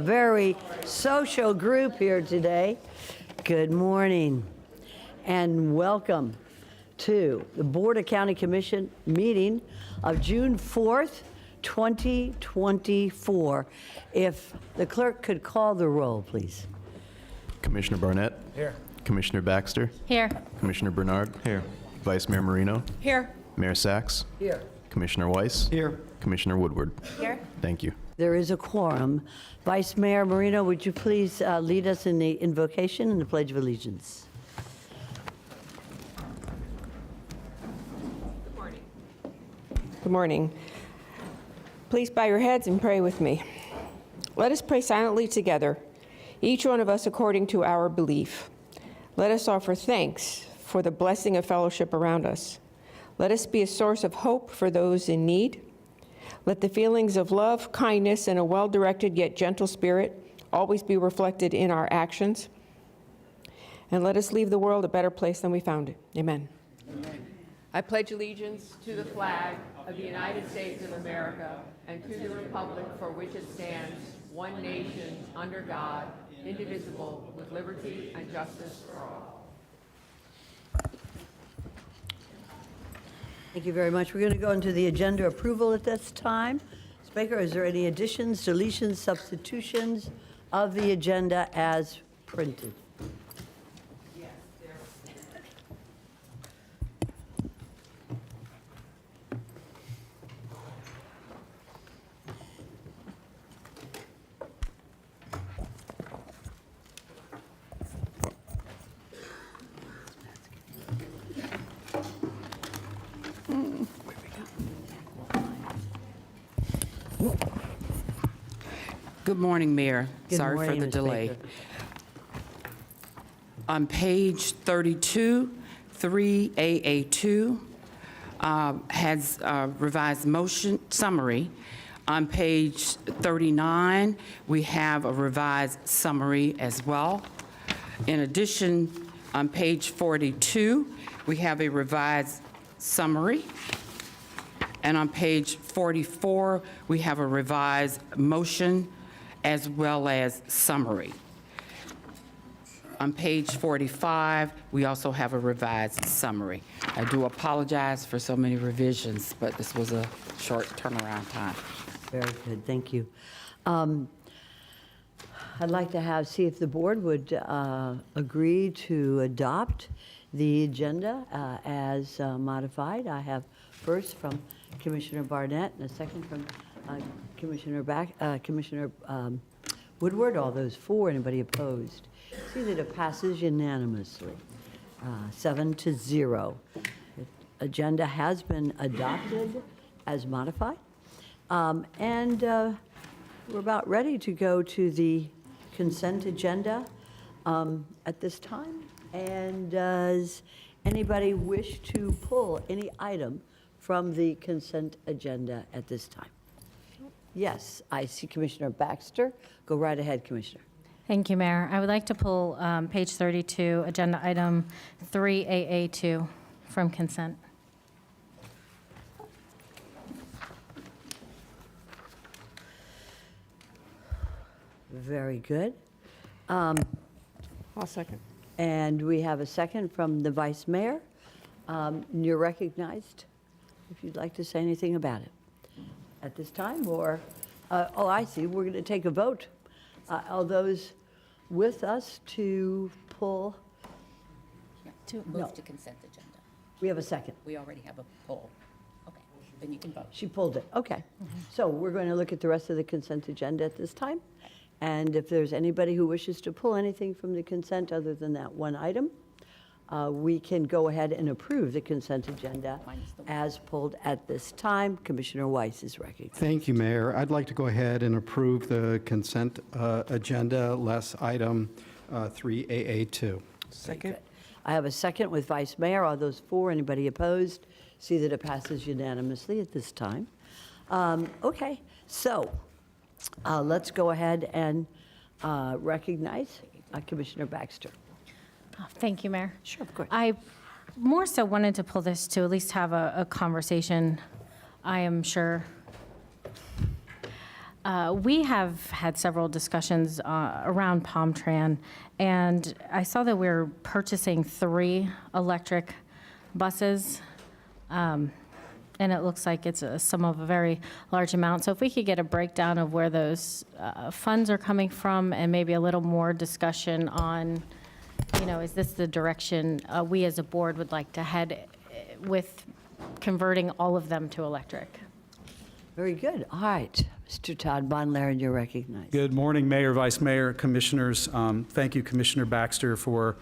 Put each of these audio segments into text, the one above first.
Very social group here today. Good morning and welcome to the Board of County Commission meeting of June 4th, 2024. If the clerk could call the roll, please. Commissioner Barnett. Here. Commissioner Baxter. Here. Commissioner Bernard. Here. Vice Mayor Marino. Here. Mayor Sachs. Here. Commissioner Weiss. Here. Commissioner Woodward. Here. Thank you. There is a quorum. Vice Mayor Marino, would you please lead us in the invocation and the Pledge of Allegiance? Good morning. Please bow your heads and pray with me. Let us pray silently together, each one of us according to our belief. Let us offer thanks for the blessing of fellowship around us. Let us be a source of hope for those in need. Let the feelings of love, kindness, and a well-directed yet gentle spirit always be reflected in our actions. And let us leave the world a better place than we found it. Amen. Amen. I pledge allegiance to the flag of the United States of America and to the republic for which it stands, one nation, under God, indivisible, with liberty and justice for all. Thank you very much. We're going to go into the agenda approval at this time. Speaker, is there any additions, deletions, substitutions of the agenda as printed? Yes, there. Good morning, Mayor. Good Sorry morning, for the Ms. delay. Baker. On page 32, 3AA2 has a revised motion summary. On page 39, we have a revised summary as well. In addition, on page 42, we have a revised summary. And on page 44, we have a revised motion as well as summary. On page 45, we also have a revised summary. I do apologize for so many revisions, but this was a short turnaround time. Very good, thank you. I'd like to see if the board would agree to adopt the agenda as modified. I have first from Commissioner Barnett and a second from Commissioner Woodward. All those for, anybody opposed? See that it passes unanimously, 7-0. The agenda has been adopted as modified. And we're about ready to go to the consent agenda at this time. And does anybody wish to pull any item from the consent agenda at this time? Yes, I see Commissioner Baxter. Go right ahead, Commissioner. Thank you, Mayor. I would like to pull page 32, agenda item 3AA2 from consent. Very good. I'll second. And we have a second from the Vice Mayor. You're recognized if you'd like to say anything about it at this time, or, oh, I see, we're going to take a vote. All those with us to pull, To move No. to consent agenda. we have a second. We already have a poll. Okay, then you can vote. She pulled it, okay. So we're going to look at the rest of the consent agenda at this time. And if there's anybody who wishes to pull anything from the consent other than that one item, we can go ahead and approve the consent agenda as pulled at this time. Commissioner Weiss is recognized. Thank you, Mayor. I'd like to go ahead and approve the consent agenda, less item 3AA2. Second. I have a second with Vice Mayor. All those for, anybody opposed? See that it passes unanimously at this time. Okay, so let's go ahead and recognize Commissioner Baxter. Oh, thank you, Mayor. Sure, of course. I more so wanted to pull this to at least have a conversation. I am sure We have had several discussions around PalmTran, and I saw that we're purchasing 3 electric buses, and it looks like it's a sum of a very large amount. So if we could get a breakdown of where those funds are coming from, and maybe a little more discussion on, is this the direction we as a board would like to head with converting all of them to electric? Very good. All right. Mr. Todd Bonlaren, you're recognized. Good morning, Mayor, Vice Mayor, Commissioners. Thank you, Commissioner Baxter, for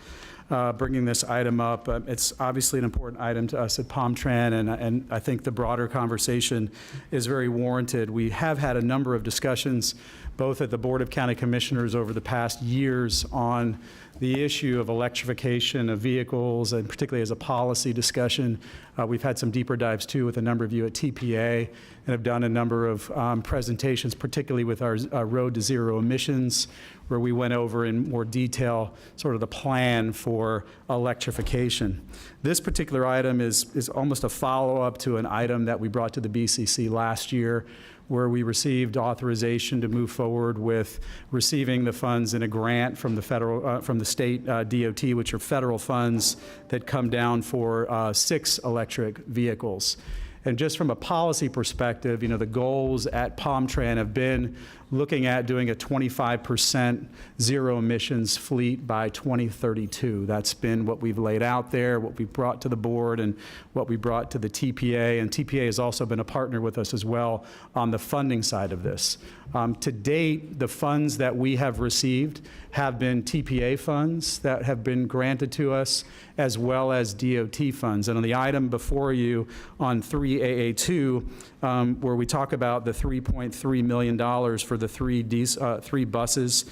bringing this item up. It's obviously an important item to us at PalmTran, and I think the broader conversation is very warranted. We have had a number of discussions, both at the Board of County Commissioners over the past years, on the issue of electrification of vehicles, and particularly as a policy discussion. We've had some deeper dives, too, with a number of you at TPA, and have done a number of presentations, particularly with our Road to Zero Emissions, where we went over in more detail sort of the plan for electrification. This particular item is almost a follow-up to an item that we brought to the BCC last year, where we received authorization to move forward with receiving the funds in a grant from the federal, from the state DOT, which are federal funds that come down for 6 electric vehicles. And just from a policy perspective, the goals at PalmTran have been looking at doing a 25% zero emissions fleet by 2032. That's been what we've laid out there, what we've brought to the board, and what we brought to the TPA. And TPA has also been a partner with us as well on the funding side of this. To date, the funds that we have received have been TPA funds that have been granted to us, as well as DOT funds. And on the item before you on 3AA2, where we talk about the $3.3 million for the 3 buses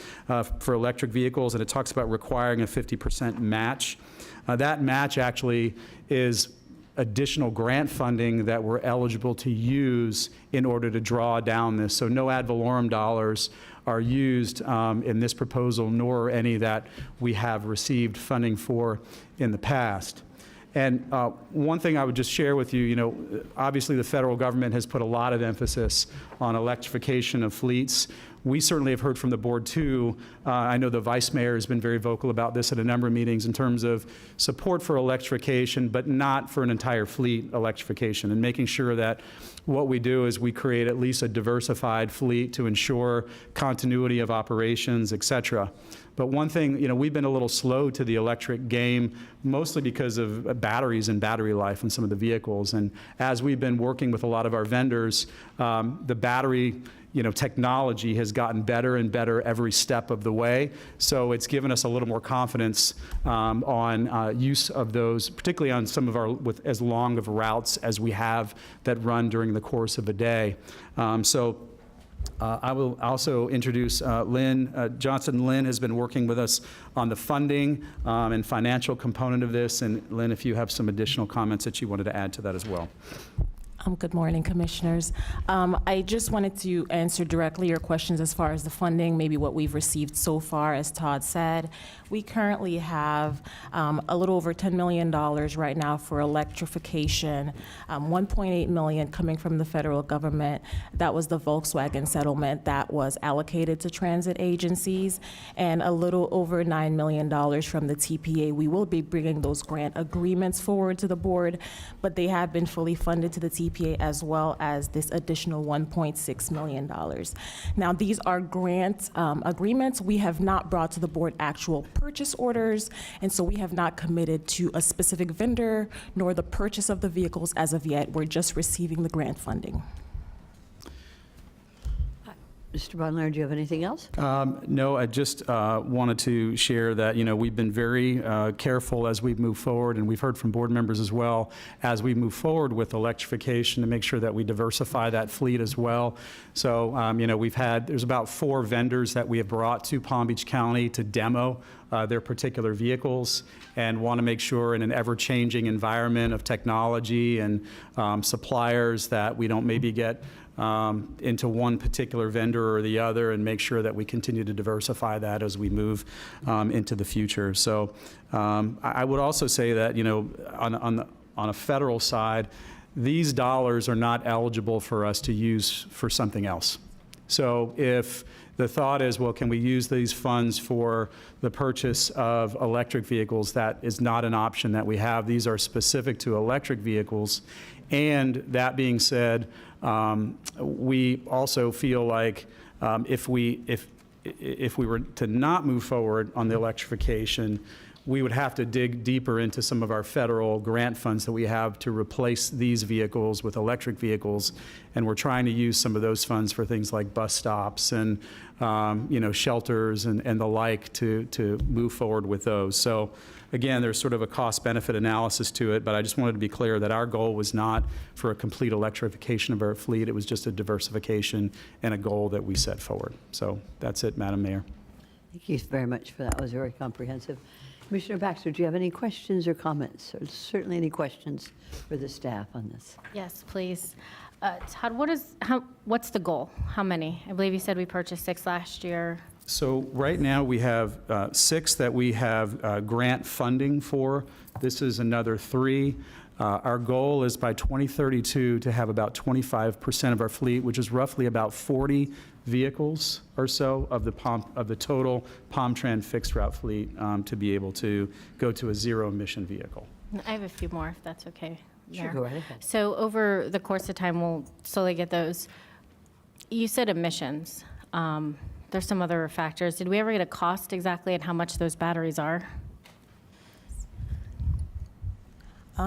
for electric vehicles, and it talks about requiring a 50% match. That match actually is additional grant funding that we're eligible to use in order to draw down this. So no ad valorem dollars are used in this proposal, nor any that we have received funding for in the past. And one thing I would just share with you, obviously the federal government has put a lot of emphasis on electrification of fleets. We certainly have heard from the board too. I know the vice mayor has been very vocal about this at a number of meetings in terms of support for electrification, but not for an entire fleet electrification, and making sure that what we do is we create at least a diversified fleet to ensure continuity of operations, et cetera. But one thing, we've been a little slow to the electric game, mostly because of batteries and battery life in some of the vehicles. And as we've been working with a lot of our vendors, the battery technology has gotten better and better every step of the way. So it's given us a little more confidence on use of those, particularly on some of our, with as long of routes as we have that run during the course of a day. I will also introduce Lynn Johnson. Lynn has been working with us on the funding and financial component of this. And Lynn, if you have some additional comments that you wanted to add to that as well. Good morning, Commissioners. I just wanted to answer directly your questions as far as the funding, maybe what we've received so far. As Todd said, we currently have a little over $10 million right now for electrification, $1.8 million coming from the federal government. That was the Volkswagen settlement that was allocated to transit agencies, and a little over $9 million from the TPA. We will be bringing those grant agreements forward to the board, but they have been fully funded to the TPA, as well as this additional $1.6 million. Now, these are grant agreements. We have not brought to the board actual purchase orders, and so we have not committed to a specific vendor nor the purchase of the vehicles as of yet. We're just receiving the grant funding. Mr. Bonlaren, do you have anything else? No, I just wanted to share that, we've been very careful as we've moved forward, and we've heard from board members as well, as we move forward with electrification, to make sure that we diversify that fleet as well. So, there's about 4 vendors that we have brought to Palm Beach County to demo their particular vehicles, and want to make sure in an ever-changing environment of technology and suppliers that we don't maybe get into one particular vendor or the other, and make sure that we continue to diversify that as we move into the future. So I would also say that, on a federal side, these dollars are not eligible for us to use for something else. So if the thought is, well, can we use these funds for the purchase of electric vehicles? That is not an option that we have. These are specific to electric vehicles. And that being said, we also feel like if we were to not move forward on the electrification, we would have to dig deeper into some of our federal grant funds that we have to replace these vehicles with electric vehicles. And we're trying to use some of those funds for things like bus stops and, shelters and the like to move forward with those. So again, there's sort of a cost-benefit analysis to it, but I just wanted to be clear that our goal was not for a complete electrification of our fleet. It was just a diversification and a goal that we set forward. So that's it, Madam Mayor. Thank you very much for that. It was very comprehensive. Commissioner Baxter, do you have any questions or comments? Or certainly any questions for the staff on this? Yes, please. Todd, what's the goal? How many? I believe you said we purchased 6 last year. So right now, we have 6 that we have grant funding for. This is another 3. Our goal is by 2032 to have about 25% of our fleet, which is roughly about 40 vehicles or so of the total POMTRAN fixed route fleet to be able to go to a zero-emission vehicle. I have a few more, if that's okay. Sure, Mayor. go right ahead. So over the course of time, we'll slowly get those. You said emissions. There's some other factors. Did we ever get a cost exactly at how much those batteries are?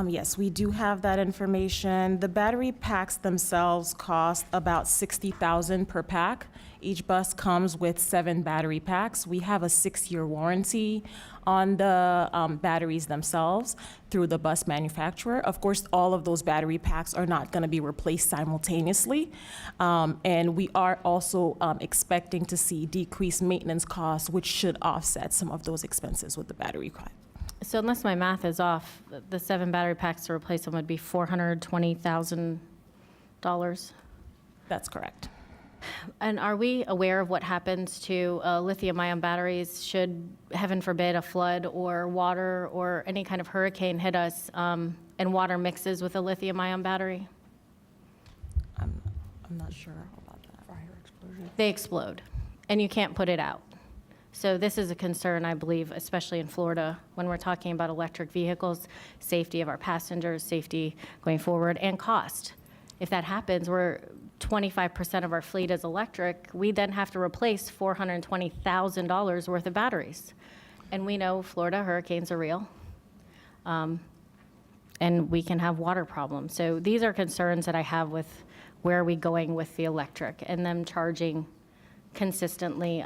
Yes, we do have that information. The battery packs themselves cost about $60,000 per pack. Each bus comes with 7 battery packs. We have a 6-year warranty on the batteries themselves through the bus manufacturer. Of course, all of those battery packs are not going to be replaced simultaneously. And we are also expecting to see decreased maintenance costs, which should offset some of those expenses with the battery pack. So unless my math is off, the 7 battery packs to replace them would be $420,000. That's correct. And are we aware of what happens to lithium-ion batteries should, heaven forbid, a flood or water or any kind of hurricane hit us and water mixes with a lithium-ion battery? I'm not sure about that. Fire explosion. They explode, and you can't put it out. So this is a concern, I believe, especially in Florida, when we're talking about electric vehicles, safety of our passengers, safety going forward, and cost. If that happens, we're 25% of our fleet is electric. We then have to replace $420,000 worth of batteries. And we know Florida hurricanes are real, and we can have water problems. So these are concerns that I have with where are we going with the electric, and them charging consistently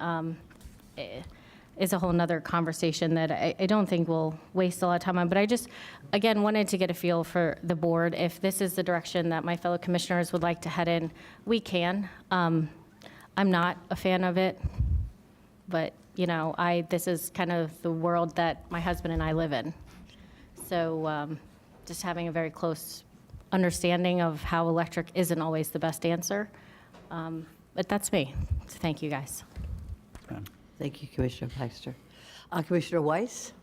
is a whole nother conversation that I don't think we'll waste a lot of time on. But I just, again, wanted to get a feel for the board. If this is the direction that my fellow commissioners would like to head in, we can. I'm not a fan of it, but this is kind of the world that my husband and I live in. So just having a very close understanding of how electric isn't always the best answer. But that's me. So thank you, guys. Okay. Thank you, Commissioner Baxter. Commissioner Weiss?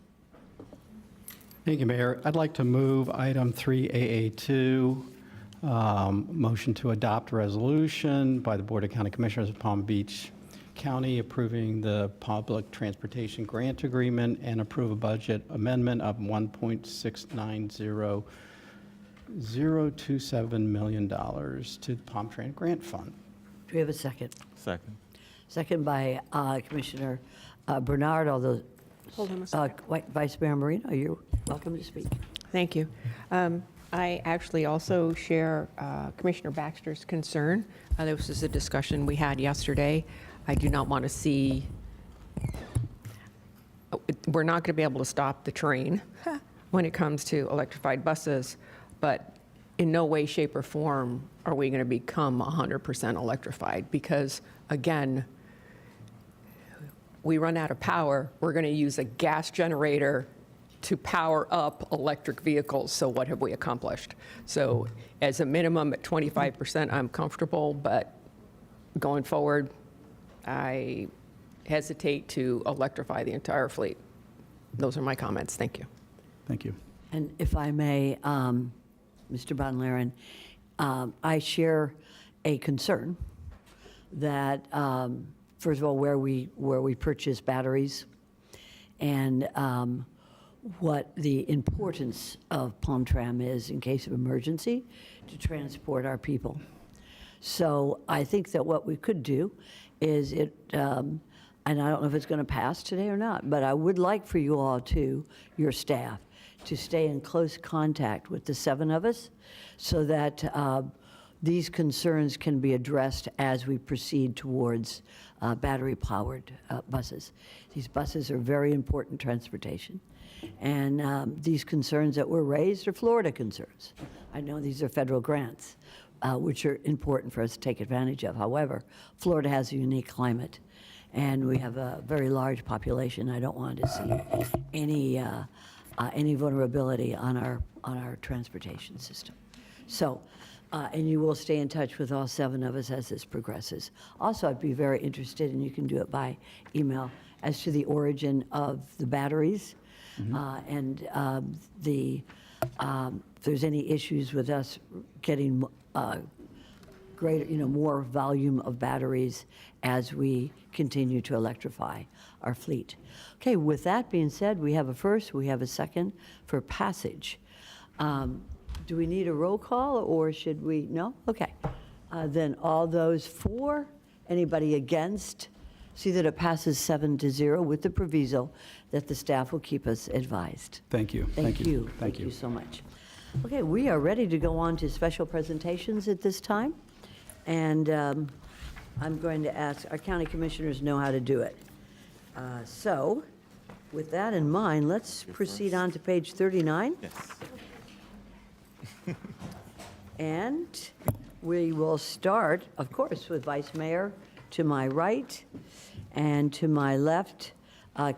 Thank you, Mayor. I'd like to move item 3AA2, motion to adopt a resolution by the Board of County Commissioners of Palm Beach County approving the public transportation grant agreement and approve a budget amendment of $1.690027 million to the PalmTran Grant Fund. Do we have a second? Second. Second by Commissioner Bernard, although Hold on a second. Vice Mayor Marino, you're welcome to speak. Thank you. I actually also share Commissioner Baxter's concern. This is a discussion we had yesterday. I do not want to see, we're not going to be able to stop the train when it comes to electrified buses, but in no way, shape, or form are we going to become 100% electrified because, again, we run out of power, we're going to use a gas generator to power up electric vehicles. So what have we accomplished? So as a minimum at 25%, I'm comfortable, but going forward, I hesitate to electrify the entire fleet. Those are my comments. Thank you. Thank you. And if I may, Mr. Von Laren, I share a concern that, first of all, where we purchase batteries, and what the importance of Palm Tram is in case of emergency to transport our people. So I think that what we could do is and I don't know if it's going to pass today or not, but I would like for you all your staff, to stay in close contact with the 7 of us so that these concerns can be addressed as we proceed towards battery-powered buses. These buses are very important transportation. And these concerns that were raised are Florida concerns. I know these are federal grants, which are important for us to take advantage of. However, Florida has a unique climate, and we have a very large population. I don't want to see any vulnerability on our transportation system. So, and you will stay in touch with all 7 of us as this progresses. Also, I'd be very interested, and you can do it by email, as to the origin of the batteries. And if there's any issues with us getting greater, more volume of batteries as we continue to electrify our fleet. Okay, with that being said, we have a first, we have a second for passage. Do we need a roll call, or should we? No? Okay. Then all those for, anybody against? See that it passes 7-0 with the proviso that the staff will keep us advised. Thank you. Thank you. Thank you. So much. Okay, we are ready to go on to special presentations at this time. And I'm going to ask, our county commissioners know how to do it. So with that in mind, let's proceed on to page 39. Yes. And we will start, of course, with Vice Mayor to my right, and to my left,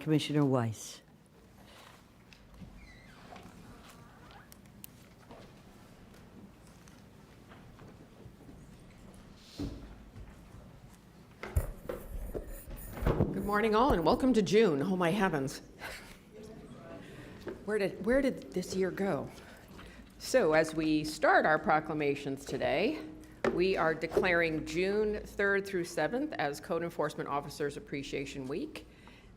Commissioner Weiss. Good morning, all, and welcome to June. Oh, my heavens. Where did this year go? So as we start our proclamations today, we are declaring June 3rd through 7th as Code Enforcement Officers Appreciation Week.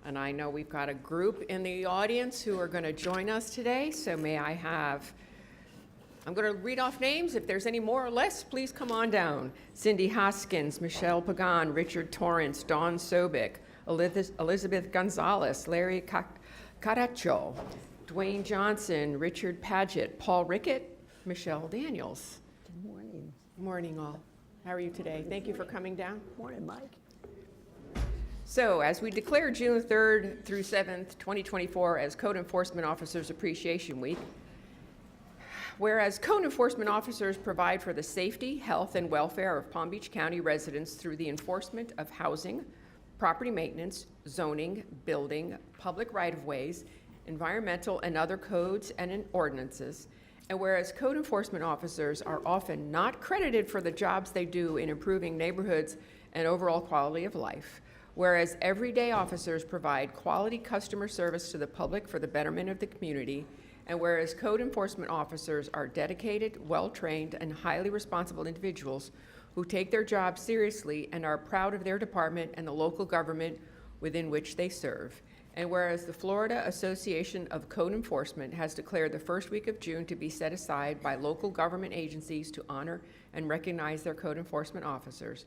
And I know we've got a group in the audience who are going to join us today, so may I have, I'm going to read off names. If there's any more or less, please come on down. Cindy Hoskins, Michelle Pagan, Richard Torrance, Dawn Sobik, Elizabeth Gonzalez, Larry Caracho, Dwayne Johnson, Richard Paget, Paul Rickett, Michelle Daniels. Good morning. Good morning, all. How are you today? Thank you for coming down. Good morning, Mike. So, as we declare June 3rd through 7th, 2024 as Code Enforcement Officers Appreciation Week, whereas code enforcement officers provide for the safety, health, and welfare of Palm Beach County residents through the enforcement of housing, property maintenance, zoning, building, public right-of-ways, environmental and other codes and ordinances, and whereas code enforcement officers are often not credited for the jobs they do in improving neighborhoods and overall quality of life, whereas everyday officers provide quality customer service to the public for the betterment of the community, and whereas code enforcement officers are dedicated, well-trained, and highly responsible individuals who take their job seriously and are proud of their department and the local government within which they serve. And whereas the Florida Association of Code Enforcement has declared the first week of June to be set aside by local government agencies to honor and recognize their code enforcement officers.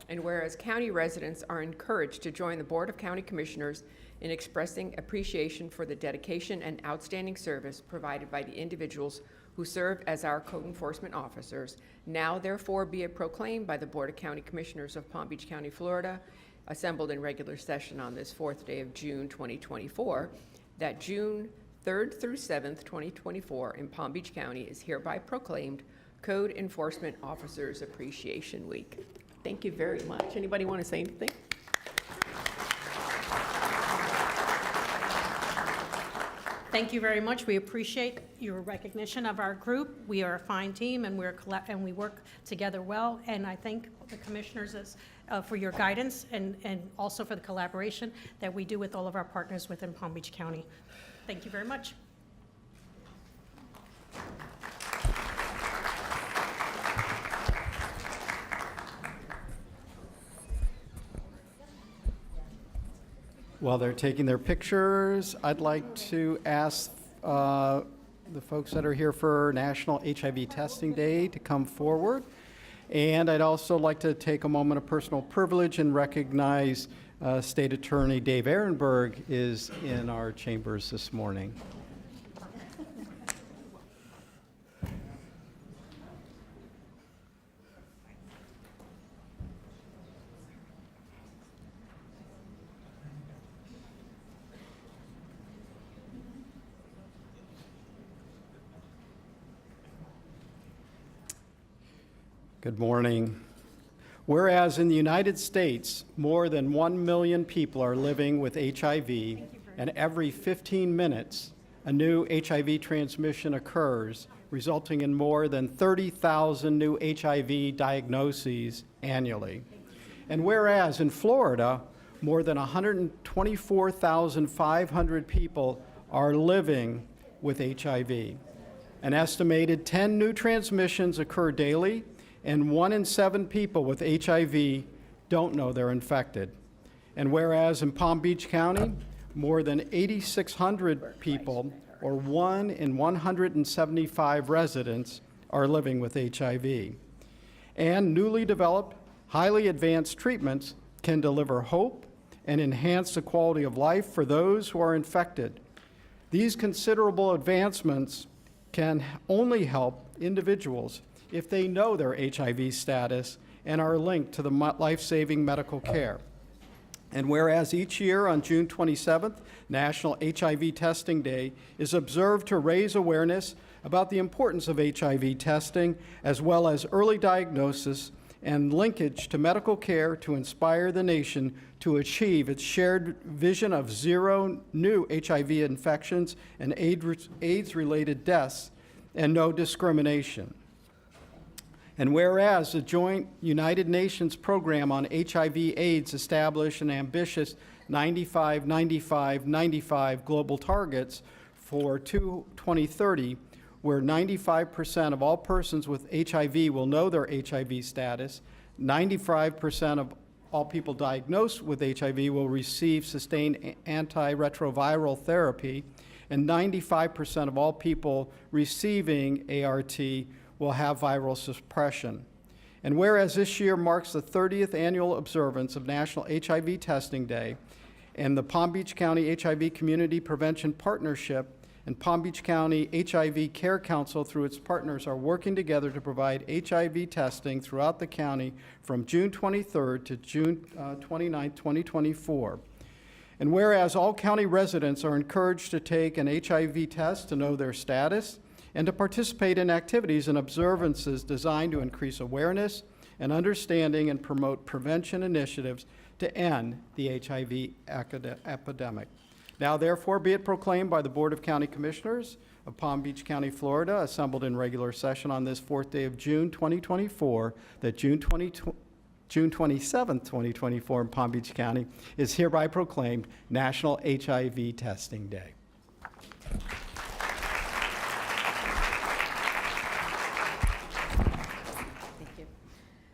And whereas county residents are encouraged to join the Board of County Commissioners in expressing appreciation for the dedication and outstanding service provided by the individuals who serve as our code enforcement officers, now therefore be it proclaimed by the Board of County Commissioners of Palm Beach County, Florida, assembled in regular session on this 4th day of June 2024, that June 3rd through 7th, 2024 in Palm Beach County is hereby proclaimed Code Enforcement Officers Appreciation Week. Thank you very much. Anybody want to say anything? Thank you very much. We appreciate your recognition of our group. We are a fine team, and we work together well. And I thank the commissioners for your guidance and also for the collaboration that we do with all of our partners within Palm Beach County. Thank you very much. While they're taking their pictures, I'd like to ask the folks that are here for National HIV Testing Day to come forward. And I'd also like to take a moment of personal privilege and recognize State Attorney Dave Ehrenberg is in our chambers this morning. Good morning. Whereas in the United States, more than 1 million people are living with HIV, and every 15 minutes, a new HIV transmission occurs, resulting in more than 30,000 new HIV diagnoses annually. And whereas in Florida, more than 124,500 people are living with HIV. An estimated 10 new transmissions occur daily, and 1 in 7 people with HIV don't know they're infected. And whereas in Palm Beach County, more than 8,600 people, or 1 in 175 residents, are living with HIV. And newly developed, highly advanced treatments can deliver hope and enhance the quality of life for those who are infected. These considerable advancements can only help individuals if they know their HIV status and are linked to the life-saving medical care. And whereas each year on June 27th, National HIV Testing Day is observed to raise awareness about the importance of HIV testing, as well as early diagnosis and linkage to medical care to inspire the nation to achieve its shared vision of zero new HIV infections and AIDS-related deaths and no discrimination. And whereas the joint United Nations program on HIV/AIDS established an ambitious 95, 95, 95 global targets for 2030, where 95% of all persons with HIV will know their HIV status, 95% of all people diagnosed with HIV will receive sustained antiretroviral therapy, and 95% of all people receiving ART will have viral suppression. And whereas this year marks the 30th annual observance of National HIV Testing Day, and the Palm Beach County HIV Community Prevention Partnership and Palm Beach County HIV Care Council through its partners are working together to provide HIV testing throughout the county from June 23rd to June 29th, 2024. And whereas all county residents are encouraged to take an HIV test to know their status, and to participate in activities and observances designed to increase awareness and understanding and promote prevention initiatives to end the HIV epidemic. Now, therefore, be it proclaimed by the Board of County Commissioners of Palm Beach County, Florida, assembled in regular session on this 4th day of June 2024, that June 27th, 2024 in Palm Beach County is hereby proclaimed National HIV Testing Day.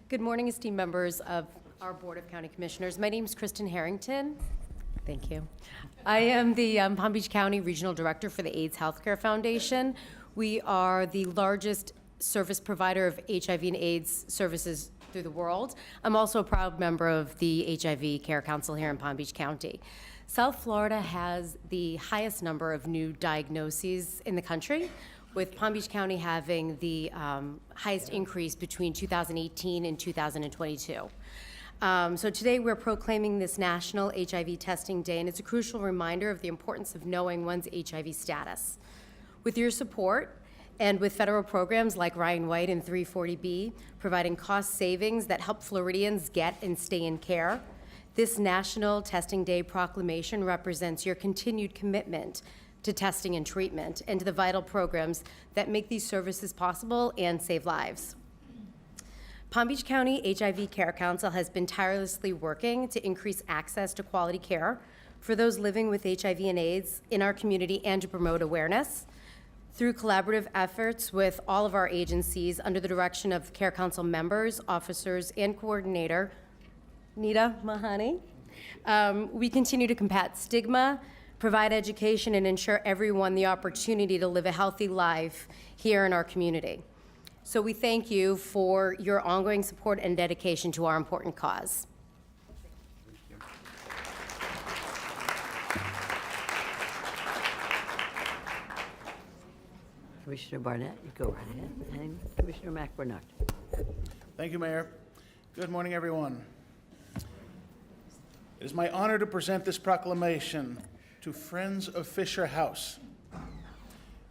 Good morning, esteemed members of our Board of County Commissioners. My name is Kristen Harrington. Thank you. I am the Palm Beach County Regional Director for the AIDS Healthcare Foundation. We are the largest service provider of HIV and AIDS services through the world. I'm also a proud member of the HIV Care Council here in Palm Beach County. South Florida has the highest number of new diagnoses in the country, with Palm Beach County having the highest increase between 2018 and 2022. So today we're proclaiming this National HIV Testing Day, and it's a crucial reminder of the importance of knowing one's HIV status. With your support, and with federal programs like Ryan White and 340B, providing cost savings that help Floridians get and stay in care, this National Testing Day proclamation represents your continued commitment to testing and treatment, and to the vital programs that make these services possible and save lives. Palm Beach County HIV Care Council has been tirelessly working to increase access to quality care for those living with HIV and AIDS in our community and to promote awareness. Through collaborative efforts with all of our agencies under the direction of Care Council members, officers, and coordinator, Nita Mahani, We continue to combat stigma, provide education, and ensure everyone the opportunity to live a healthy life here in our community. So we thank you for your ongoing support and dedication to our important cause. Commissioner Barnett, you go right ahead, and Commissioner McBurnett. Thank you, Mayor. Good morning, everyone. It is my honor to present this proclamation to Friends of Fisher House.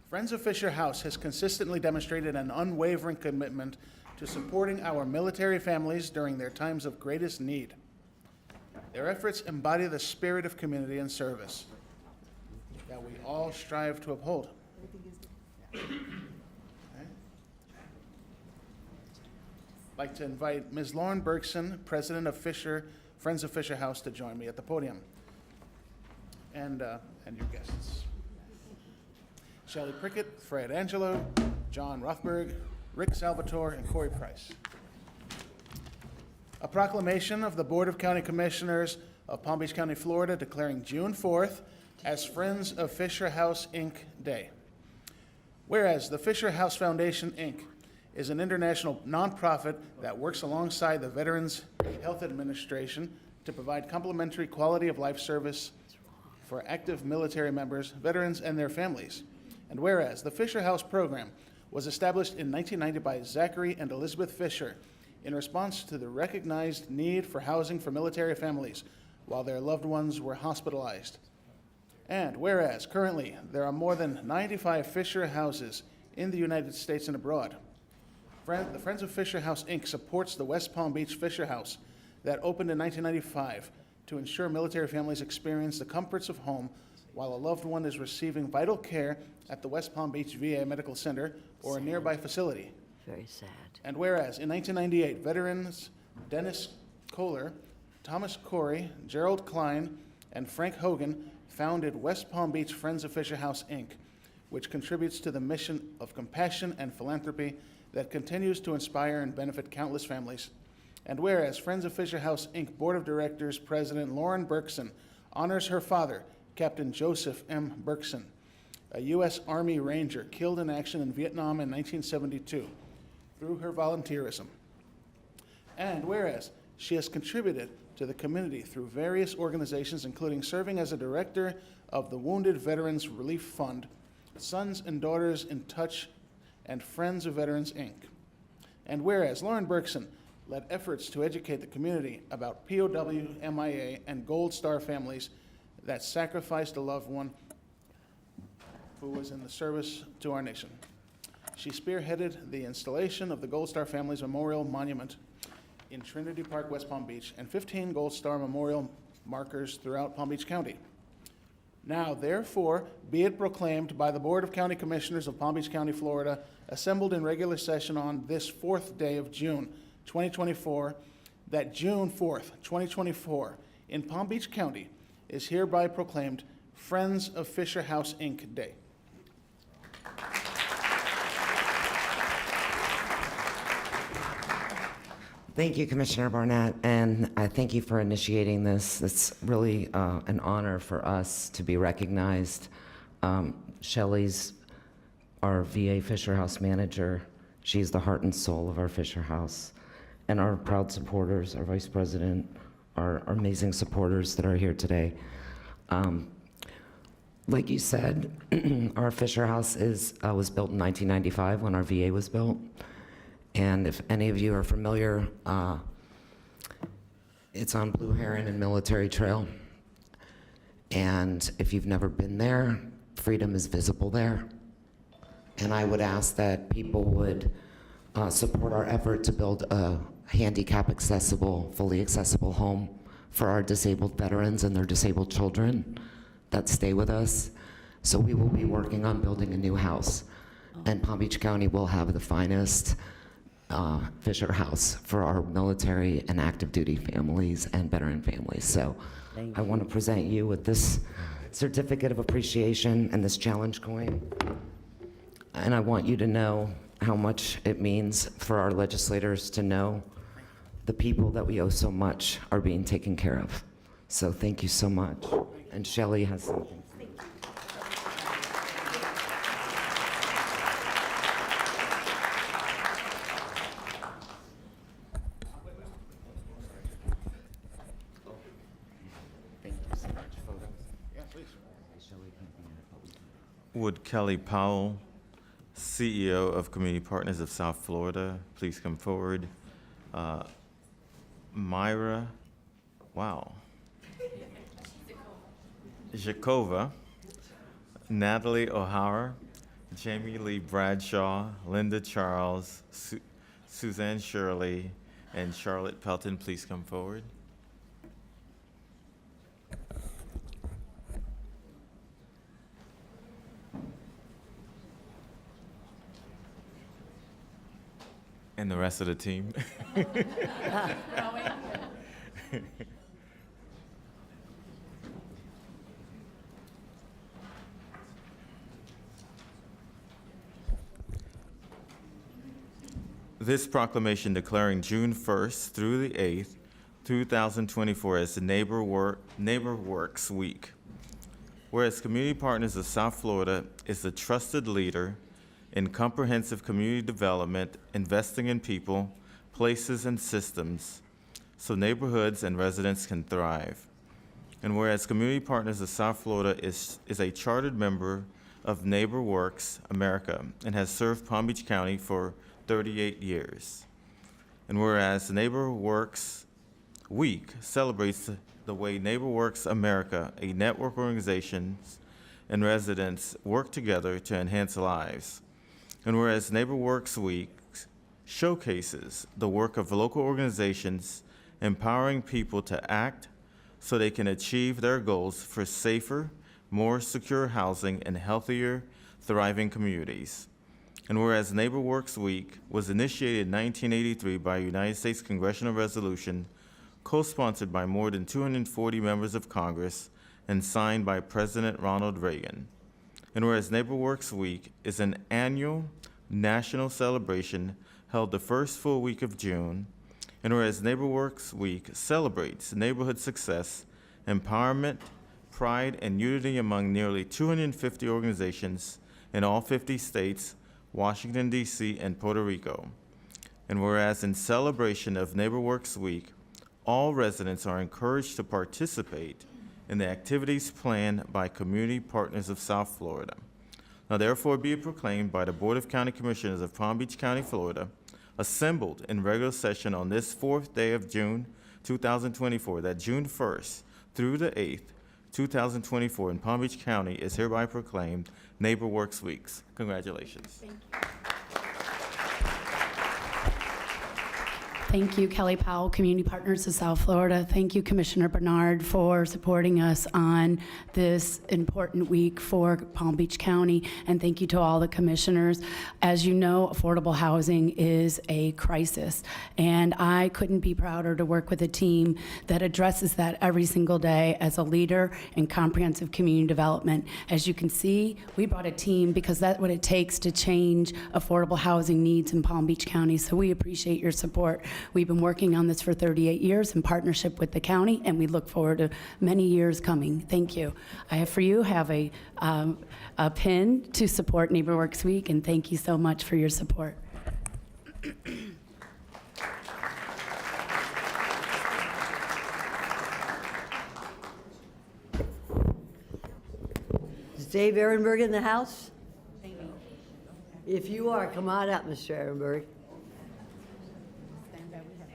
Friends of Fisher House has consistently demonstrated an unwavering commitment to supporting our military families during their times of greatest need. Their efforts embody the spirit of community and service that we all strive to uphold. Okay. I'd like to invite Ms. Lauren Bergson, President of Friends of Fisher House, to join me at the podium. And your guests. Shelley Prickett, Fred Angelo, John Rothberg, Rick Salvatore, and Corey Price. A proclamation of the Board of County Commissioners of Palm Beach County, Florida, declaring June 4th as Friends of Fisher House, Inc. Day. Whereas the Fisher House Foundation, Inc. is an international nonprofit that works alongside the Veterans Health Administration to provide complimentary quality of life service for active military members, veterans, and their families. And whereas the Fisher House program was established in 1990 by Zachary and Elizabeth Fisher in response to the recognized need for housing for military families while their loved ones were hospitalized. And whereas currently there are more than 95 Fisher houses in the United States and abroad, the Friends of Fisher House, Inc. supports the West Palm Beach Fisher House that opened in 1995 to ensure military families experience the comforts of home while a loved one is receiving vital care at the West Palm Beach VA Medical Center or a nearby facility. Very sad. And whereas in 1998, veterans Dennis Kohler, Thomas Corey, Gerald Klein, and Frank Hogan founded West Palm Beach Friends of Fisher House, Inc., which contributes to the mission of compassion and philanthropy that continues to inspire and benefit countless families. And whereas Friends of Fisher House, Inc. Board of Directors President Lauren Bergson honors her father, Captain Joseph M. Bergson, a U.S. Army Ranger killed in action in Vietnam in 1972 through her volunteerism. And whereas she has contributed to the community through various organizations, including serving as a director of the Wounded Veterans Relief Fund, Sons and Daughters in Touch, and Friends of Veterans, Inc. And whereas Lauren Bergson led efforts to educate the community about POW, MIA, and Gold Star families that sacrificed a loved one who was in the service to our nation. She spearheaded the installation of the Gold Star Families Memorial Monument in Trinity Park, West Palm Beach, and 15 Gold Star Memorial markers throughout Palm Beach County. Now, therefore, be it proclaimed by the Board of County Commissioners of Palm Beach County, Florida, assembled in regular session on this 4th day of June, 2024, that June 4th, 2024, in Palm Beach County is hereby proclaimed Friends of Fisher House, Inc. Day. Thank you, Commissioner Barnett, and I thank you for initiating this. It's really an honor for us to be recognized. Shelley's our VA Fisher House manager. She's the heart and soul of our Fisher House. And our proud supporters, our vice president, our amazing supporters that are here today. Like you said, our Fisher House was built in 1995 when our VA was built. And if any of you are familiar, it's on Blue Heron and Military Trail. And if you've never been there, freedom is visible there. And I would ask that people would support our effort to build a handicap accessible, fully accessible home for our disabled veterans and their disabled children that stay with us. So we will be working on building a new house. And Palm Beach County will have the finest Fisher House for our military and active duty families and veteran families. So I want to present you with this certificate of appreciation and this challenge coin. And I want you to know how much it means for our legislators to know the people that we owe so much are being taken care of. So thank you so much. And Shelley has something. Would Kelly Powell, CEO of Community Partners of South Florida, please come forward? Myra, wow. Jakova, Natalie O'Hara, Jamie Lee Bradshaw, Linda Charles, Suzanne Shirley, and Charlotte Pelton, please come forward. And the rest of the team. This proclamation declaring June 1st through the 8th, 2024 as the Neighbor Works Week. Whereas Community Partners of South Florida is the trusted leader in comprehensive community development, investing in people, places, and systems so neighborhoods and residents can thrive. And whereas Community Partners of South Florida is a chartered member of Neighbor Works America and has served Palm Beach County for 38 years. And whereas the Neighbor Works Week celebrates the way Neighbor Works America, a network of organizations and residents, work together to enhance lives. And whereas Neighbor Works Week showcases the work of local organizations empowering people to act so they can achieve their goals for safer, more secure housing and healthier, thriving communities. And whereas Neighbor Works Week was initiated in 1983 by a United States congressional resolution co-sponsored by more than 240 members of Congress and signed by President Ronald Reagan. And whereas Neighbor Works Week is an annual national celebration held the first full week of June, and whereas Neighbor Works Week celebrates neighborhood success, empowerment, pride, and unity among nearly 250 organizations in all 50 states, Washington, D.C., and Puerto Rico. And whereas in celebration of Neighbor Works Week, all residents are encouraged to participate in the activities planned by Community Partners of South Florida. Now therefore be it proclaimed by the Board of County Commissioners of Palm Beach County, Florida, assembled in regular session on this 4th day of June 2024, that June 1st through the 8th, 2024 in Palm Beach County is hereby proclaimed Neighbor Works Weeks. Congratulations. Thank you. Thank you, Kelly Powell, Community Partners of South Florida. Thank you, Commissioner Bernard, for supporting us on this important week for Palm Beach County. And thank you to all the commissioners. As you know, affordable housing is a crisis. And I couldn't be prouder to work with a team that addresses that every single day as a leader in comprehensive community development. As you can see, we brought a team because that's what it takes to change affordable housing needs in Palm Beach County. So we appreciate your support. We've been working on this for 38 years in partnership with the county, and we look forward to many years coming. Thank you. I have for you have a pin to support Neighbor Works Week, and thank you so much for your support. Is Dave Ehrenberg in the house? If you are, come on up, Mr. Ehrenberg.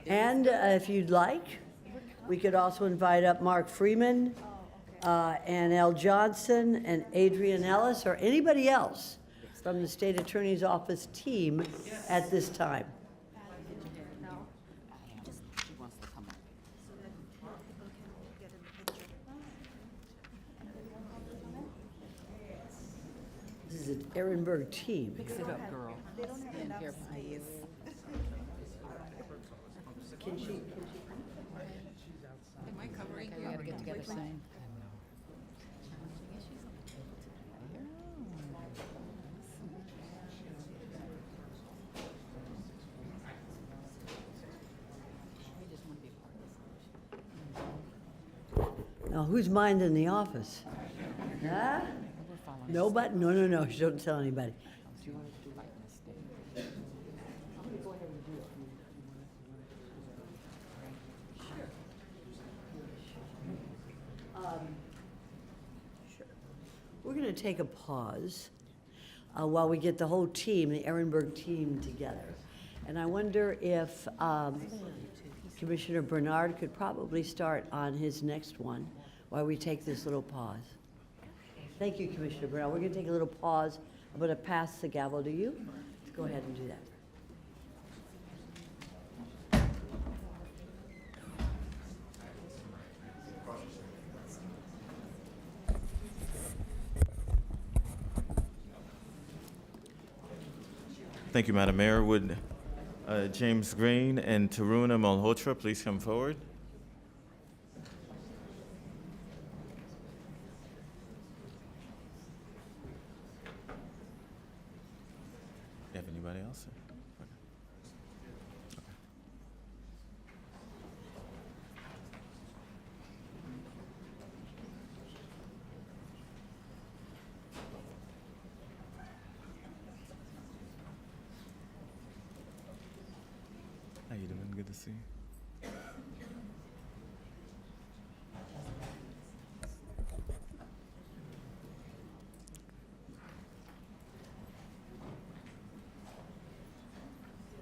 And if you'd like, we could also invite up Mark Freeman, and L. Johnson, and Adrian Ellis, or anybody else from the State Attorney's Office team at this time. This is an Ehrenberg team. Mix it up, girl. They don't have enough space. Can she? Am I covering you? We gotta get together soon. Now, who's minding the office? Huh? Nobody? No, no, no, don't tell anybody. Sure. We're going to take a pause while we get the whole team, the Ehrenberg team, together. And I wonder if Commissioner Bernard could probably start on his next one while we take this little pause. Thank you, Commissioner Bernard. We're going to take a little pause. I'm going to pass the gavel to you. Let's go ahead and do that. Thank you, Madam Mayor. Would James Green and Taruna Malhotra please come forward? You have anybody else? Okay. Okay. How you doing? Good to see you.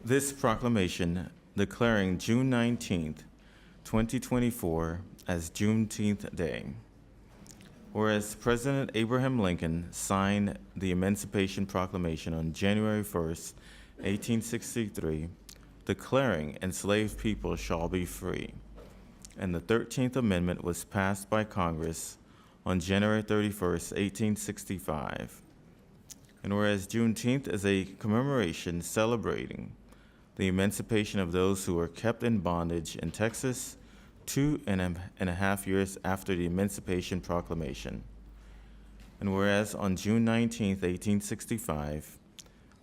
This proclamation declaring June 19th, 2024 as Juneteenth Day. Whereas President Abraham Lincoln signed the Emancipation Proclamation on January 1st, 1863, declaring enslaved people shall be free. And the 13th Amendment was passed by Congress on January 31st, 1865. And whereas Juneteenth is a commemoration celebrating the emancipation of those who were kept in bondage in Texas 2.5 years after the Emancipation Proclamation. And whereas on June 19, 1865,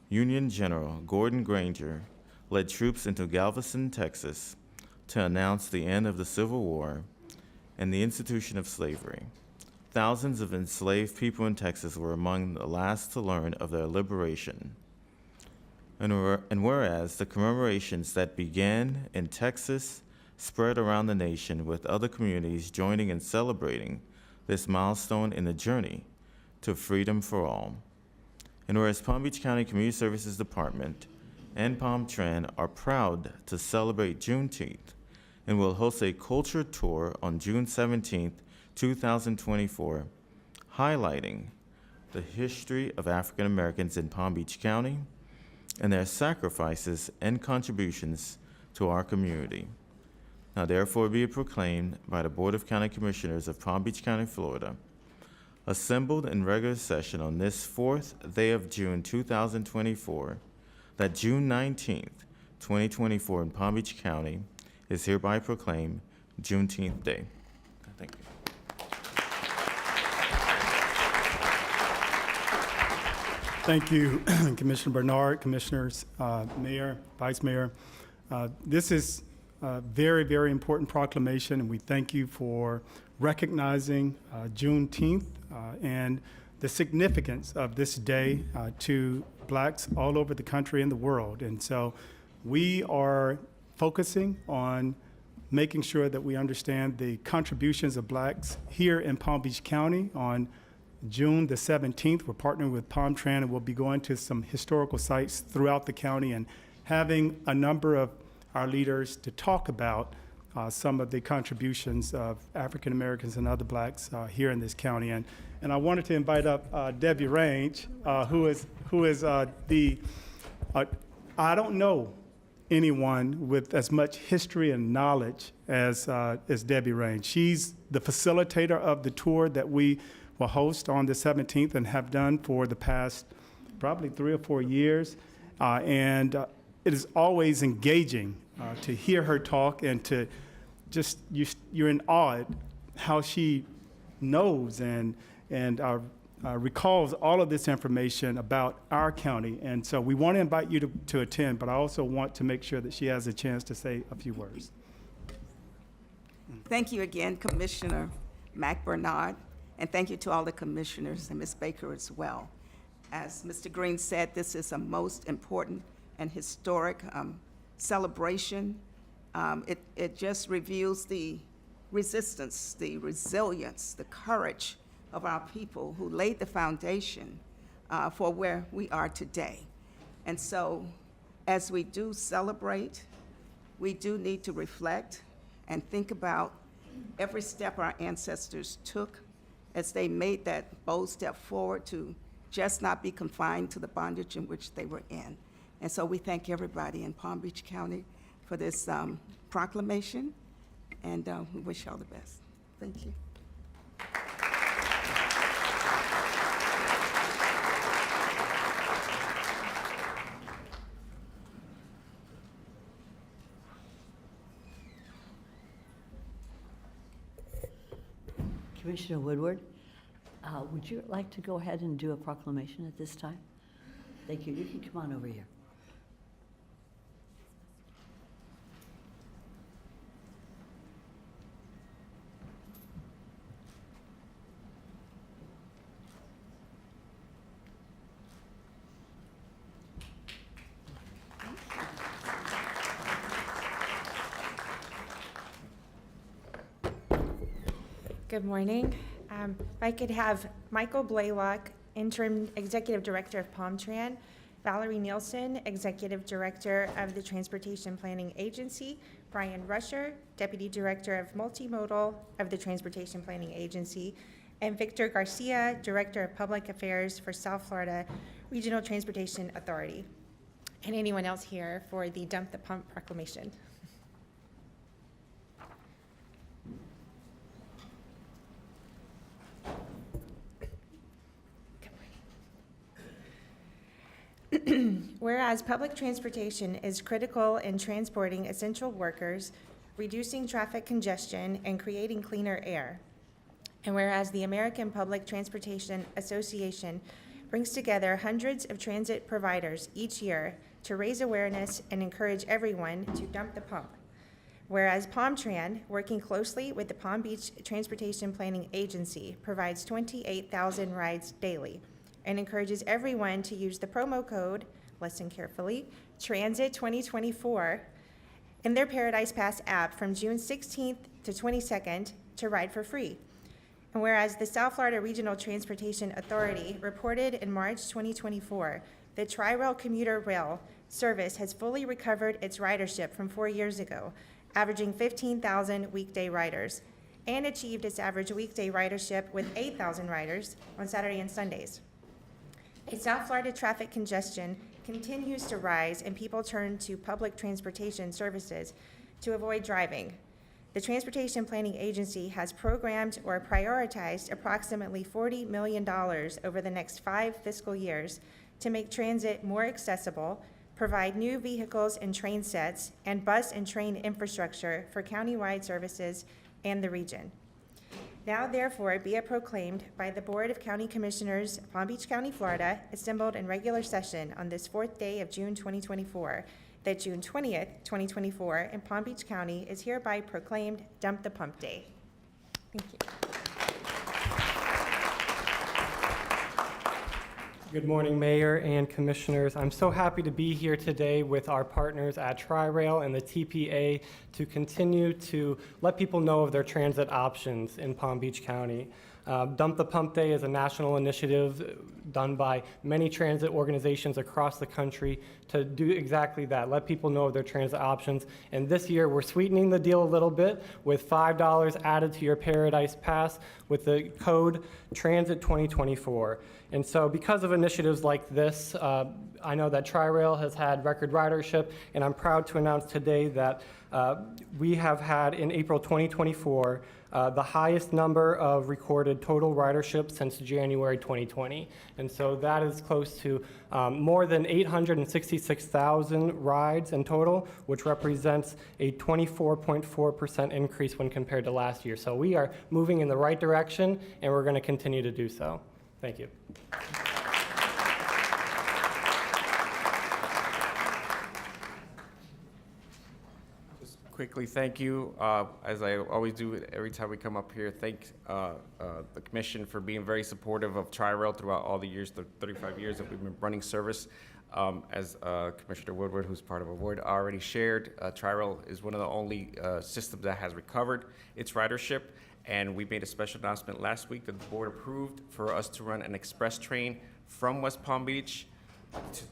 Union General Gordon Granger led troops into Galveston, Texas, to announce the end of the Civil War and the institution of slavery. Thousands of enslaved people in Texas were among the last to learn of their liberation. And whereas the commemorations that began in Texas spread around the nation, with other communities joining in celebrating this milestone in the journey to freedom for all. And whereas Palm Beach County Community Services Department and Palm Tran are proud to celebrate Juneteenth and will host a culture tour on June 17th, 2024, highlighting the history of African Americans in Palm Beach County and their sacrifices and contributions to our community. Now therefore be it proclaimed by the Board of County Commissioners of Palm Beach County, Florida, assembled in regular session on this 4th day of June 2024, that June 19th, 2024 in Palm Beach County is hereby proclaimed Juneteenth Day. Thank you. Thank you, Commissioner Bernard, Commissioners, Mayor, Vice Mayor. This is a very, very important proclamation, and we thank you for recognizing Juneteenth and the significance of this day to Blacks all over the country and the world. And so we are focusing on making sure that we understand the contributions of Blacks here in Palm Beach County. On June the 17th, we're partnering with Palm Tran, and we'll be going to some historical sites throughout the county and having a number of our leaders to talk about some of the contributions of African Americans and other Blacks here in this county. And I wanted to invite up Debbie Range, who is the, I don't know anyone with as much history and knowledge as Debbie Range. She's the facilitator of the tour that we will host on the 17th and have done for the past probably 3 or 4 years. And it is always engaging to hear her talk and to just, you're in awe at how she knows and recalls all of this information about our county. And so we want to invite you to attend, but I also want to make sure that she has a chance to say a few words. Thank you again, Commissioner Mac Bernard, and thank you to all the commissioners and Ms. Baker as well. As Mr. Green said, this is a most important and historic celebration. It just reveals the resistance, the resilience, the courage of our people who laid the foundation for where we are today. And so, as we do celebrate, we do need to reflect and think about every step our ancestors took as they made that bold step forward to just not be confined to the bondage in which they were in. And so we thank everybody in Palm Beach County for this proclamation, and we wish y'all the best. Thank you. Commissioner Woodward, would you like to go ahead and do a proclamation at this time? Thank you. You can come on over here. Good morning. If I could have Michael Blaylock, Interim Executive Director of PalmTran, Valerie Nielsen, Executive Director of the Transportation Planning Agency, Brian Rusher, Deputy Director of Multimodal of the Transportation Planning Agency, and Victor Garcia, Director of Public Affairs for South Florida Regional Transportation Authority, and anyone else here for the Dump the Pump proclamation. Whereas public transportation is critical in transporting essential workers, reducing traffic congestion, and creating cleaner air. And whereas the American Public Transportation Association brings together hundreds of transit providers each year to raise awareness and encourage everyone to dump the pump. Whereas PalmTran, working closely with the Palm Beach Transportation Planning Agency, provides 28,000 rides daily and encourages everyone to use the promo code, listen carefully, Transit 2024 in their Paradise Pass app from June 16th to 22nd to ride for free. And whereas the South Florida Regional Transportation Authority reported in March 2024 that Tri-Rail commuter rail service has fully recovered its ridership from 4 years ago, averaging 15,000 weekday riders, and achieved its average weekday ridership with 8,000 riders on Saturday and Sundays. South Florida traffic congestion continues to rise and people turn to public transportation services to avoid driving. The Transportation Planning Agency has programmed or prioritized approximately $40 million over the next 5 fiscal years to make transit more accessible, provide new vehicles and train sets, and bus and train infrastructure for countywide services and the region. Now therefore be it proclaimed by the Board of County Commissioners, Palm Beach County, Florida, assembled in regular session on this 4th day of June 2024, that June 20th, 2024, in Palm Beach County is hereby proclaimed Dump the Pump Day. Thank you. Good morning, Mayor and Commissioners. I'm so happy to be here today with our partners at Tri-Rail and the TPA to continue to let people know of their transit options in Palm Beach County. Dump the Pump Day is a national initiative done by many transit organizations across the country to do exactly that, let people know of their transit options. And this year, we're sweetening the deal a little bit with $5 added to your Paradise Pass with the code Transit 2024. And so because of initiatives like this, I know that Tri-Rail has had record ridership, and I'm proud to announce today that we have had in April 2024 the highest number of recorded total ridership since January 2020. And so that is close to more than 866,000 rides in total, which represents a 24.4% increase when compared to last year. So we are moving in the right direction, and we're going to continue to do so. Thank you. quickly thank you, as I always do every time we come up here, thank the commission for being very supportive of Tri-Rail throughout all the years, the 35 years that we've been running service. As Commissioner Woodward, who's part of our board, already shared, Tri-Rail is one of the only systems that has recovered its ridership, and we made a special announcement last week that the board approved for us to run an express train from West Palm Beach,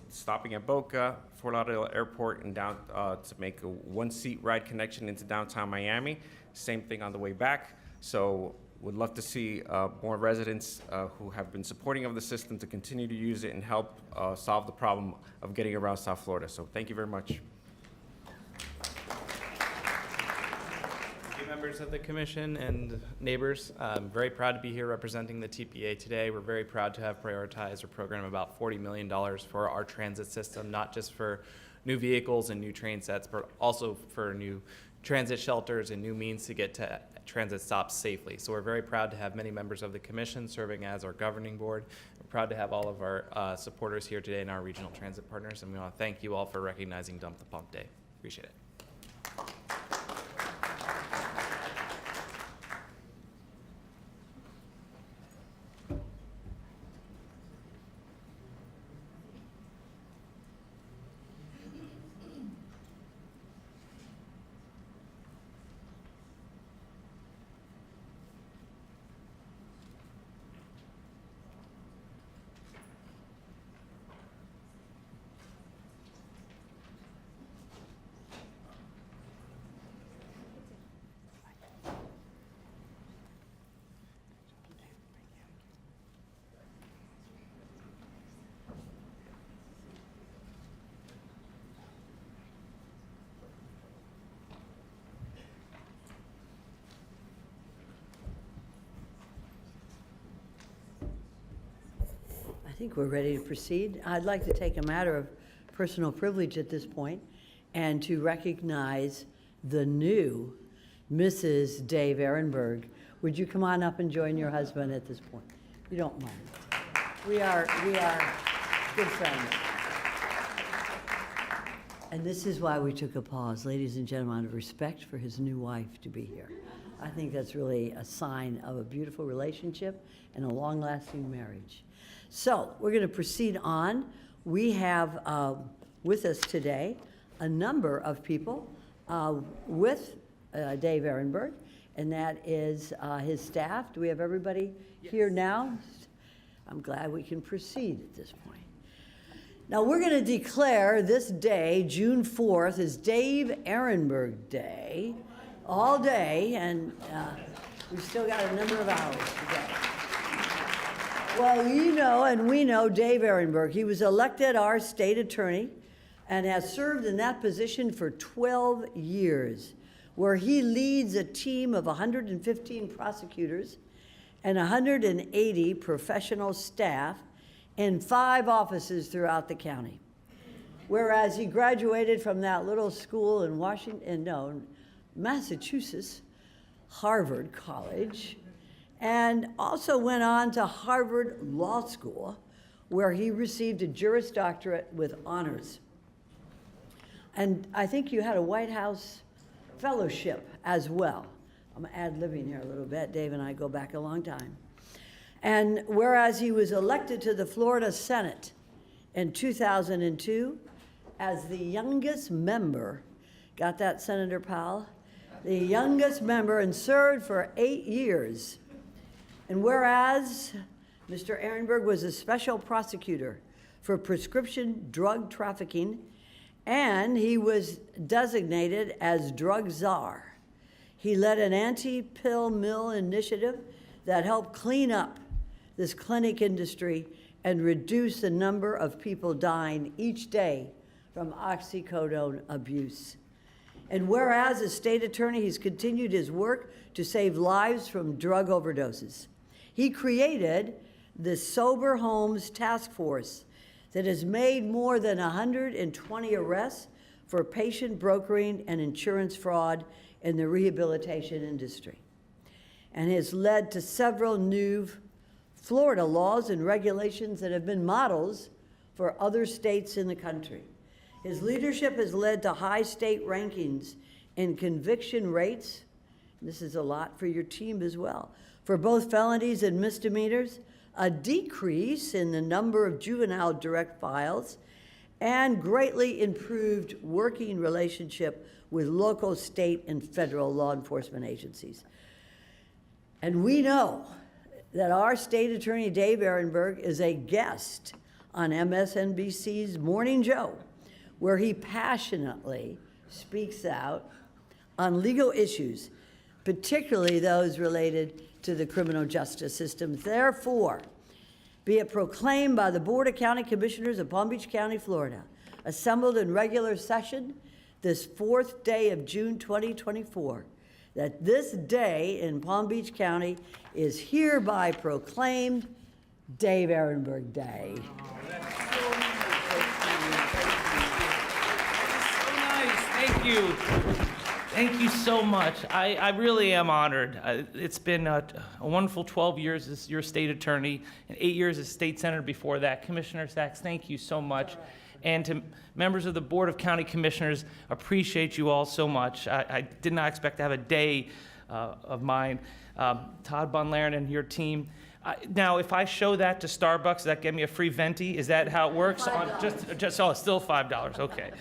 stopping at Boca, Fort Lauderdale Airport, and down to make a one-seat ride connection into downtown Miami. Same thing on the way back. So would love to see more residents who have been supporting of the system to continue to use it and help solve the problem of getting around South Florida. So thank you very much. Thank you, members of the commission and neighbors. I'm very proud to be here representing the TPA today. We're very proud to have prioritized or programmed about $40 million for our transit system, not just for new vehicles and new train sets, but also for new transit shelters and new means to get to transit stops safely. So we're very proud to have many members of the commission serving as our governing board. We're proud to have all of our supporters here today and our regional transit partners, and we want to thank you all for recognizing Dump the Pump Day. Appreciate it. I think we're ready to proceed. I'd like to take a matter of personal privilege at this point and to recognize the new Mrs. Dave Ehrenberg. Would you come on up and join your husband at this point? You don't mind. We are good friends. And this is why we took a pause, ladies and gentlemen, out of respect for his new wife to be here. I think that's really a sign of a beautiful relationship and a long-lasting marriage. So we're going to proceed on. We have with us today a number of people with Dave Ehrenberg, and that is his staff. Do we have everybody here now? I'm glad we can proceed at this point. Now we're going to declare this day, June 4th, as Dave Ehrenberg Day, all day, and we've still got a number of hours to go. Well, you know, and we know Dave Ehrenberg. He was elected our state attorney and has served in that position for 12 years, where he leads a team of 115 prosecutors and 180 professional staff in 5 offices throughout the county. Whereas he graduated from that little school in Massachusetts, Harvard College, and also went on to Harvard Law School, where he received a Juris Doctorate with honors. And I think you had a White House fellowship as well. I'm ad-libbing here a little bit. Dave and I go back a long time. And whereas he was elected to the Florida Senate in 2002 as the youngest member, got that, Senator Powell? The youngest member, and served for 8 years. And whereas Mr. Ehrenberg was a special prosecutor for prescription drug trafficking, and he was designated as drug czar. He led an anti-pill mill initiative that helped clean up this clinic industry and reduce the number of people dying each day from oxycodone abuse. And whereas as state attorney, he's continued his work to save lives from drug overdoses. He created the Sober Homes Task Force that has made more than 120 arrests for patient brokering and insurance fraud in the rehabilitation industry, and has led to several new Florida laws and regulations that have been models for other states in the country. His leadership has led to high state rankings in conviction rates, this is a lot for your team as well, for both felonies and misdemeanors, a decrease in the number of juvenile direct files, and greatly improved working relationship with local, state, and federal law enforcement agencies. And we know that our state attorney, Dave Ehrenberg, is a guest on MSNBC's Morning Joe, where he passionately speaks out on legal issues, particularly those related to the criminal justice system. Therefore, be it proclaimed by the Board of County Commissioners of Palm Beach County, Florida, assembled in regular session this 4th day of June 2024, that this day in Palm Beach County is hereby proclaimed Dave Ehrenberg Day. Thank you. Thank you so much. I really am honored. It's been a wonderful 12 years as your state attorney and 8 years as state senator before that. Commissioner Sachs, thank you so much. And to members of the Board of County Commissioners, appreciate you all so much. I did not expect to have a day of mine. Todd Bonlaren and your team. Now, if I show that to Starbucks, does that get me a free venti? Is that how it works? It's still $5. Okay.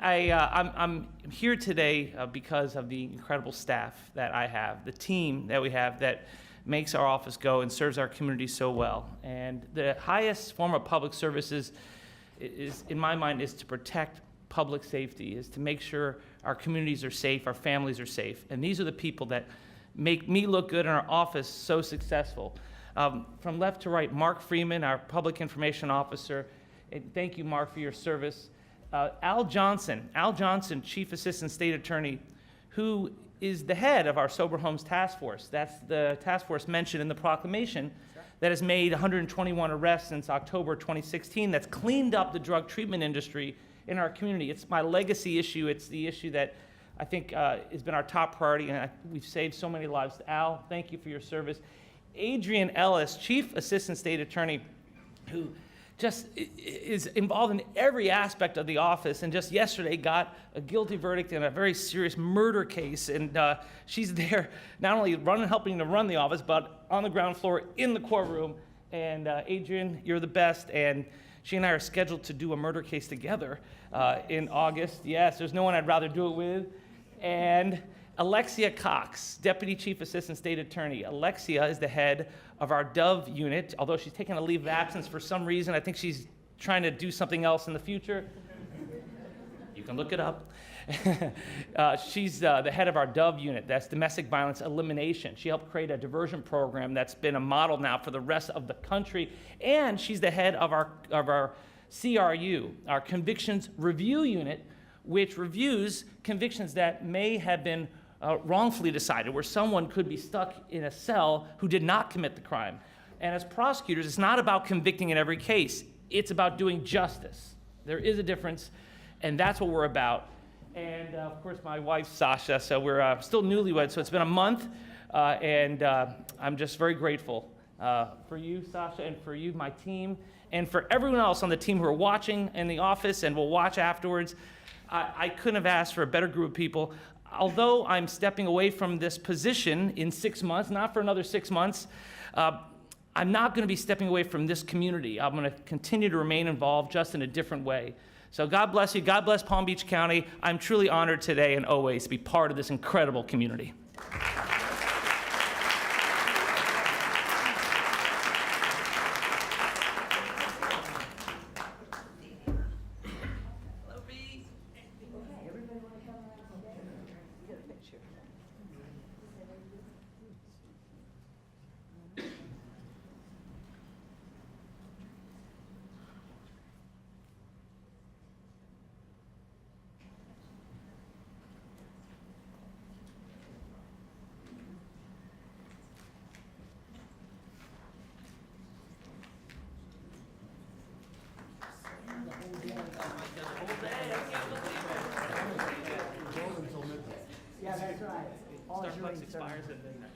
I'm here today because of the incredible staff that I have, the team that we have that makes our office go and serves our community so well. And the highest form of public services is, in my mind, is to protect public safety, is to make sure our communities are safe, our families are safe. And these are the people that make me look good in our office so successful. From left to right, Mark Freeman, our public information officer. And thank you, Mark, for your service. Al Johnson, Chief Assistant State Attorney, who is the head of our Sober Homes Task Force. That's the task force mentioned in the proclamation that has made 121 arrests since October 2016, that's cleaned up the drug treatment industry in our community. It's my legacy issue. It's the issue that I think has been our top priority, and we've saved so many lives. Al, thank you for your service. Adrian Ellis, Chief Assistant State Attorney, who just is involved in every aspect of the office, and just yesterday got a guilty verdict in a very serious murder case. And she's there not only helping to run the office, but on the ground floor in the courtroom. And Adrian, you're the best. And she and I are scheduled to do a murder case together in August. Yes, there's no one I'd rather do it with. And Alexia Cox, Deputy Chief Assistant State Attorney. Alexia is the head of our Dove unit, although she's taking a leave of absence for some reason. I think she's trying to do something else in the future. You can look it up. She's the head of our Dove unit, that's domestic violence elimination. She helped create a diversion program that's been a model now for the rest of the country. And she's the head of our CRU, our convictions review unit, which reviews convictions that may have been wrongfully decided, where someone could be stuck in a cell who did not commit the crime. And as prosecutors, it's not about convicting in every case. It's about doing justice. There is a difference, and that's what we're about. And of course, my wife, Sasha, so we're still newlyweds, so it's been a month, and I'm just very grateful for you, Sasha, and for you, my team, and for everyone else on the team who are watching in the office and will watch afterwards. I couldn't have asked for a better group of people. Although I'm stepping away from this position in 6 months, not for another 6 months, I'm not going to be stepping away from this community. I'm going to continue to remain involved, just in a different way. So God bless you. God bless Palm Beach County. I'm truly honored today and always to be part of this incredible community. Yeah, that's right. Starbucks expires at midnight.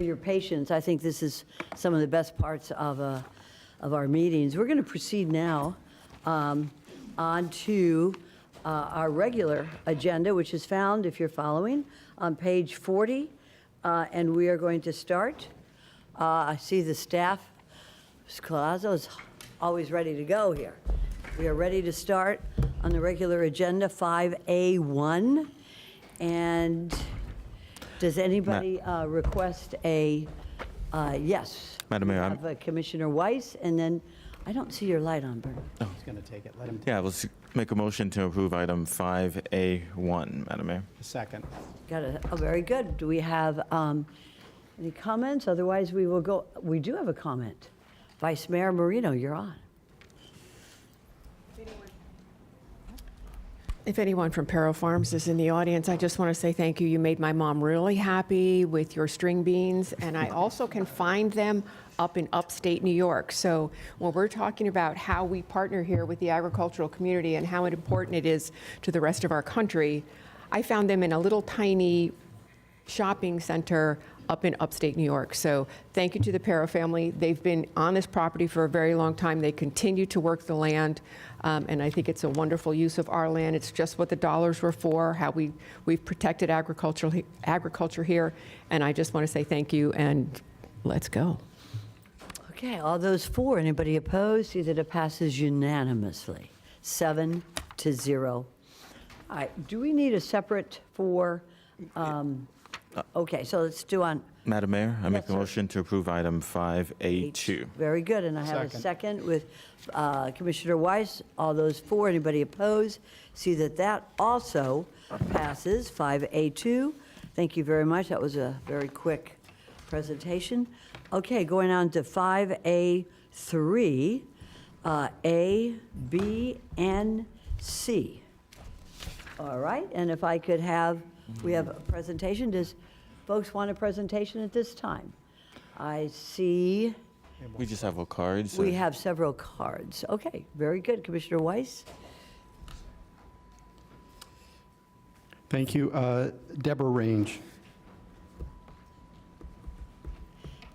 your patience. I think this is some of the best parts of our meetings. We're going to proceed now on to our regular agenda, which is found, if you're following, on page 40. And we are going to start. I see the staff. Ms. Collazo is always ready to go here. We are ready to start on the regular agenda, 5A1. And does anybody request a, yes? Madam Mayor, We have Commissioner Weiss, and then, I don't see your light on, Bert. He's going to take it. Let him. Yeah, let's make a motion to approve item 5A1, Madam Mayor. Second. Got it. Oh, very good. Do we have any comments? Otherwise, we will go. We do have a comment. Vice Mayor Marino, you're on. If anyone from Perro Farms is in the audience, I just want to say thank you. You made my mom really happy with your string beans, and I also can find them up in upstate New York. So when we're talking about how we partner here with the agricultural community and how important it is to the rest of our country, I found them in a little tiny shopping center up in upstate New York. So thank you to the Perro family. They've been on this property for a very long time. They continue to work the land, and I think it's a wonderful use of our land. It's just what the dollars were for, how we've protected agriculture here, and I just want to say thank you, and let's go. Okay, all those for. Anybody opposed? See that it passes unanimously, 7-0. All right, do we need a separate for? Okay, so let's do on. Madam Mayor, I make a sir. motion to approve item 5A2. Very good, and I have a second with Commissioner Weiss. All those for, anybody opposed? See that that also passes, 5A2. Thank you very much. That was a very quick presentation. Okay, going on to 5A3, A, B, and C. All right, and if I could have, we have a presentation. Does folks want a presentation at this time? I see We just have our cards. we have several cards. Okay, very good. Commissioner Weiss? Thank you. Deborah Range.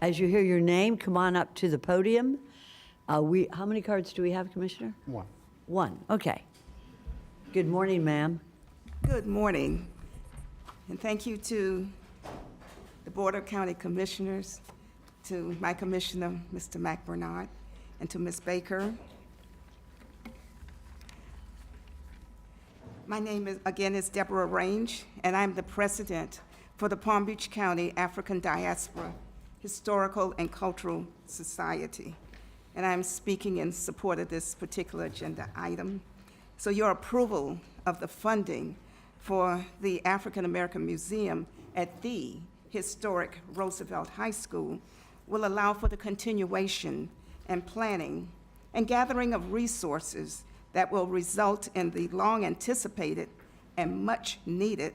As you hear your name, come on up to the podium. How many cards do we have, Commissioner? One. One, okay. Good morning, ma'am. Good morning, and thank you to the Board of County Commissioners, to my Commissioner, Mr. Mac Bernard, and to Ms. Baker. My name is, again, is Deborah Range, and I'm the president for the Palm Beach County African Diaspora Historical and Cultural Society, and I'm speaking in support of this particular agenda item. So your approval of the funding for the African American Museum at the historic Roosevelt High School will allow for the continuation and planning and gathering of resources that will result in the long-anticipated and much-needed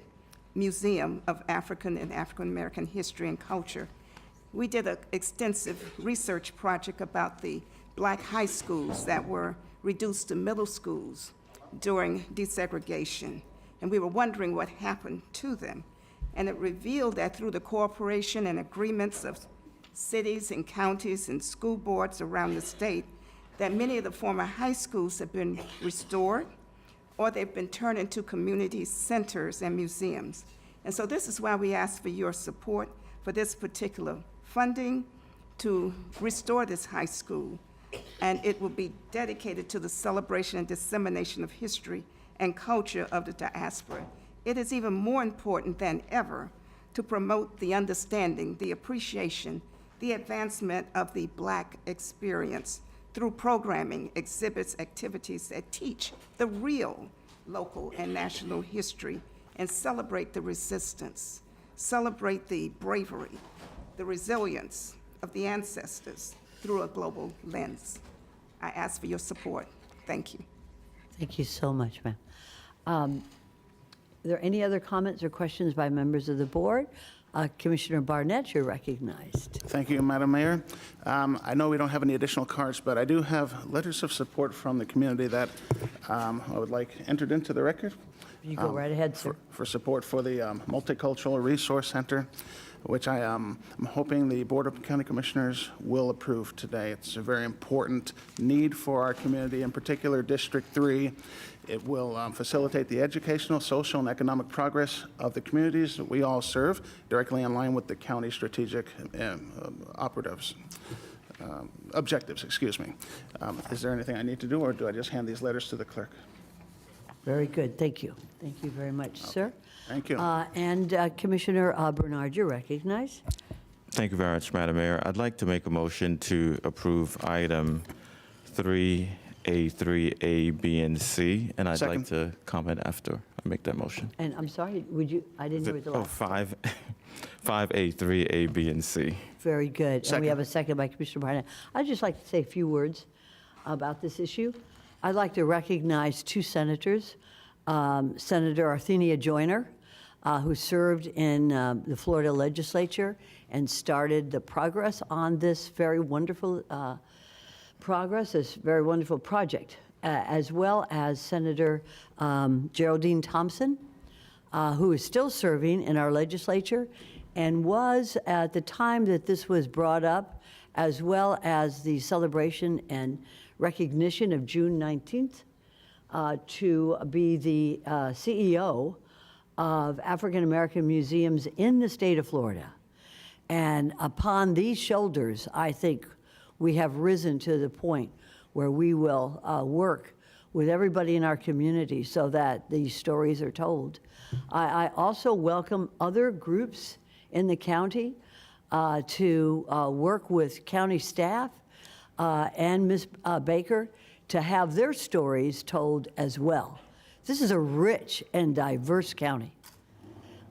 Museum of African and African American History and Culture. We did an extensive research project about the black high schools that were reduced to middle schools during desegregation, and we were wondering what happened to them. And it revealed that through the cooperation and agreements of cities and counties and school boards around the state, that many of the former high schools have been restored, or they've been turned into community centers and museums. And so this is why we ask for your support for this particular funding to restore this high school. And it will be dedicated to the celebration and dissemination of history and culture of the diaspora. It is even more important than ever to promote the understanding, the appreciation, the advancement of the Black experience through programming, exhibits, activities that teach the real local and national history and celebrate the resistance, celebrate the bravery, the resilience of the ancestors through a global lens. I ask for your support. Thank you. Thank you so much, ma'am. Are there any other comments or questions by members of the board? Commissioner Barnett, you're recognized. Thank you, Madam Mayor. I know we don't have any additional cards, but I do have letters of support from the community that I would like entered into the record. You go right ahead, sir. For support for the Multicultural Resource Center, which I'm hoping the Board of County Commissioners will approve today. It's a very important need for our community, in particular District 3. It will facilitate the educational, social, and economic progress of the communities that we all serve, directly in line with the county strategic objectives. Excuse me. Is there anything I need to do, or do I just hand these letters to the clerk? Very good, thank you. Thank you very much, sir. Thank you. And Commissioner Bernard, you're recognized. Thank you very much, Madam Mayor. I'd like to make a motion to approve item 3A, B, and C, and I'd like to comment after I make that motion. And I'm sorry, would you, I didn't hear the last. 5A, 3A, B, and C. Very good. And we have a second by Commissioner Barnett. I'd just like to say a few words about this issue. I'd like to recognize two senators, Senator Arthenia Joyner, who served in the Florida legislature and started the progress on this very wonderful this very wonderful project, as well as Senator Geraldine Thompson, who is still serving in our legislature and was at the time that this was brought up, as well as the celebration and recognition of June 19th, to be the CEO of African American museums in the state of Florida. And upon these shoulders, I think we have risen to the point where we will work with everybody in our community so that these stories are told. I also welcome other groups in the county to work with county staff and Ms. Baker to have their stories told as well. This is a rich and diverse county.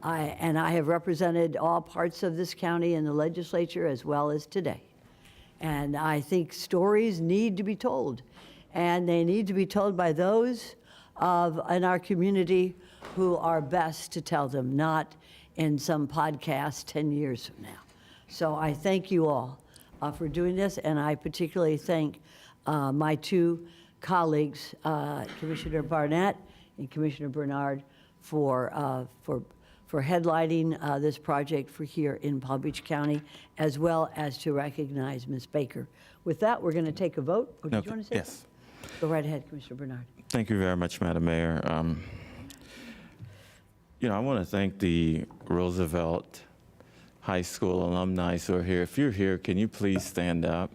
I have represented all parts of this county in the legislature as well as today. And I think stories need to be told, and they need to be told by those in our community who are best to tell them, not in some podcast 10 years from now. So I thank you all for doing this, and I particularly thank my two colleagues, Commissioner Barnett and Commissioner Bernard, for headlining this project for here in Palm Beach County, as well as to recognize Ms. Baker. With that, we're going to take a vote. Or did you want to say Yes. something? Go right ahead, Commissioner Bernard. Thank you very much, Madam Mayor. I want to thank the Roosevelt High School alumni who are here. If you're here, can you please stand up?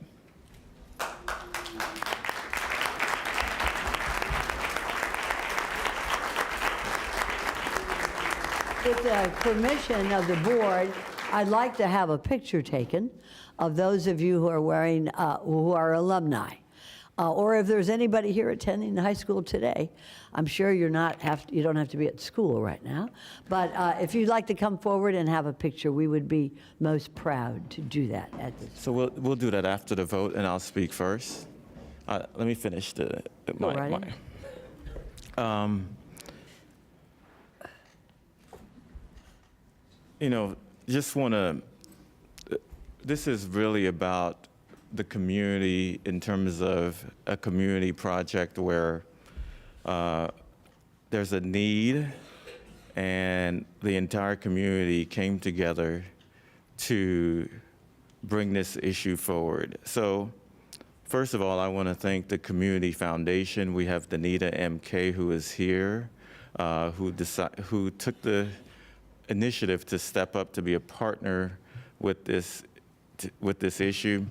With the permission of the board, I'd like to have a picture taken of those of you who are wearing, who are alumni. Or if there's anybody here attending the high school today, I'm sure you don't have to be at school right now. But if you'd like to come forward and have a picture, we would be most proud to do that at this. So we'll do that after the vote, and I'll speak first. Let me finish just want to, this is really about the community in terms of a community project where there's a need and the entire community came together to bring this issue forward. So first of all, I want to thank the Community Foundation. We have Danita MK, who is here, who took the initiative to step up to be a partner with this issue.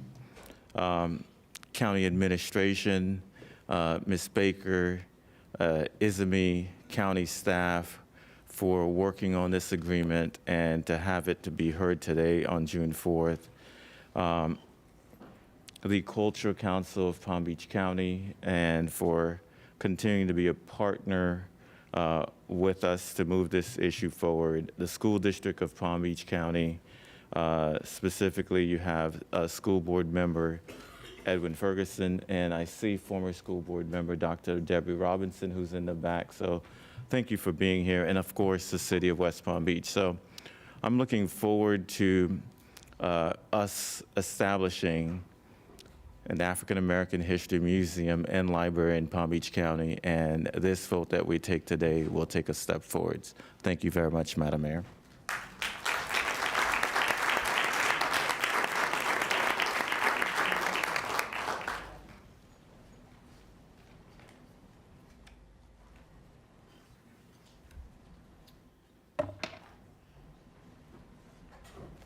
County administration, Ms. Baker, Izumi, county staff for working on this agreement and to have it to be heard today on June 4th. The Cultural Council of Palm Beach County, and for continuing to be a partner with us to move this issue forward. The School District of Palm Beach County, specifically you have a school board member, Edwin Ferguson, and I see former school board member, Dr. Debbie Robinson, who's in the back. So thank you for being here. And of course, the city of West Palm Beach. So I'm looking forward to us establishing an African American History Museum and library in Palm Beach County, and this vote that we take today will take a step forwards. Thank you very much, Madam Mayor.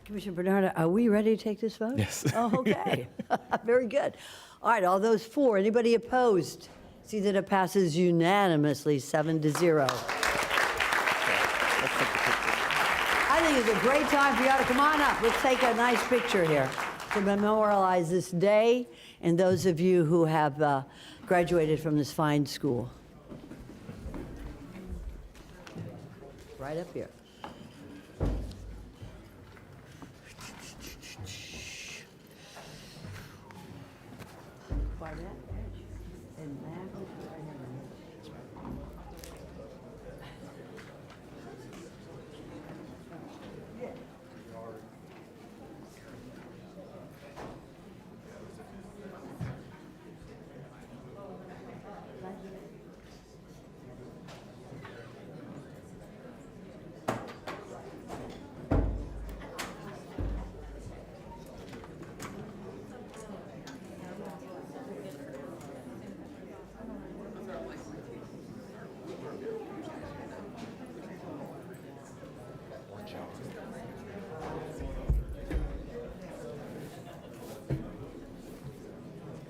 Commissioner Bernard, are we ready to take this vote? Yes. Oh, okay. Very good. All right, all those for, anybody opposed? See that it passes unanimously, 7-0. I think it's a great time for y'all to come on up. Let's take a nice picture here to memorialize this day and those of you who have graduated from this fine school. Right up here. Barnett and Matt.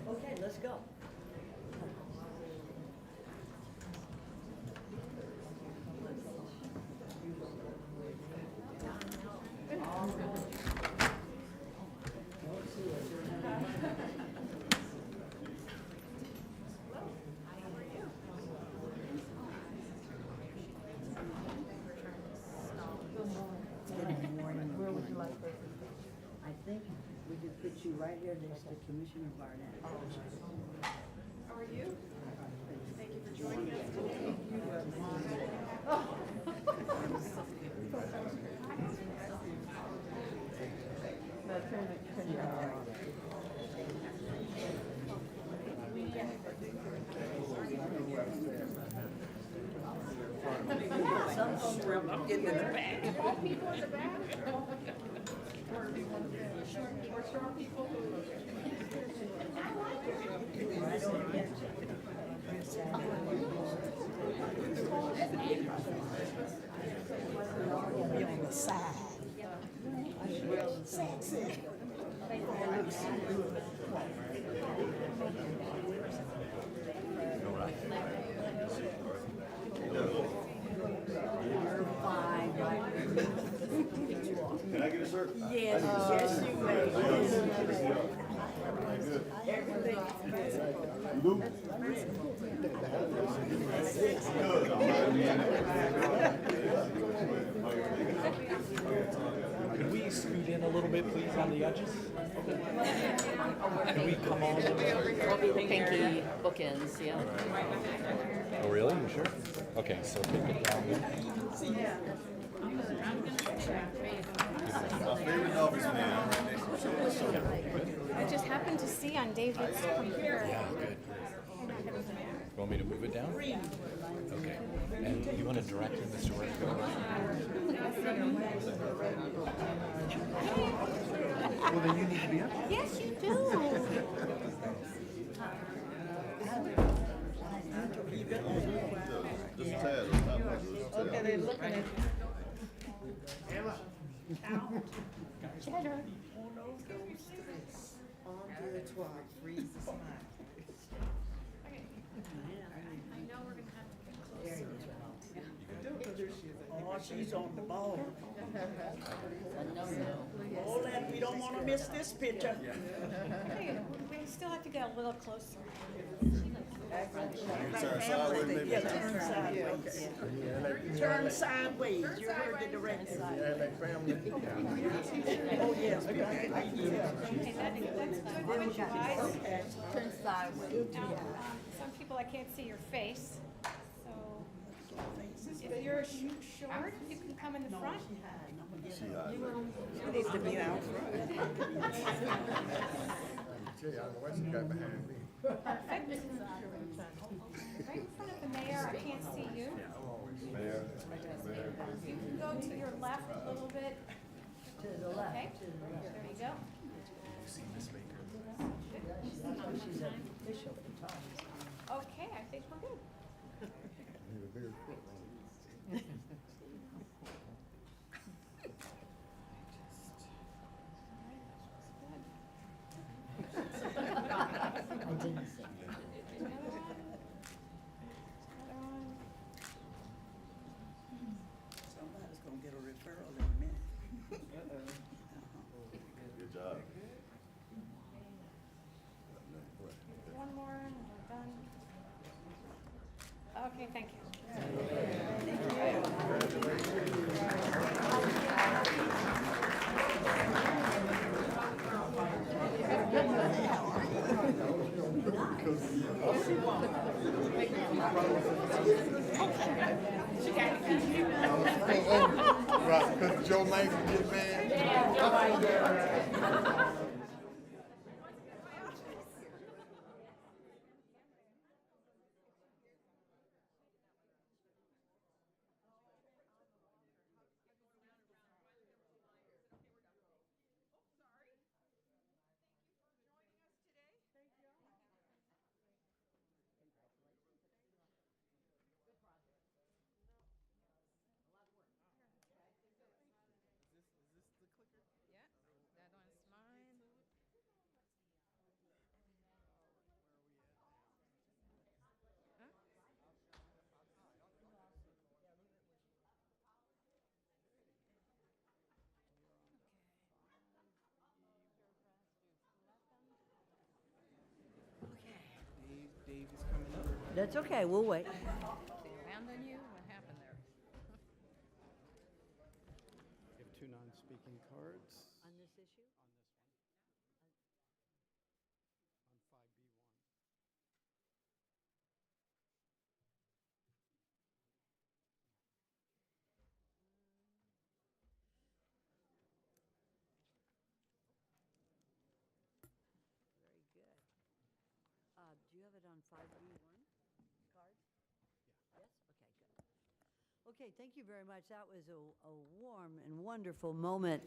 Okay, let's go. Where would you like to? I think we could put you right here next to Commissioner Barnett. How are you? Thank you for joining us today. I'm getting in the back. People in the back? Short people? Be on the side. Sexy. Can I get a shirt? Yes, yes, you may. Everything. Could we scoot in a little bit, please, on the edges? Can we come on? We'll be the pinky bookends, yeah. Oh, really? You sure? Okay, so take it down there. My favorite Dolphins fan, I'm right next to you. I just happened to see on David's computer. Yeah, good. You want me to move it down? Okay. And you want to direct him as to where to go? Well, then you need to be up. Yes, you do. Just a tad. Okay, they're looking at you. Cheddar. Oh, she's on the ball. Oh, lad, we don't want to miss this picture. Hey, we still have to get a little closer. Turn sideways, maybe. Yeah, turn sideways. Turn sideways. You heard the direction. Oh, yes. Okay, that's good for you guys. Okay. Turn sideways. Some people, I can't see your face, so if you're short, you can come in the front. She needs to be out front. tell you, I know what you got behind me. Perfect. Right in front of the mayor, I can't see you. Mayor, You can go to your left a little bit. To the left. Okay, there you go. She's an official at times. Okay, I think we're good. I didn't say. Somebody's gonna get a referral in a minute. good job. One more and we're done. Okay, thank you. Right, because Joe might get mad. Dave is coming up. That's okay, we'll wait. Abandon you? What happened there? We have two non-speaking cards. On this issue? On this one. On 5B1. Very good. Do you have it on 5B1 cards? Yeah. Yes? Okay, good. Okay, thank you very much. That was a warm and wonderful moment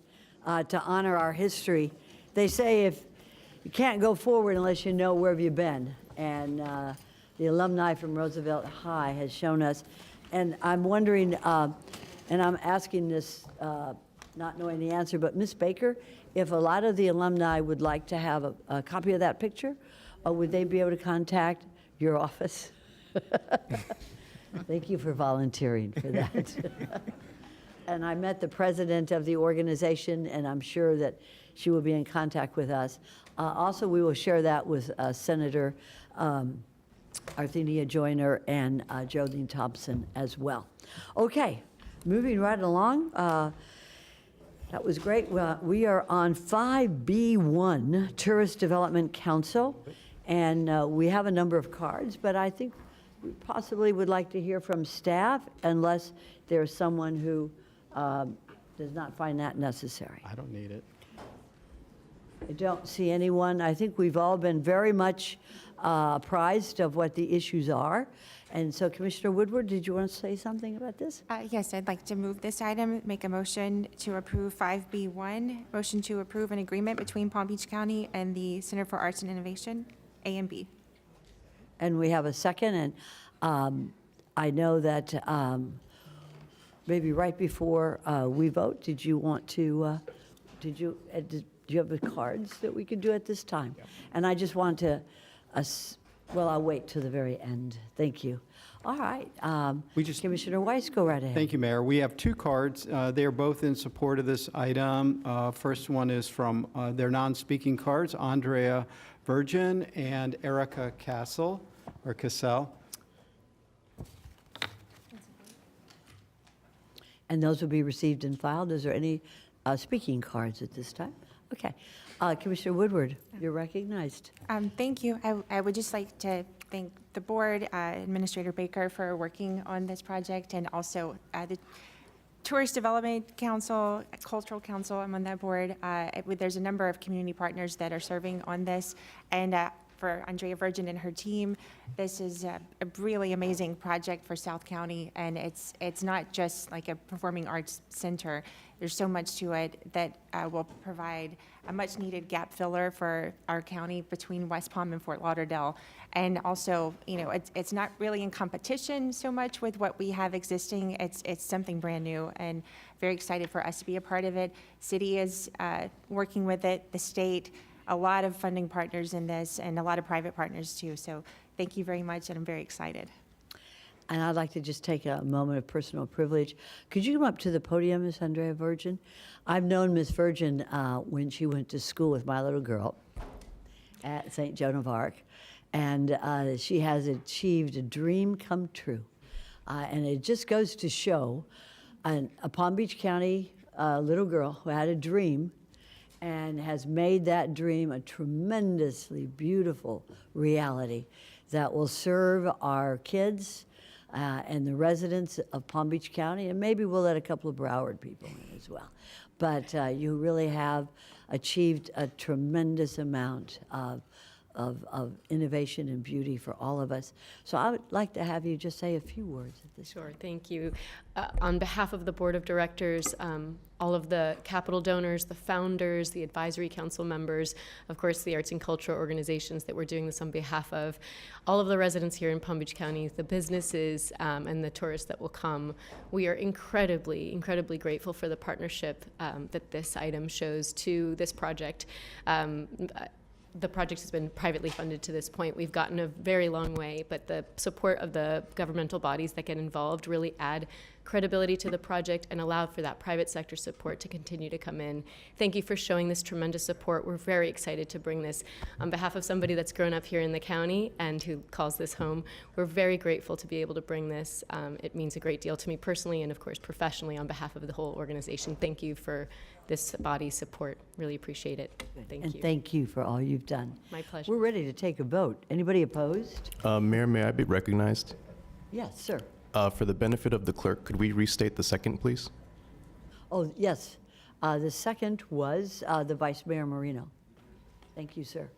to honor our history. They say if you can't go forward unless you know where have you been. And the alumni from Roosevelt High has shown us. And I'm wondering, and I'm asking this not knowing the answer, but Ms. Baker, if a lot of the alumni would like to have a copy of that picture, would they be able to contact your office? Thank you for volunteering for that. And I met the president of the organization, and I'm sure that she will be in contact with us. Also, we will share that with Senator Arthenia Joyner and Jodine Thompson as well. Okay, moving right along. That was great. Well, we are on 5B1, Tourist Development Council, and we have a number of cards, but I think we possibly would like to hear from staff unless there's someone who does not find that necessary. I don't need it. I don't see anyone. I think we've all been very much apprised of what the issues are. And so, Commissioner Woodward, did you want to say something about this? Yes, I'd like to move this item, make a motion to approve 5B1, motion to approve an agreement between Palm Beach County and the Center for Arts and Innovation, A and B. And we have a second, and I know that maybe right before we vote, did you want to, do you have the cards that we could do at this time? Yep. And I just want to, well, I'll wait till the very end. Thank you. All right. Commissioner Weiss, go right ahead. Thank you, Mayor. We have two cards. They are both in support of this item. First one is from their non-speaking cards, Andrea Virgin and Erica Cassell. And those will be received and filed. Is there any speaking cards at this time? Okay. Commissioner Woodward, you're recognized. Thank you. I would just like to thank the board, Administrator Baker, for working on this project, and also Tourist Development Council, Cultural Council, I'm on that board. There's a number of community partners that are serving on this. And for Andrea Virgin and her team, this is a really amazing project for South County. And it's not just like a performing arts center. There's so much to it that will provide a much needed gap filler for our county between West Palm and Fort Lauderdale. And also, you know, it's not really in competition so much with what we have existing. It's something brand new, and very excited for us to be a part of it. City is working with it, the state, a lot of funding partners in this, and a lot of private partners too. So thank you very much, and I'm very excited. And I'd like to just take a moment of personal privilege. Could you come up to the podium, Miss Andrea Virgin? I've known Miss Virgin when she went to school with my little girl at St. Joan of Arc. And she has achieved a dream come true. And it just goes to show a Palm Beach County little girl who had a dream and has made that dream a tremendously beautiful reality that will serve our kids and the residents of Palm Beach County, and maybe we'll let a couple of Broward people in as well. But you really have achieved a tremendous amount of innovation and beauty for all of us. So I would like to have you just say a few words at this Sure, point. thank you. On behalf of the Board of Directors, all of the capital donors, the founders, the advisory council members, of course, the arts and cultural organizations that we're doing this on behalf of, all of the residents here in Palm Beach County, the businesses, and the tourists that will come, we are incredibly, incredibly grateful for the partnership that this item shows to this project. The project has been privately funded to this point. We've gotten a very long way, but the support of the governmental bodies that get involved really add credibility to the project and allow for that private sector support to continue to come in. Thank you for showing this tremendous support. We're very excited to bring this on behalf of somebody that's grown up here in the county and who calls this home. We're very grateful to be able to bring this. It means a great deal to me personally and, of course, professionally on behalf of the whole organization. Thank you for this body's support. Really appreciate it. Thank And you. thank you for all you've done. My pleasure. We're ready to take a vote. Anybody opposed? Mayor, may I be recognized? Yes, sir. For the benefit of the clerk, could we restate the second, please? Oh, yes. The second was the Vice Mayor Marino. Thank you, sir.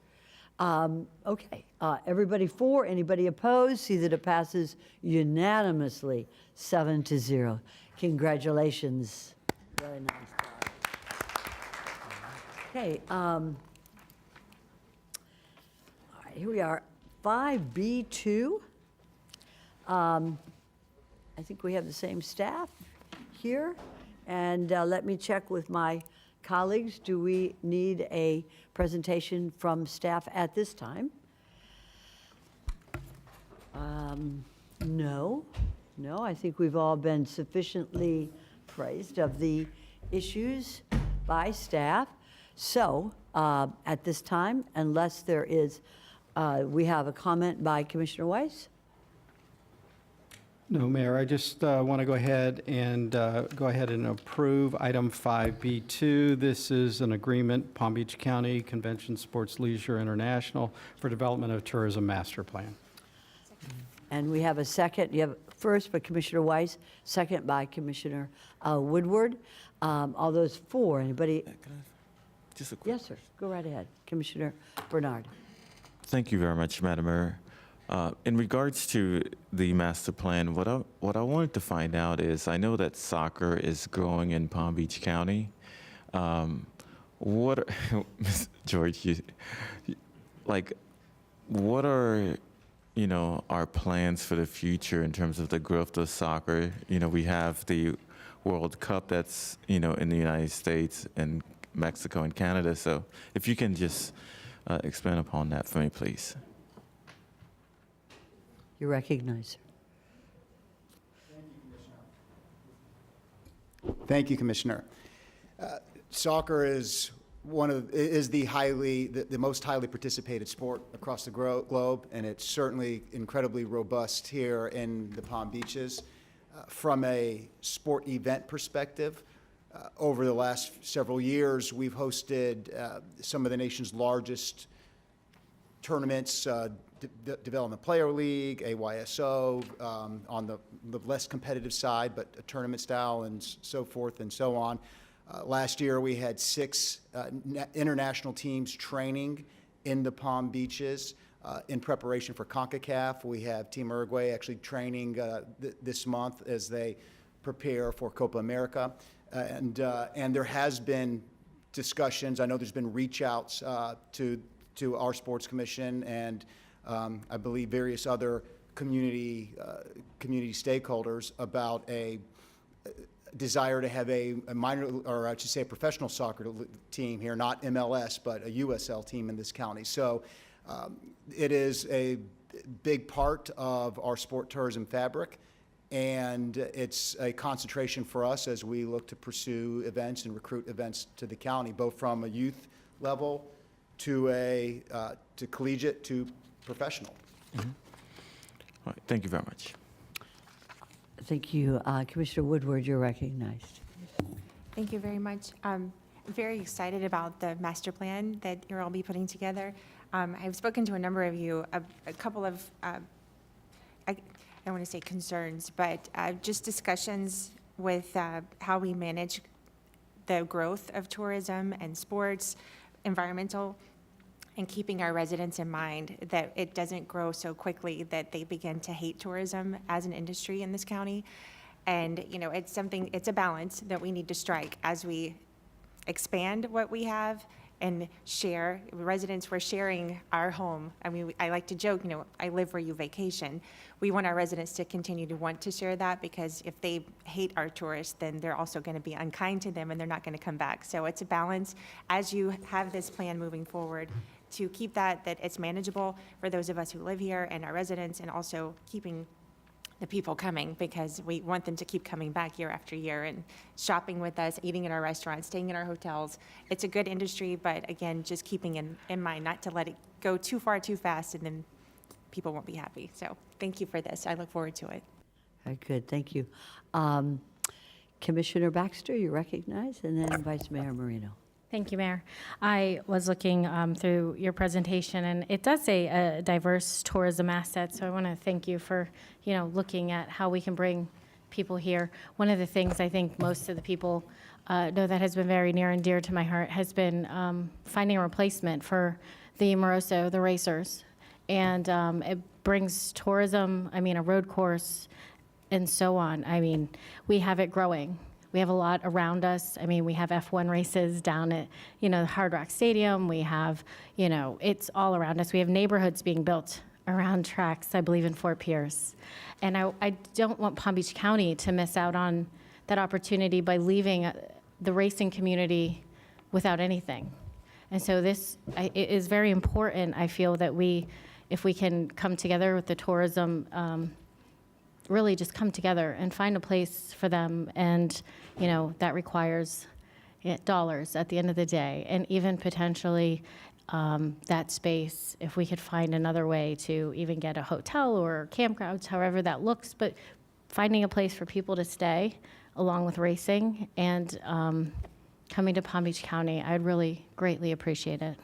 Okay. Everybody for, anybody opposed? See that it passes unanimously, 7-0. Congratulations. Very nice job. Okay. All right, here we are. 5B2. I think we have the same staff here. And let me check with my colleagues. Do we need a presentation from staff at this time? No. No, I think we've all been sufficiently praised of the issues by staff. So at this time, unless there is, we have a comment by Commissioner Weiss. No, Mayor, I just want to go ahead and approve item 5B2. This is an agreement, Palm Beach County Convention Sports Leisure International for development of tourism master plan. And we have a second. You have first by Commissioner Weiss, second by Commissioner Woodward. All those for, anybody? Just a quick Yes, sir. Go right ahead. Commissioner Bernard. Thank you very much, Madam Mayor. In regards to the master plan, what I wanted to find out is, I know that soccer is growing in Palm Beach County. What, Ms. George, what are, our plans for the future in terms of the growth of soccer? We have the World Cup that's, in the United States and Mexico and Canada. So if you can just expand upon that for me, please. You recognize. Thank you, Commissioner. Soccer is the most highly participated sport across the globe, and it's certainly incredibly robust here in the Palm Beaches. From a sport event perspective, over the last several years, we've hosted some of the nation's largest tournaments, Development Player League, AYSO, on the less competitive side, but a tournament style and so forth and so on. Last year, we had 6 international teams training in the Palm Beaches in preparation for CONCACAF. We have Team Uruguay actually training this month as they prepare for Copa America. And there has been discussions. I know there's been reach outs to our sports commission and I believe various other community stakeholders about a desire to have a minor, or I should say a professional soccer team here, not MLS, but a USL team in this county. So it is a big part of our sport tourism fabric, and it's a concentration for us as we look to pursue events and recruit events to the county, both from a youth level to to collegiate to professional. All right, thank you very much. Thank you. Commissioner Woodward, you're recognized. Thank you very much. I'm very excited about the master plan that you'll all be putting together. I've spoken to a number of you, a couple of, I don't want to say concerns, but just discussions with how we manage the growth of tourism and sports, environmental, and keeping our residents in mind that it doesn't grow so quickly that they begin to hate tourism as an industry in this county. And, you know, it's a balance that we need to strike as we expand what we have and share. Residents, we're sharing our home. I mean, I like to joke, you know, I live where you vacation. We want our residents to continue to want to share that, because if they hate our tourists, then they're also going to be unkind to them and they're not going to come back. So it's a balance as you have this plan moving forward to keep that it's manageable for those of us who live here and our residents, and also keeping the people coming, because we want them to keep coming back year after year and shopping with us, eating in our restaurants, staying in our hotels. It's a good industry, but again, just keeping in mind not to let it go too far too fast, and then people won't be happy. So thank you for this. I look forward to it. Very good. Thank you. Commissioner Baxter, you're recognized, and then Vice Mayor Marino. Thank you, Mayor. I was looking through your presentation, and it does say a diverse tourism asset. So I want to thank you for, you know, looking at how we can bring people here. One of the things I think most of the people know that has been very near and dear to my heart has been finding a replacement for the Moroso, the racers. And it brings tourism, I mean, a road course, and so on. I mean, we have it growing. We have a lot around us. I mean, we have F1 races down at, you know, the Hard Rock Stadium. We have, you know, it's all around us. We have neighborhoods being built around tracks, I believe, in Fort Pierce. And I don't want Palm Beach County to miss out on that opportunity by leaving the racing community without anything. And so this it is very important, I feel, that if we can come together with the tourism, really just come together and find a place for them. And, you know, that requires dollars at the end of the day. And even potentially that space, if we could find another way to even get a hotel or campgrounds, however that looks, but finding a place for people to stay along with racing and coming to Palm Beach County, I'd really greatly appreciate it.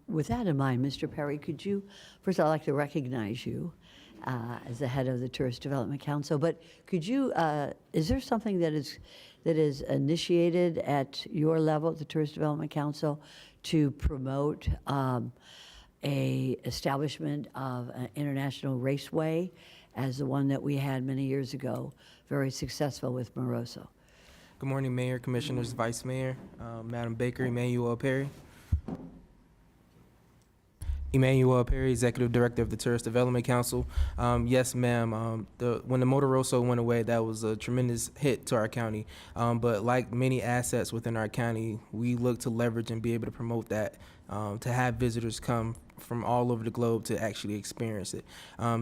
With that in mind, Mr. Perry, could you, first I'd like to recognize you as the head of the Tourist Development Council, but could you, is there something that is initiated at your level, the Tourist Development Council, to promote a establishment of an international raceway as the one that we had many years ago, very successful with Moroso? Good morning, Mayor, Commissioners, Vice Mayor, Madam Baker, Emmanuel Perry. Emmanuel Perry, Executive Director of the Tourist Development Council. Yes, ma'am. When the Motoroso went away, that was a tremendous hit to our county. But like many assets within our county, we look to leverage and be able to promote that, to have visitors come from all over the globe to actually experience it.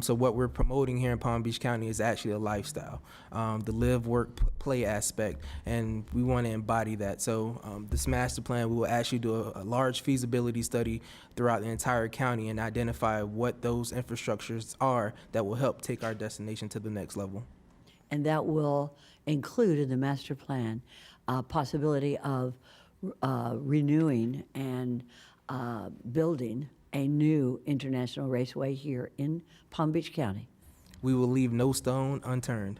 So what we're promoting here in Palm Beach County is actually a lifestyle, the live, work, play aspect, and we want to embody that. So this master plan, we will actually do a large feasibility study throughout the entire county and identify what those infrastructures are that will help take our destination to the next level. And that will include in the master plan possibility of renewing and building a new international raceway here in Palm Beach County. We will leave no stone unturned.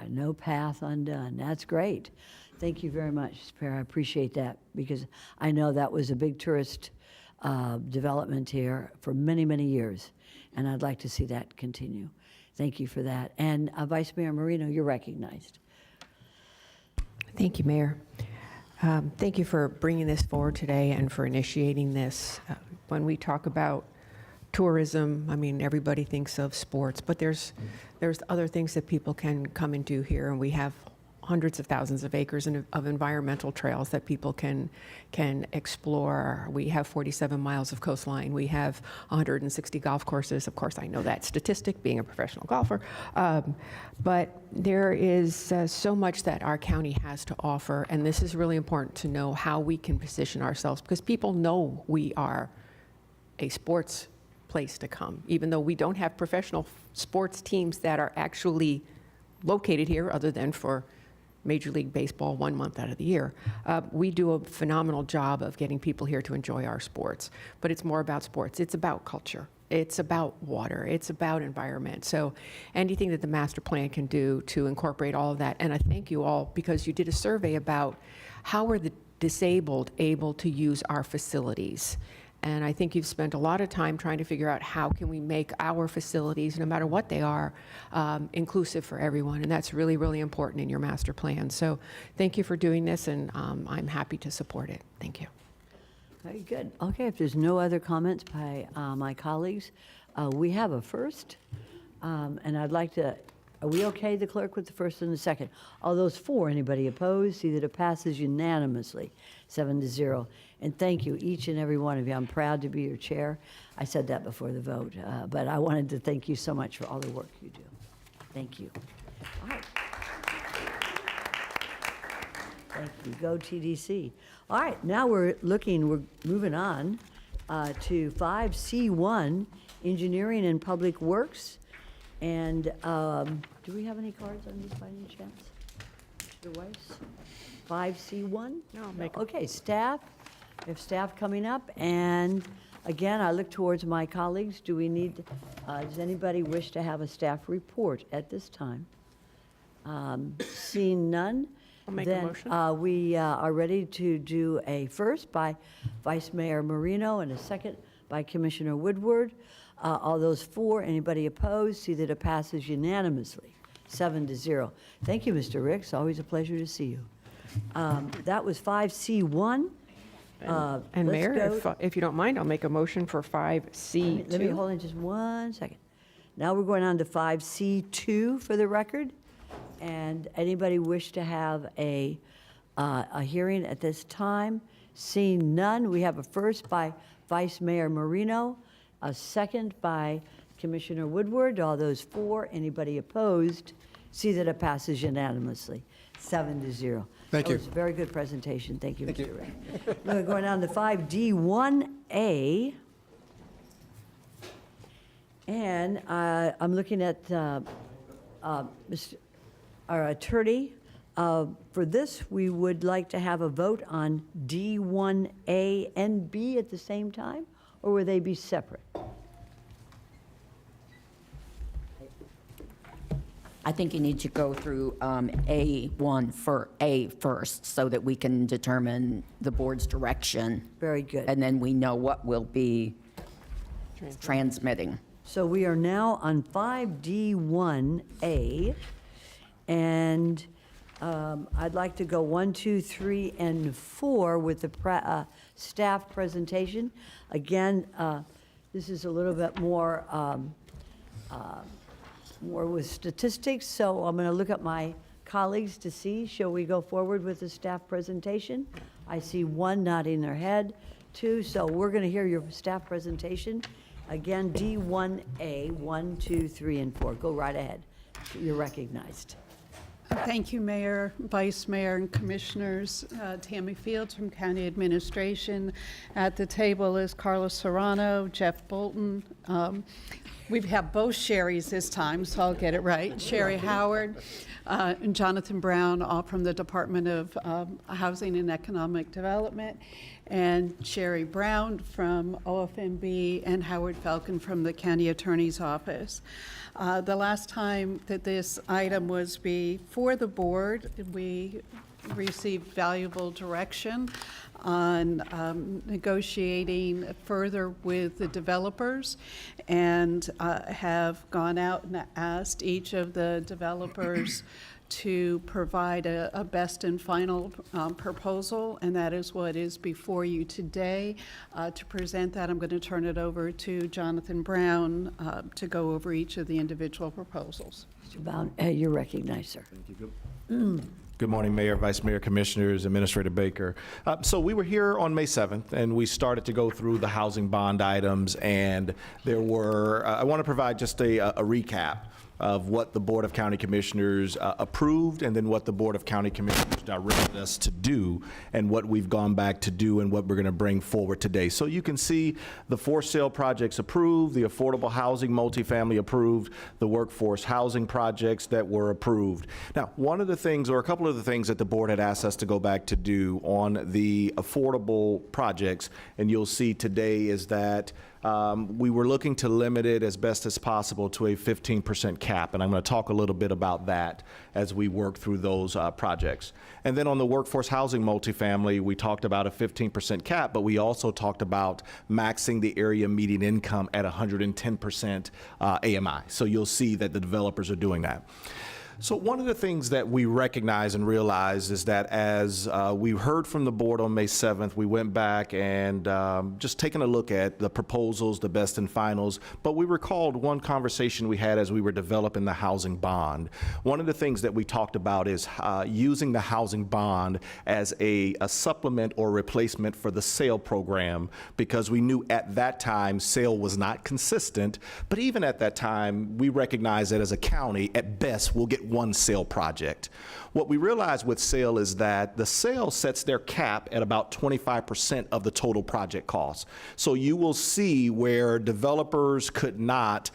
No path undone. That's great. Thank you very much, Spare. I appreciate that because I know that was a big tourist development here for many, many years, and I'd like to see that continue. Thank you for that. And Vice Mayor Marino, you're recognized. Thank you, Mayor. Thank you for bringing this forward today and for initiating this. When we talk about tourism, I mean, everybody thinks of sports, but there's other things that people can come and do here, and we have hundreds of thousands of acres of environmental trails that people can explore. We have 47 miles of coastline. We have 160 golf courses. Of course, I know that statistic, being a professional golfer. But there is so much that our county has to offer, and this is really important to know how we can position ourselves, because people know we are a sports place to come, even though we don't have professional sports teams that are actually located here other than for Major League Baseball 1 month out of the year. We do a phenomenal job of getting people here to enjoy our sports, but it's more about sports. It's about culture. It's about water. It's about environment. So anything that the master plan can do to incorporate all of that, and I thank you all because you did a survey about how are the disabled able to use our facilities. And I think you've spent a lot of time trying to figure out how can we make our facilities, no matter what they are, inclusive for everyone. And that's really, really important in your master plan. So thank you for doing this, and I'm happy to support it. Thank you. Very good. Okay, if there's no other comments by my colleagues, we have a first. And I'd like to, are we okay, the clerk, with the first and the second? All those for, anybody opposed? See that it passes unanimously, 7-0. And thank you, each and every one of you. I'm proud to be your chair. I said that before the vote, but I wanted to thank you so much for all the work you do. Thank you. All right. Thank you. Go TDC. All right, now we're moving on to 5C1, Engineering and Public Works. And do we have any cards on these by any chance? Mr. Weiss? 5C1? No. Okay, staff. We have staff coming up. And again, I look towards my colleagues. Do we need, does anybody wish to have a staff report at this time? Seeing none. I'll make a motion. We are ready to do a first by Vice Mayor Marino and a second by Commissioner Woodward. All those for, anybody opposed, see that it passes unanimously, 7-0. Thank you, Mr. Ricks. Always a pleasure to see you. That was 5C1. And Mayor, if you don't mind, I'll make a motion for 5C2. Let me hold on just 1 second. Now we're going on to 5C2 for the record. And anybody wish to have a hearing at this time? Seeing none, we have a first by Vice Mayor Marino, a second by Commissioner Woodward. All those for, anybody opposed, see that it passes unanimously, 7-0. Thank you. That was a very good presentation. Thank you, Mr. Ray. We're going on to 5D1A. And I'm looking at our attorney. For this, we would like to have a vote on D1A and B at the same time, or will they be separate? I think you need to go through A1 for A first so that we can determine the board's direction. Very good. And then we know what we'll be transmitting. So we are now on 5D1A, and I'd like to go 1, 2, 3, and 4 with the staff presentation. Again, this is a little bit more with statistics, so I'm going to look at my colleagues to see, shall we go forward with the staff presentation? I see 1 nodding their head, 2, so we're going to hear your staff presentation. Again, D1A, 1, 2, 3, and 4. Go right ahead. You're recognized. Thank you, Mayor, Vice Mayor, and Commissioners. Tammy Fields from County Administration. At the table is Carlos Serrano, Jeff Bolton, We have both Sherrys this time, so I'll get it right. Sherry Howard and Jonathan Brown, all from the Department of Housing and Economic Development, and Sherry Brown from OFMB, and Howard Falcon from the County Attorney's Office. The last time that this item was before the board, we received valuable direction on negotiating further with the developers, and have gone out and asked each of the developers to provide a best and final proposal, and that is what is before you today. To present that, I'm going to turn it over to Jonathan Brown to go over each of the individual proposals. Mr. Brown, you're recognized, sir. Thank you. Good morning, Mayor, Vice Mayor, Commissioners, Administrator Baker. So we were here on May 7th, and we started to go through the housing bond items, and there were, I want to provide just a recap of what the Board of County Commissioners approved, and then what the Board of County Commissioners directed us to do, and what we've gone back to do, and what we're going to bring forward today. So you can see the for sale projects approved, the affordable housing multifamily approved, the workforce housing projects that were approved. Now, one of the things, or a couple of the things that the board had asked us to go back to do on the affordable projects, and you'll see today, is that we were looking to limit it as best as possible to a 15% cap, and I'm going to talk a little bit about that as we work through those projects. And then on the workforce housing multifamily, we talked about a 15% cap, but we also talked about maxing the area median income at 110% AMI. So you'll see that the developers are doing that. So one of the things that we recognize and realize is that as we heard from the board on May 7th, we went back and just taking a look at the proposals, the best and finals, but we recalled one conversation we had as we were developing the housing bond. One of the things that we talked about is using the housing bond as a supplement or replacement for the sale program, because we knew at that time sale was not consistent, but even at that time, we recognized that as a county, at best, we'll get one sale project. What we realized with sale is that the sale sets their cap at about 25% of the total project cost. So you will see where developers could not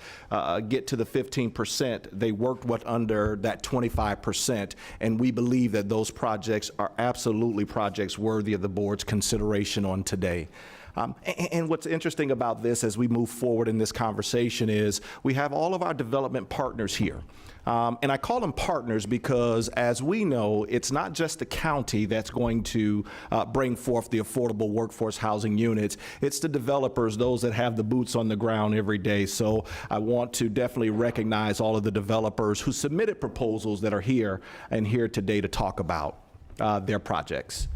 get to the 15%, they worked with under that 25%, and we believe that those projects are absolutely projects worthy of the board's consideration on today. And what's interesting about this as we move forward in this conversation is we have all of our development partners here. And I call them partners because, as we know, it's not just the county that's going to bring forth the affordable workforce housing units. It's the developers, those that have the boots on the ground every day. So I want to definitely recognize all of the developers who submitted proposals that are here and here today to talk about their projects.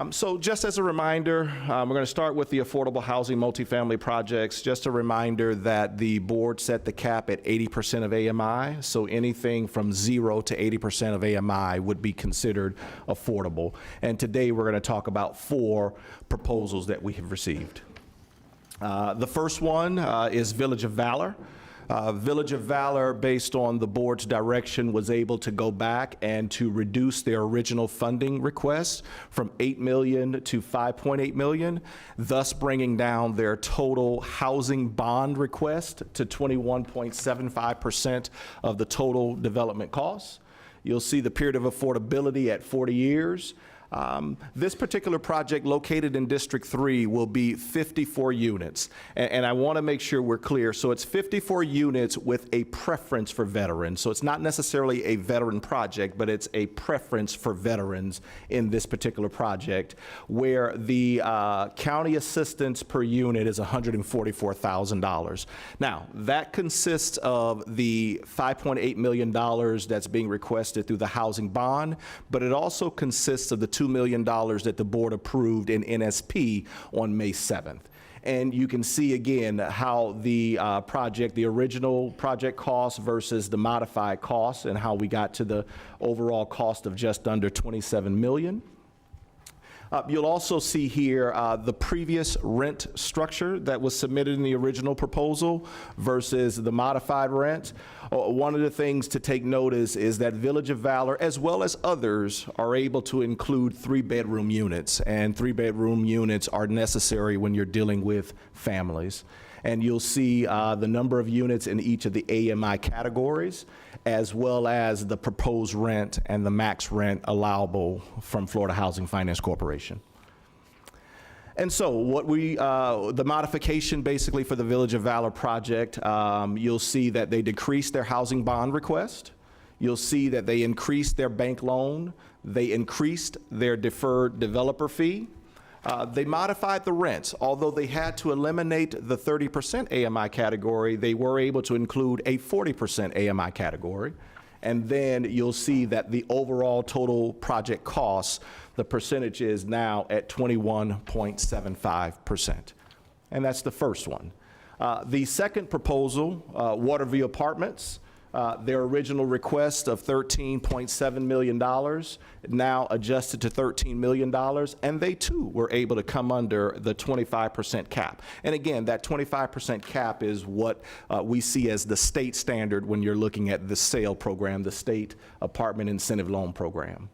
So just as a reminder, we're going to start with the affordable housing multifamily projects. Just a reminder that the board set the cap at 80% of AMI, so anything from 0 to 80% of AMI would be considered affordable. And today we're going to talk about 4 proposals that we have received. The first one is Village of Valor. Village of Valor, based on the board's direction, was able to go back and to reduce their original funding request from $8 million to $5.8 million, thus bringing down their total housing bond request to 21.75% of the total development costs. You'll see the period of affordability at 40 years. This particular project, located in District 3, will be 54 units. And I want to make sure we're clear. So it's 54 units with a preference for veterans. So it's not necessarily a veteran project, but it's a preference for veterans in this particular project, where the county assistance per unit is $144,000. Now, that consists of the $5.8 million that's being requested through the housing bond, but it also consists of the $2 million that the board approved in NSP on May 7th. And you can see again how the project, the original project cost versus the modified cost, and how we got to the overall cost of just under $27 million. You'll also see here the previous rent structure that was submitted in the original proposal versus the modified rent. One of the things to take notice is that Village of Valor, as well as others, are able to include 3-bedroom units, and 3-bedroom units are necessary when you're dealing with families. And you'll see the number of units in each of the AMI categories, as well as the proposed rent and the max rent allowable from Florida Housing Finance Corporation. And so what the modification basically for the Village of Valor project, you'll see that they decreased their housing bond request. You'll see that they increased their bank loan. They increased their deferred developer fee. They modified the rents. Although they had to eliminate the 30% AMI category, they were able to include a 40% AMI category. And then you'll see that the overall total project costs, the percentage is now at 21.75%. And that's the first one. The second proposal, Waterview Apartments, their original request of $13.7 million, now adjusted to $13 million, and they too were able to come under the 25% cap. And again, that 25% cap is what we see as the state standard when you're looking at the SAIL program, the State Apartment Incentive Loan Program.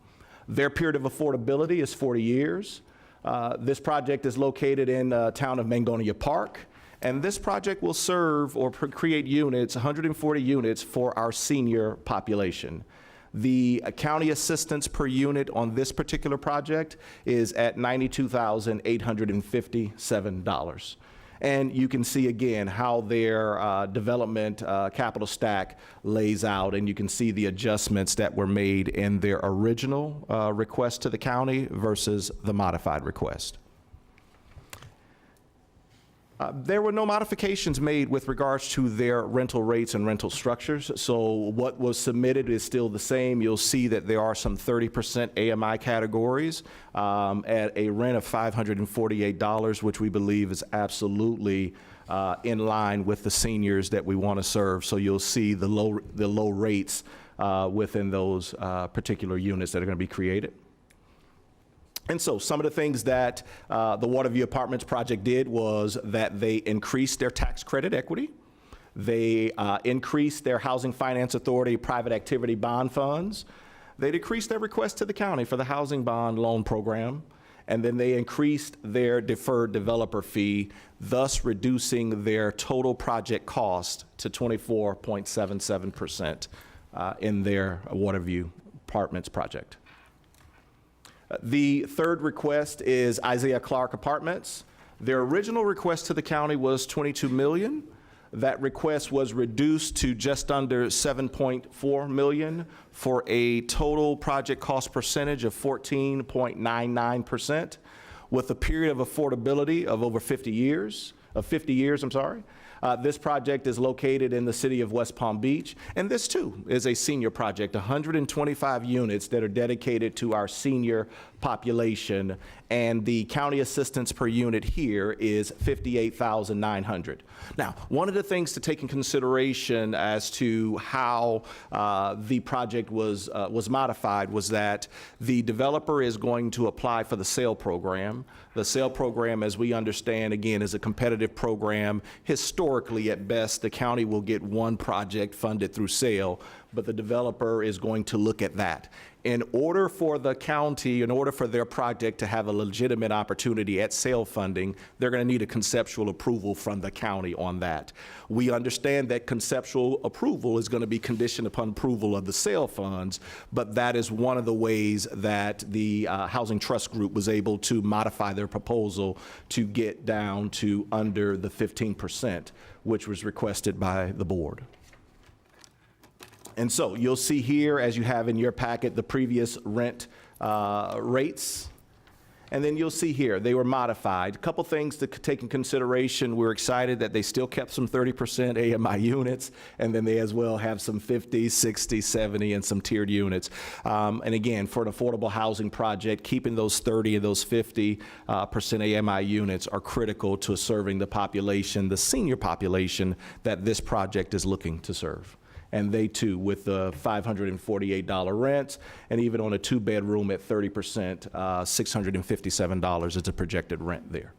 Their period of affordability is 40 years. This project is located in the town of Mangonia Park. And this project will serve or create units, 140 units for our senior population. The county assistance per unit on this particular project is at $92,857. And you can see again how their development capital stack lays out, and you can see the adjustments that were made in their original request to the county versus the modified request. There were no modifications made with regards to their rental rates and rental structures. So what was submitted is still the same. You'll see that there are some 30% AMI categories at a rent of $548, which we believe is absolutely in line with the seniors that we want to serve. So you'll see the low rates within those particular units that are going to be created. And so some of the things that the Waterview Apartments project did was that they increased their tax credit equity. They increased their Housing Finance Authority private activity bond funds. They decreased their request to the county for the housing bond loan program. And then they increased their deferred developer fee, thus reducing their total project cost to 24.77% in their Waterview Apartments project. The third request is Isaiah Clark Apartments. Their original request to the county was $22 million. That request was reduced to just under $7.4 million for a total project cost percentage of 14.99%, with a period of affordability of over 50 years. This project is located in the city of West Palm Beach, and this too is a senior project, 125 units that are dedicated to our senior population, and the county assistance per unit here is $58,900. Now, one of the things to take in consideration as to how the project was modified was that the developer is going to apply for the SAIL program. The SAIL program, as we understand, again, is a competitive program. Historically, at best, the county will get one project funded through SAIL, but the developer is going to look at that. In order for the county, in order for their project to have a legitimate opportunity at SAIL funding, they're going to need a conceptual approval from the county on that. We understand that conceptual approval is going to be conditioned upon approval of the SAIL funds, but that is one of the ways that the Housing Trust Group was able to modify their proposal to get down to under the 15%, which was requested by the board. And so you'll see here, as you have in your packet, the previous rent rates. And then you'll see here, they were modified. A couple things to take in consideration. We're excited that they still kept some 30% AMI units, and then they as well have some 50, 60, 70, and some tiered units. And again, for an affordable housing project, keeping those 30 and those 50% AMI units are critical to serving the population, the senior population that this project is looking to serve. And they too, with the $548 rent, and even on a 2-bedroom at 30%, $657 is the projected rent there.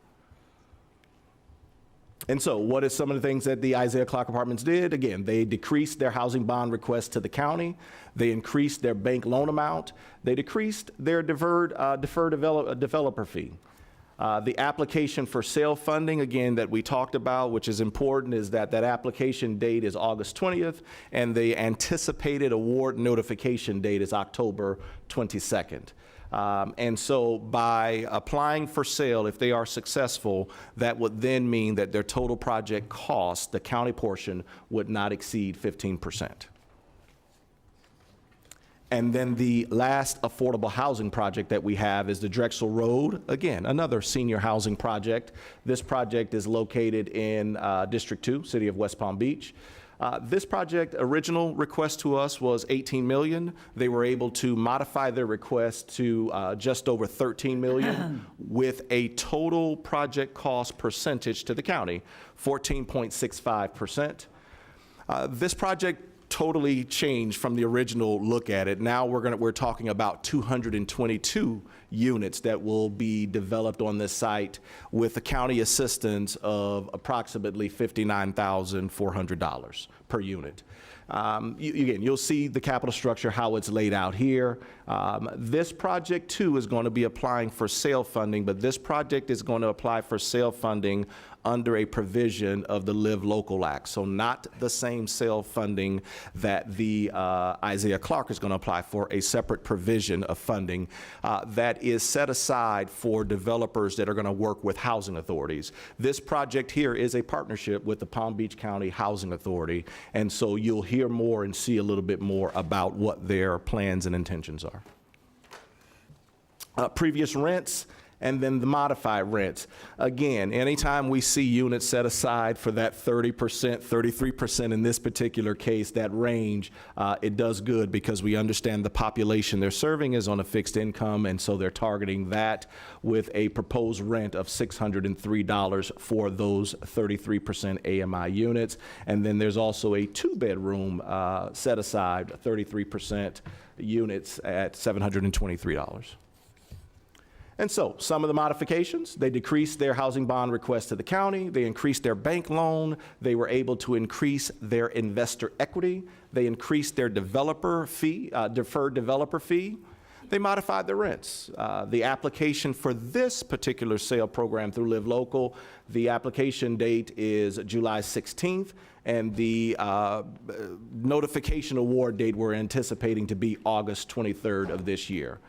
And so what are some of the things that the Isaiah Clark Apartments did? Again, they decreased their housing bond request to the county. They increased their bank loan amount. They decreased their deferred developer fee. The application for sale funding, again, that we talked about, which is important, is that that application date is August 20th, and the anticipated award notification date is October 22nd. And so by applying for sale, if they are successful, that would then mean that their total project cost, the county portion, would not exceed 15%. And then the last affordable housing project that we have is the Drexel Road. Again, another senior housing project. This project is located in District 2, City of West Palm Beach. This project, original request to us was $18 million. They were able to modify their request to just over $13 million with a total project cost percentage to the county, 14.65%. This project totally changed from the original look at it. Now we're talking about 222 units that will be developed on this site with the county assistance of approximately $59,400 per unit. Again, you'll see the capital structure, how it's laid out here. This project too is going to be applying for sale funding, but this project is going to apply for sale funding under a provision of the Live Local Act. So not the same sale funding that the Isaiah Clark is going to apply for, a separate provision of funding that is set aside for developers that are going to work with housing authorities. This project here is a partnership with the Palm Beach County Housing Authority, and so you'll hear more and see a little bit more about what their plans and intentions are. Previous rents, and then the modified rents. Again, anytime we see units set aside for that 30%, 33% in this particular case, that range, it does good because we understand the population they're serving is on a fixed income, and so they're targeting that with a proposed rent of $603 for those 33% AMI units. And then there's also a 2-bedroom set aside, 33% units at $723. And so some of the modifications, they decreased their housing bond request to the county, they increased their bank loan, they were able to increase their investor equity, they increased their developer fee, deferred developer fee, they modified their rents. The application for this particular sale program through Live Local, the application date is July 16th, and the notification award date we're anticipating to be August 23rd of this year.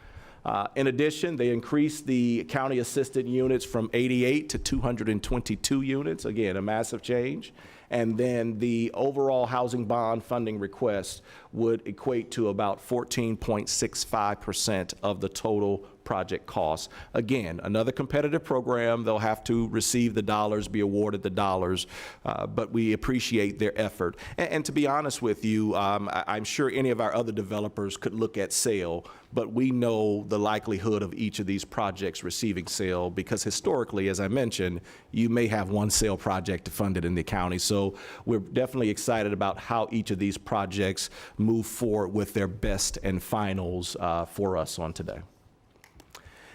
In addition, they increased the county assisted units from 88 to 222 units. Again, a massive change. And then the overall housing bond funding request would equate to about 14.65% of the total project cost. Again, another competitive program. They'll have to receive the dollars, be awarded the dollars, but we appreciate their effort. And to be honest with you, I'm sure any of our other developers could look at sale, but we know the likelihood of each of these projects receiving sale because historically, as I mentioned, you may have one sale project to fund it in the county. So we're definitely excited about how each of these projects move forward with their best and finals for us on today.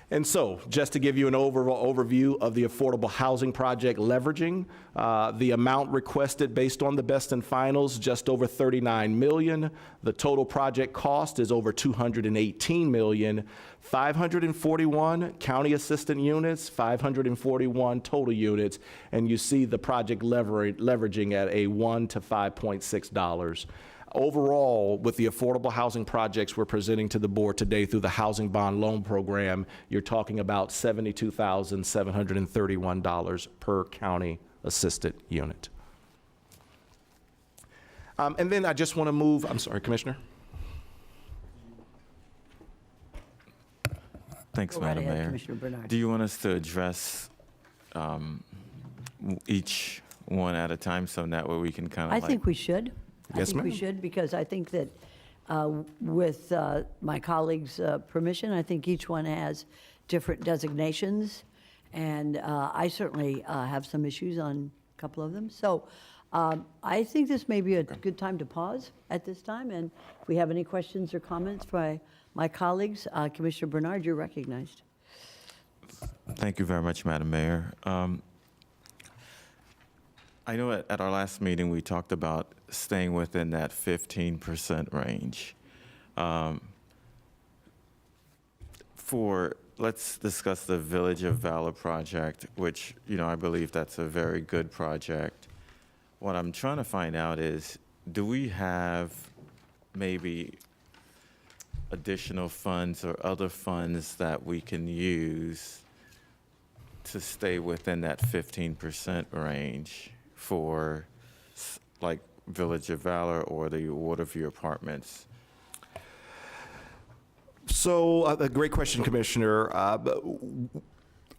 And so, just to give you an overall overview of the affordable housing project leveraging, the amount requested based on the best and finals, just over $39 million. The total project cost is over $218 million. 541 county assistant units, 541 total units, and you see the project leveraging at a $1 to $5.6. Overall, with the affordable housing projects we're presenting to the board today through the Housing Bond Loan Program, you're talking about $72,731 per county assisted unit. And then I just want to move, I'm sorry, Commissioner. Thanks, Go right Madam ahead, Mayor. Commissioner Bernard. Do you want us to address each one at a time so that way we can kind of I think we should. Yes, I think we ma'am. should, because I think that with my colleagues' permission, I think each one has different designations, and I certainly have some issues on a couple of them. So I think this may be a good time to pause at this time, and if we have any questions or comments by my colleagues, Commissioner Bernard, you're recognized. Thank you very much, Madam Mayor. I know at our last meeting, we talked about staying within that 15% range. For let's discuss the Village of Valor project, which, I believe that's a very good project. What I'm trying to find out is, do we have maybe additional funds or other funds that we can use to stay within that 15% range for like Village of Valor or the Waterview Apartments? So, a great question, Commissioner.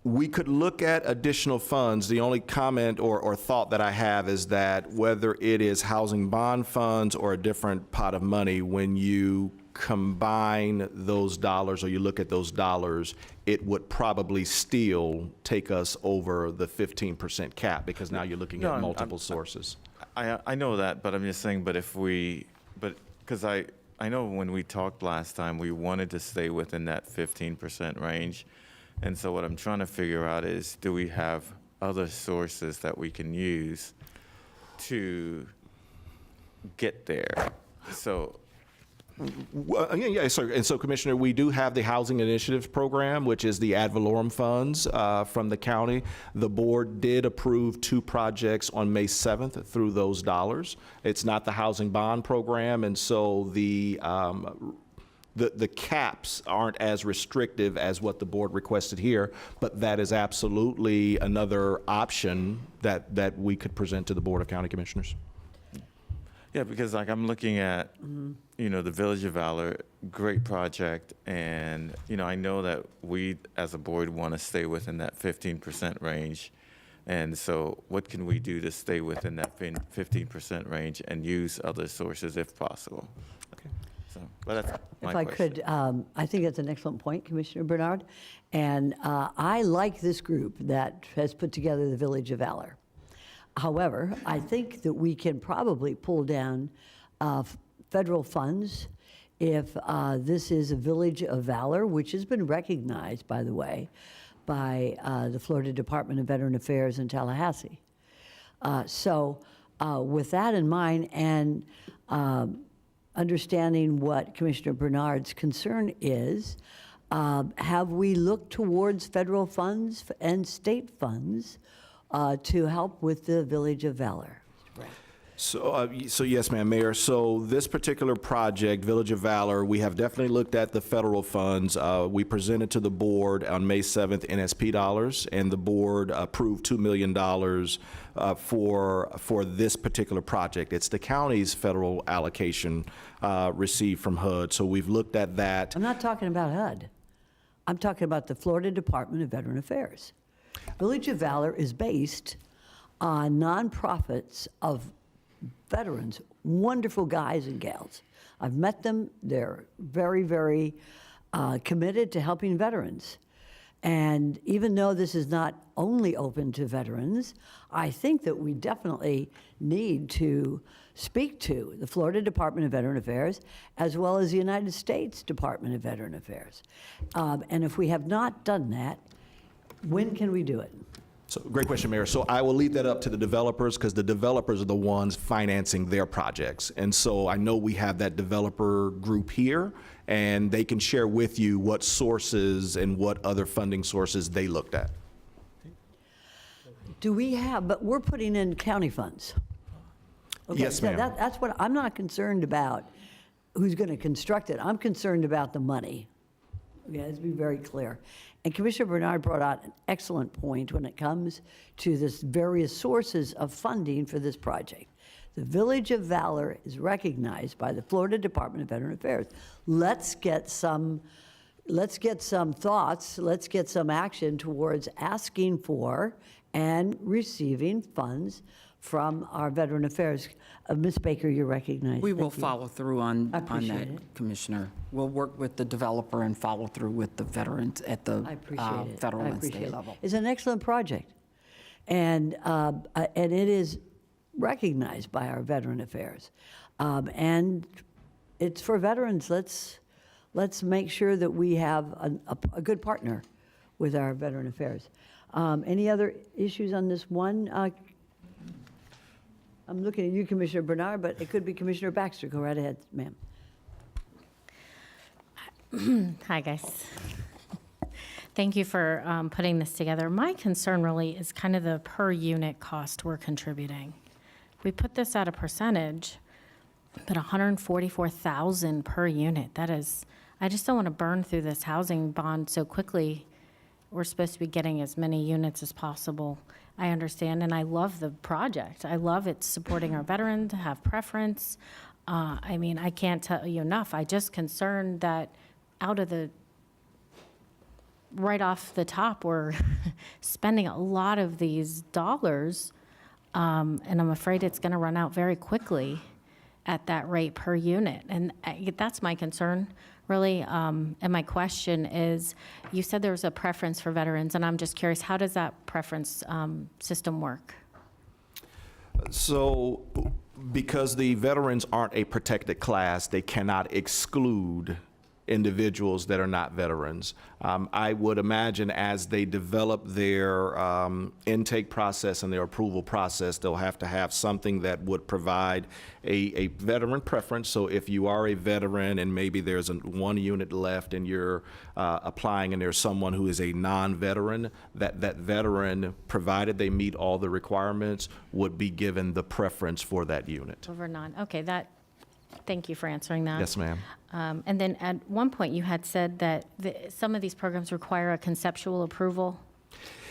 We could look at additional funds. The only comment or thought that I have is that whether it is housing bond funds or a different pot of money, when you combine those dollars or you look at those dollars, it would probably still take us over the 15% cap, because now you're looking at multiple sources. I know that, but I'm just saying, because I know when we talked last time, we wanted to stay within that 15% range. And so what I'm trying to figure out is, do we have other sources that we can use to get there? So. Yeah, sir. And so, Commissioner, we do have the Housing Initiatives Program, which is the ad valorem funds from the county. The board did approve 2 projects on May 7th through those dollars. It's not the housing bond program, and so the caps aren't as restrictive as what the board requested here, but that is absolutely another option that we could present to the Board of County Commissioners. Yeah, because like I'm looking at, the Village of Valor, great project, and, I know that we as a board want to stay within that 15% range. And so what can we do to stay within that 15% range and use other sources if possible? Okay. So, but that's my If I question. could, I think that's an excellent point, Commissioner Bernard. And I like this group that has put together the Village of Valor. However, I think that we can probably pull down federal funds if this is a Village of Valor, which has been recognized, by the way, by the Florida Department of Veteran Affairs in Tallahassee. So with that in mind, and understanding what Commissioner Bernard's concern is, have we looked towards federal funds and state funds to help with the Village of Valor? So yes, ma'am, Mayor. So this particular project, Village of Valor, we have definitely looked at the federal funds. We presented to the board on May 7th NSP dollars, and the board approved $2 million for this particular project. It's the county's federal allocation received from HUD. So we've looked at that. I'm not talking about HUD. I'm talking about the Florida Department of Veteran Affairs. Village of Valor is based on nonprofits of veterans, wonderful guys and gals. I've met them. They're very, very committed to helping veterans. And even though this is not only open to veterans, I think that we definitely need to speak to the Florida Department of Veteran Affairs as well as the United States Department of Veteran Affairs. And if we have not done that, when can we do it? So, great question, Mayor. So I will leave that up to the developers, because the developers are the ones financing their projects. And so I know we have that developer group here, and they can share with you what sources and what other funding sources they looked at. Do we have, but we're putting in county funds. Okay, Yes, so ma'am. that's what, I'm not concerned about who's going to construct it. I'm concerned about the money. Okay, let's be very clear. And Commissioner Bernard brought out an excellent point when it comes to this various sources of funding for this project. The Village of Valor is recognized by the Florida Department of Veteran Affairs. Let's get some thoughts, let's get some action towards asking for and receiving funds from our Veteran Affairs. Ms. Baker, you're recognized. We will Thank you. follow through on I appreciate that, it. Commissioner. We'll work with the developer and follow through with the veterans at the I appreciate it. federal I and appreciate state it. level. It's an excellent project. And it is recognized by our Veteran Affairs. And it's for veterans. Let's make sure that we have a good partner with our Veteran Affairs. Any other issues on this one? I'm looking at you, Commissioner Bernard, but it could be Commissioner Baxter. Go right ahead, ma'am. Hi, guys. Thank you for putting this together. My concern really is kind of the per unit cost we're contributing. We put this at a percentage, but 144,000 per unit. That is, I just don't want to burn through this housing bond so quickly. We're supposed to be getting as many units as possible. I understand, and I love the project. I love it supporting our veterans, have preference. I mean, I can't tell you enough. I just concerned that right off the top, we're spending a lot of these dollars, and I'm afraid it's going to run out very quickly at that rate per unit. And that's my concern, really. And my question is, you said there was a preference for veterans, and I'm just curious, how does that preference system work? So, because the veterans aren't a protected class, they cannot exclude individuals that are not veterans. I would imagine as they develop their intake process and their approval process, they'll have to have something that would provide a veteran preference. So if you are a veteran and maybe there's one unit left and you're applying and there's someone who is a non-veteran, that veteran, provided they meet all the requirements, would be given the preference for that unit. Over non, okay, thank you for answering that. Yes, ma'am. And then at one point you had said that some of these programs require a conceptual approval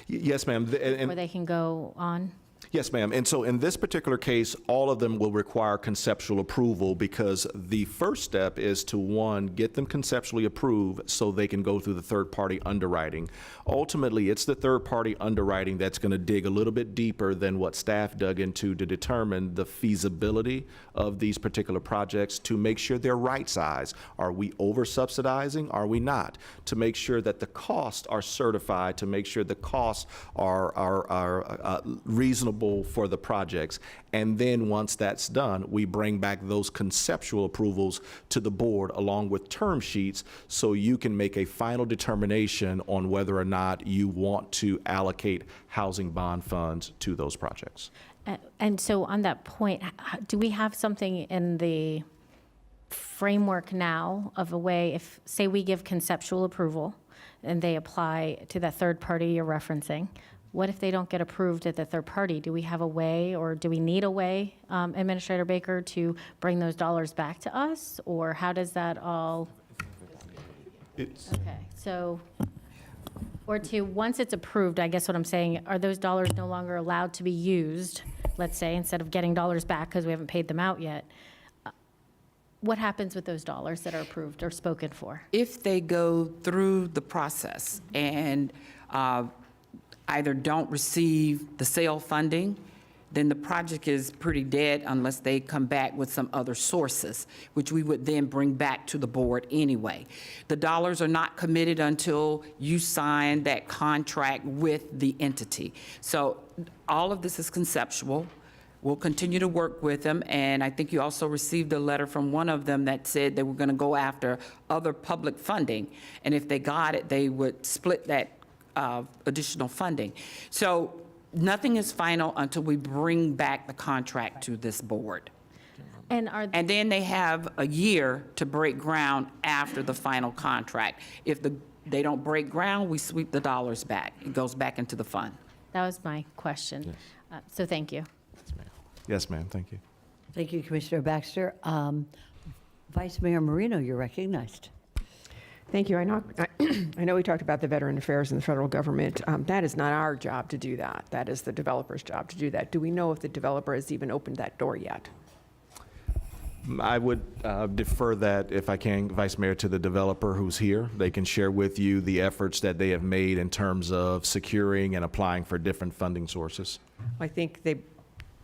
Yes, ma'am. where they can go on. Yes, ma'am. And so in this particular case, all of them will require conceptual approval because the first step is to, one, get them conceptually approved so they can go through the third-party underwriting. Ultimately, it's the third-party underwriting that's going to dig a little bit deeper than what staff dug into to determine the feasibility of these particular projects to make sure they're right size. Are we over-subsidizing? Are we not? To make sure that the costs are certified, to make sure the costs are reasonable for the projects. And then once that's done, we bring back those conceptual approvals to the board along with term sheets so you can make a final determination on whether or not you want to allocate housing bond funds to those projects. And so on that point, do we have something in the framework now of a way, if, say we give conceptual approval and they apply to that third party you're referencing, what if they don't get approved at the third party? Do we have a way, or do we need a way, Administrator Baker, to bring those dollars back to us? Or how does that all? Okay, so, or once it's approved, I guess what I'm saying, are those dollars no longer allowed to be used, let's say, instead of getting dollars back because we haven't paid them out yet? What happens with those dollars that are approved or spoken for? If they go through the process and either don't receive the sale funding, then the project is pretty dead unless they come back with some other sources, which we would then bring back to the board anyway. The dollars are not committed until you sign that contract with the entity. So all of this is conceptual. We'll continue to work with them, and I think you also received a letter from one of them that said they were going to go after other public funding, and if they got it, they would split that additional funding. So nothing is final until we bring back the contract to this board. And then they have a year to break ground after the final contract. If they don't break ground, we sweep the dollars back. It goes back into the fund. That was my question. Yes. So thank you. Yes, ma'am. Thank you. Thank you, Commissioner Baxter. Vice Mayor Marino, you're recognized. Thank you. I know we talked about the Veteran Affairs in the federal government. That is not our job to do that. That is the developer's job to do that. Do we know if the developer has even opened that door yet? I would defer that, if I can, Vice Mayor, to the developer who's here. They can share with you the efforts that they have made in terms of securing and applying for different funding sources. I think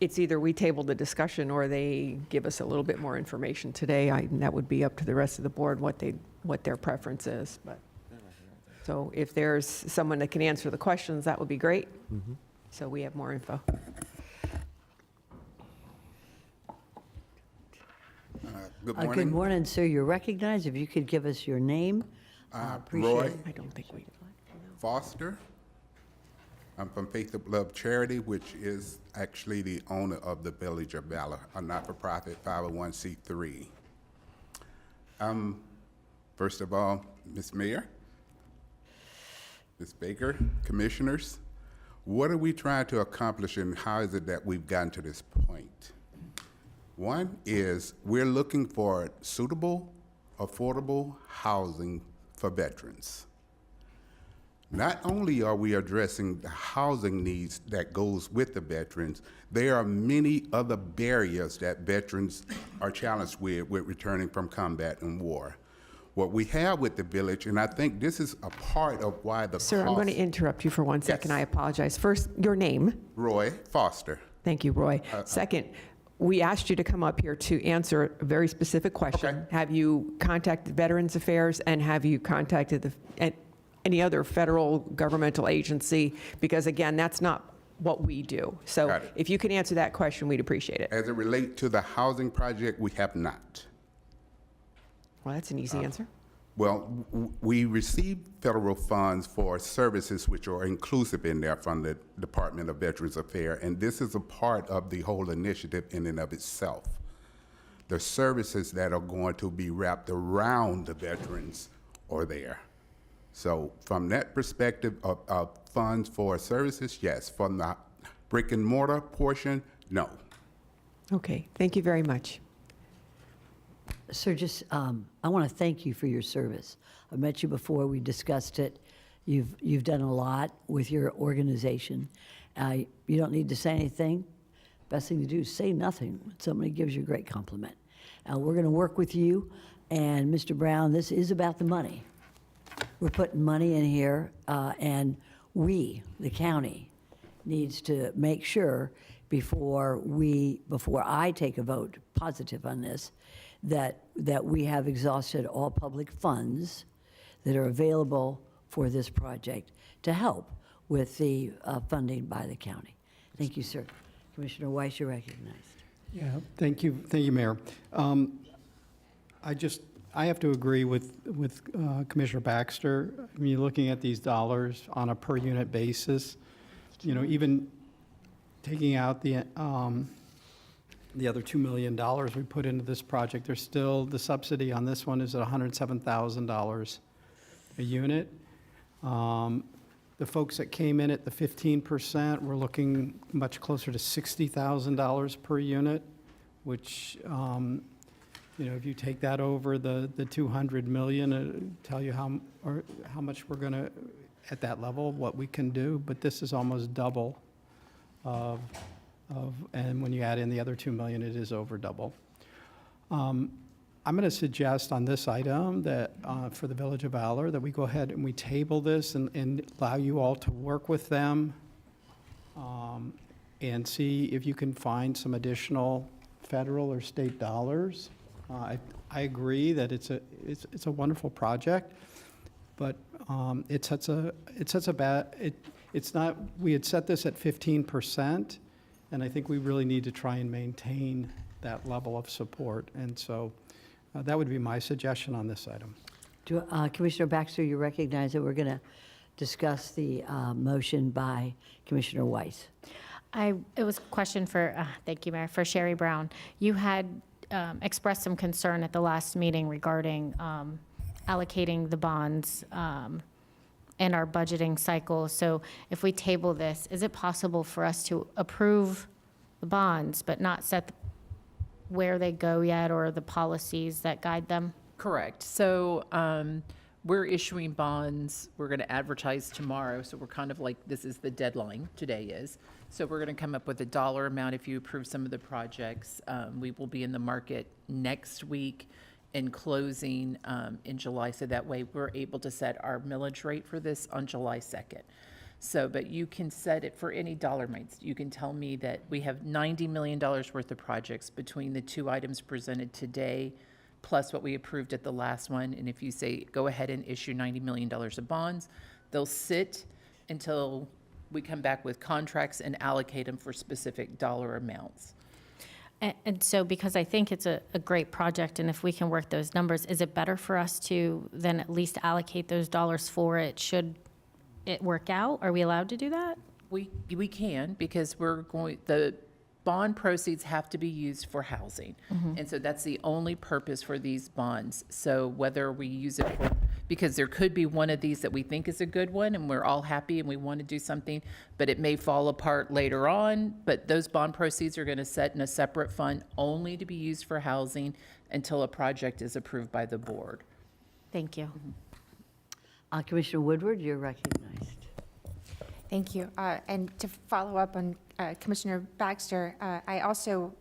it's either we table the discussion or they give us a little bit more information today. That would be up to the rest of the board what their preference is. But so if there's someone that can answer the questions, that would be great. Mm-hmm. So we have more info. Good morning. Good morning, sir. You're recognized. If you could give us your name, appreciate Roy it. I don't think we. Foster. I'm from Faith of Love Charity, which is actually the owner of the Village of Valor, a not-for-profit 501c3. First of all, Ms. Mayor, Ms. Baker, commissioners, what are we trying to accomplish and how is it that we've gotten to this point? One is we're looking for suitable, affordable housing for veterans. Not only are we addressing the housing needs that goes with the veterans, there are many other barriers that veterans are challenged with returning from combat and war. What we have with the village, and I think this is a part of why the Sir, I'm going to interrupt you for 1 second. I apologize. First, your name. Roy Foster. Thank you, Roy. Second, we asked you to come up here to answer a very specific question. Okay. Have you contacted Veterans Affairs and have you contacted any other federal governmental agency? Because again, that's not what we do. So Got it. if you can answer that question, we'd appreciate it. As it relates to the housing project, we have not. Well, that's an easy answer. Well, we receive federal funds for services which are inclusive in there from the Department of Veterans Affairs, and this is a part of the whole initiative in and of itself. The services that are going to be wrapped around the veterans are there. So from that perspective of funds for services, yes. From the brick and mortar portion, no. Okay, thank you very much. Sir, just, I want to thank you for your service. I met you before, we discussed it. You've done a lot with your organization. You don't need to say anything. Best thing to do is say nothing when somebody gives you a great compliment. We're going to work with you, and Mr. Brown, this is about the money. We're putting money in here, and we, the county, needs to make sure before I take a vote positive on this, that we have exhausted all public funds that are available for this project to help with the funding by the county. Thank you, sir. Commissioner Weiss, you're recognized. Yeah, thank you, Mayor. I have to agree with Commissioner Baxter. I mean, looking at these dollars on a per unit basis, even taking out the other $2 million we put into this project, there's still, the subsidy on this one is at $107,000 a unit. The folks that came in at the 15%, we're looking much closer to $60,000 per unit, which, if you take that over the 200 million, it'll tell you how much we're going to, at that level, what we can do. But this is almost double and when you add in the other 2 million, it is over double. I'm going to suggest on this item that for the Village of Valor that we go ahead and we table this and allow you all to work with them and see if you can find some additional federal or state dollars. I agree that it's a wonderful project, but it's not. We had set this at 15%, and I think we really need to try and maintain that level of support. And so that would be my suggestion on this item. Commissioner Baxter, you recognize that we're going to discuss the motion by Commissioner Weiss. It was a question for, thank you, Mayor, for Sherry Brown. You had expressed some concern at the last meeting regarding allocating the bonds in our budgeting cycle. So if we table this, is it possible for us to approve the bonds but not set where they go yet or the policies that guide them? Correct. So we're issuing bonds. We're going to advertise tomorrow. So we're kind of like, this is the deadline, today is. So we're going to come up with a dollar amount if you approve some of the projects. We will be in the market next week and closing in July. So that way we're able to set our millage rate for this on July 2nd. So, but you can set it for any dollar amounts. You can tell me that we have $90 million worth of projects between the two items presented today, plus what we approved at the last one. And if you say, go ahead and issue $90 million of bonds, they'll sit until we come back with contracts and allocate them for specific dollar amounts. And so because I think it's a great project, and if we can work those numbers, is it better for us to then at least allocate those dollars for it should it work out? Are we allowed to do that? We can, because the bond proceeds have to be used for housing. And so that's the only purpose for these bonds. So whether we use it for, because there could be one of these that we think is a good one and we're all happy and we want to do something, but it may fall apart later on. But those bond proceeds are going to set in a separate fund only to be used for housing until a project is approved by the board. Thank you. Commissioner Woodward, you're recognized. Thank you. And to follow up on Commissioner Baxter, I also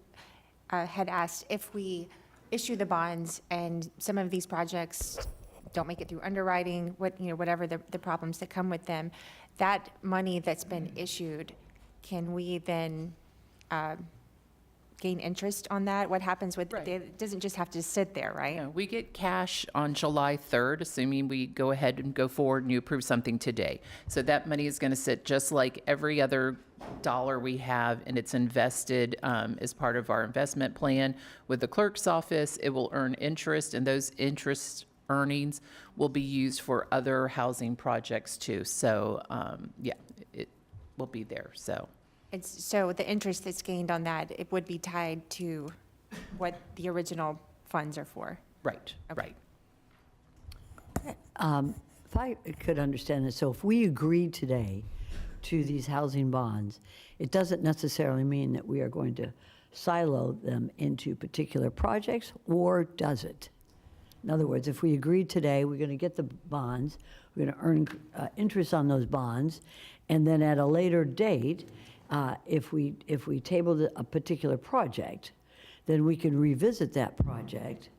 had asked if we issue the bonds and some of these projects don't make it through underwriting, whatever the problems that come with them, that money that's been issued, can we then gain interest on that? What happens with, it doesn't just have to sit there, right? No, we get cash on July 3rd, assuming we go ahead and go forward and you approve something today. So that money is going to sit just like every other dollar we have, and it's invested as part of our investment plan with the clerk's office. It will earn interest, and those interest earnings will be used for other housing projects too. So yeah, it will be there. So the interest that's gained on that, it would be tied to what the original funds are for? Right, right. If I could understand this, so if we agree today to these housing bonds, it doesn't necessarily mean that we are going to silo them into particular projects, or does it? In other words, if we agree today, we're going to get the bonds, we're going to earn interest on those bonds, and then at a later date, if we table a particular project, then we can revisit that project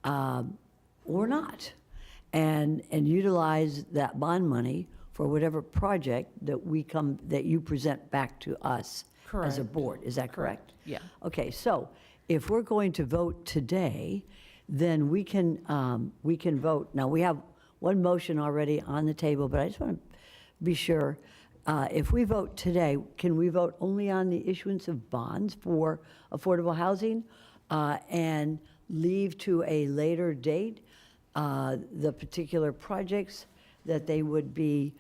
or not, and utilize that bond money for whatever project that you present back to us as a board. Is that correct? Yeah. Okay, so if we're going to vote today, then we can vote. Now, we have one motion already on the table, but I just want to be sure. If we vote today, can we vote only on the issuance of bonds for affordable housing and leave to a later date the particular projects that they would be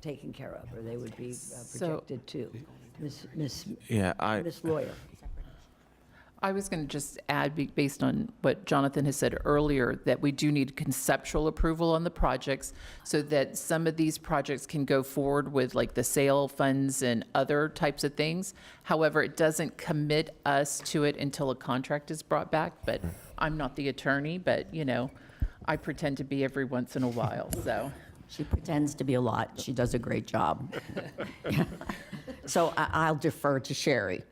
taken care of, or they would be projected to? Ms. Lawyer. I was going to just add, based on what Jonathan has said earlier, that we do need conceptual approval on the projects so that some of these projects can go forward with like the sale funds and other types of things. However, it doesn't commit us to it until a contract is brought back. But I'm not the attorney, but I pretend to be every once in a while, so. She pretends to be a lot. She does a great job. So I'll defer to Sherry.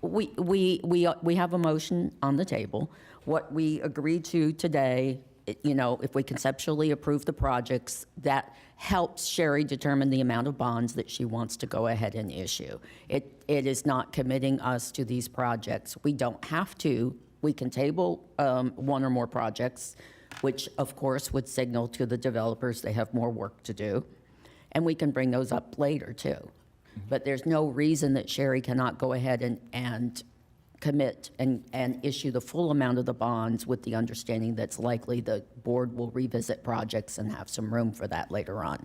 We have a motion on the table. What we agreed to today, if we conceptually approve the projects, that helps Sherry determine the amount of bonds that she wants to go ahead and issue. It is not committing us to these projects. We don't have to. We can table one or more projects, which of course would signal to the developers they have more work to do. And we can bring those up later too. But there's no reason that Sherry cannot go ahead and commit and issue the full amount of the bonds with the understanding that's likely the board will revisit projects and have some room for that later on.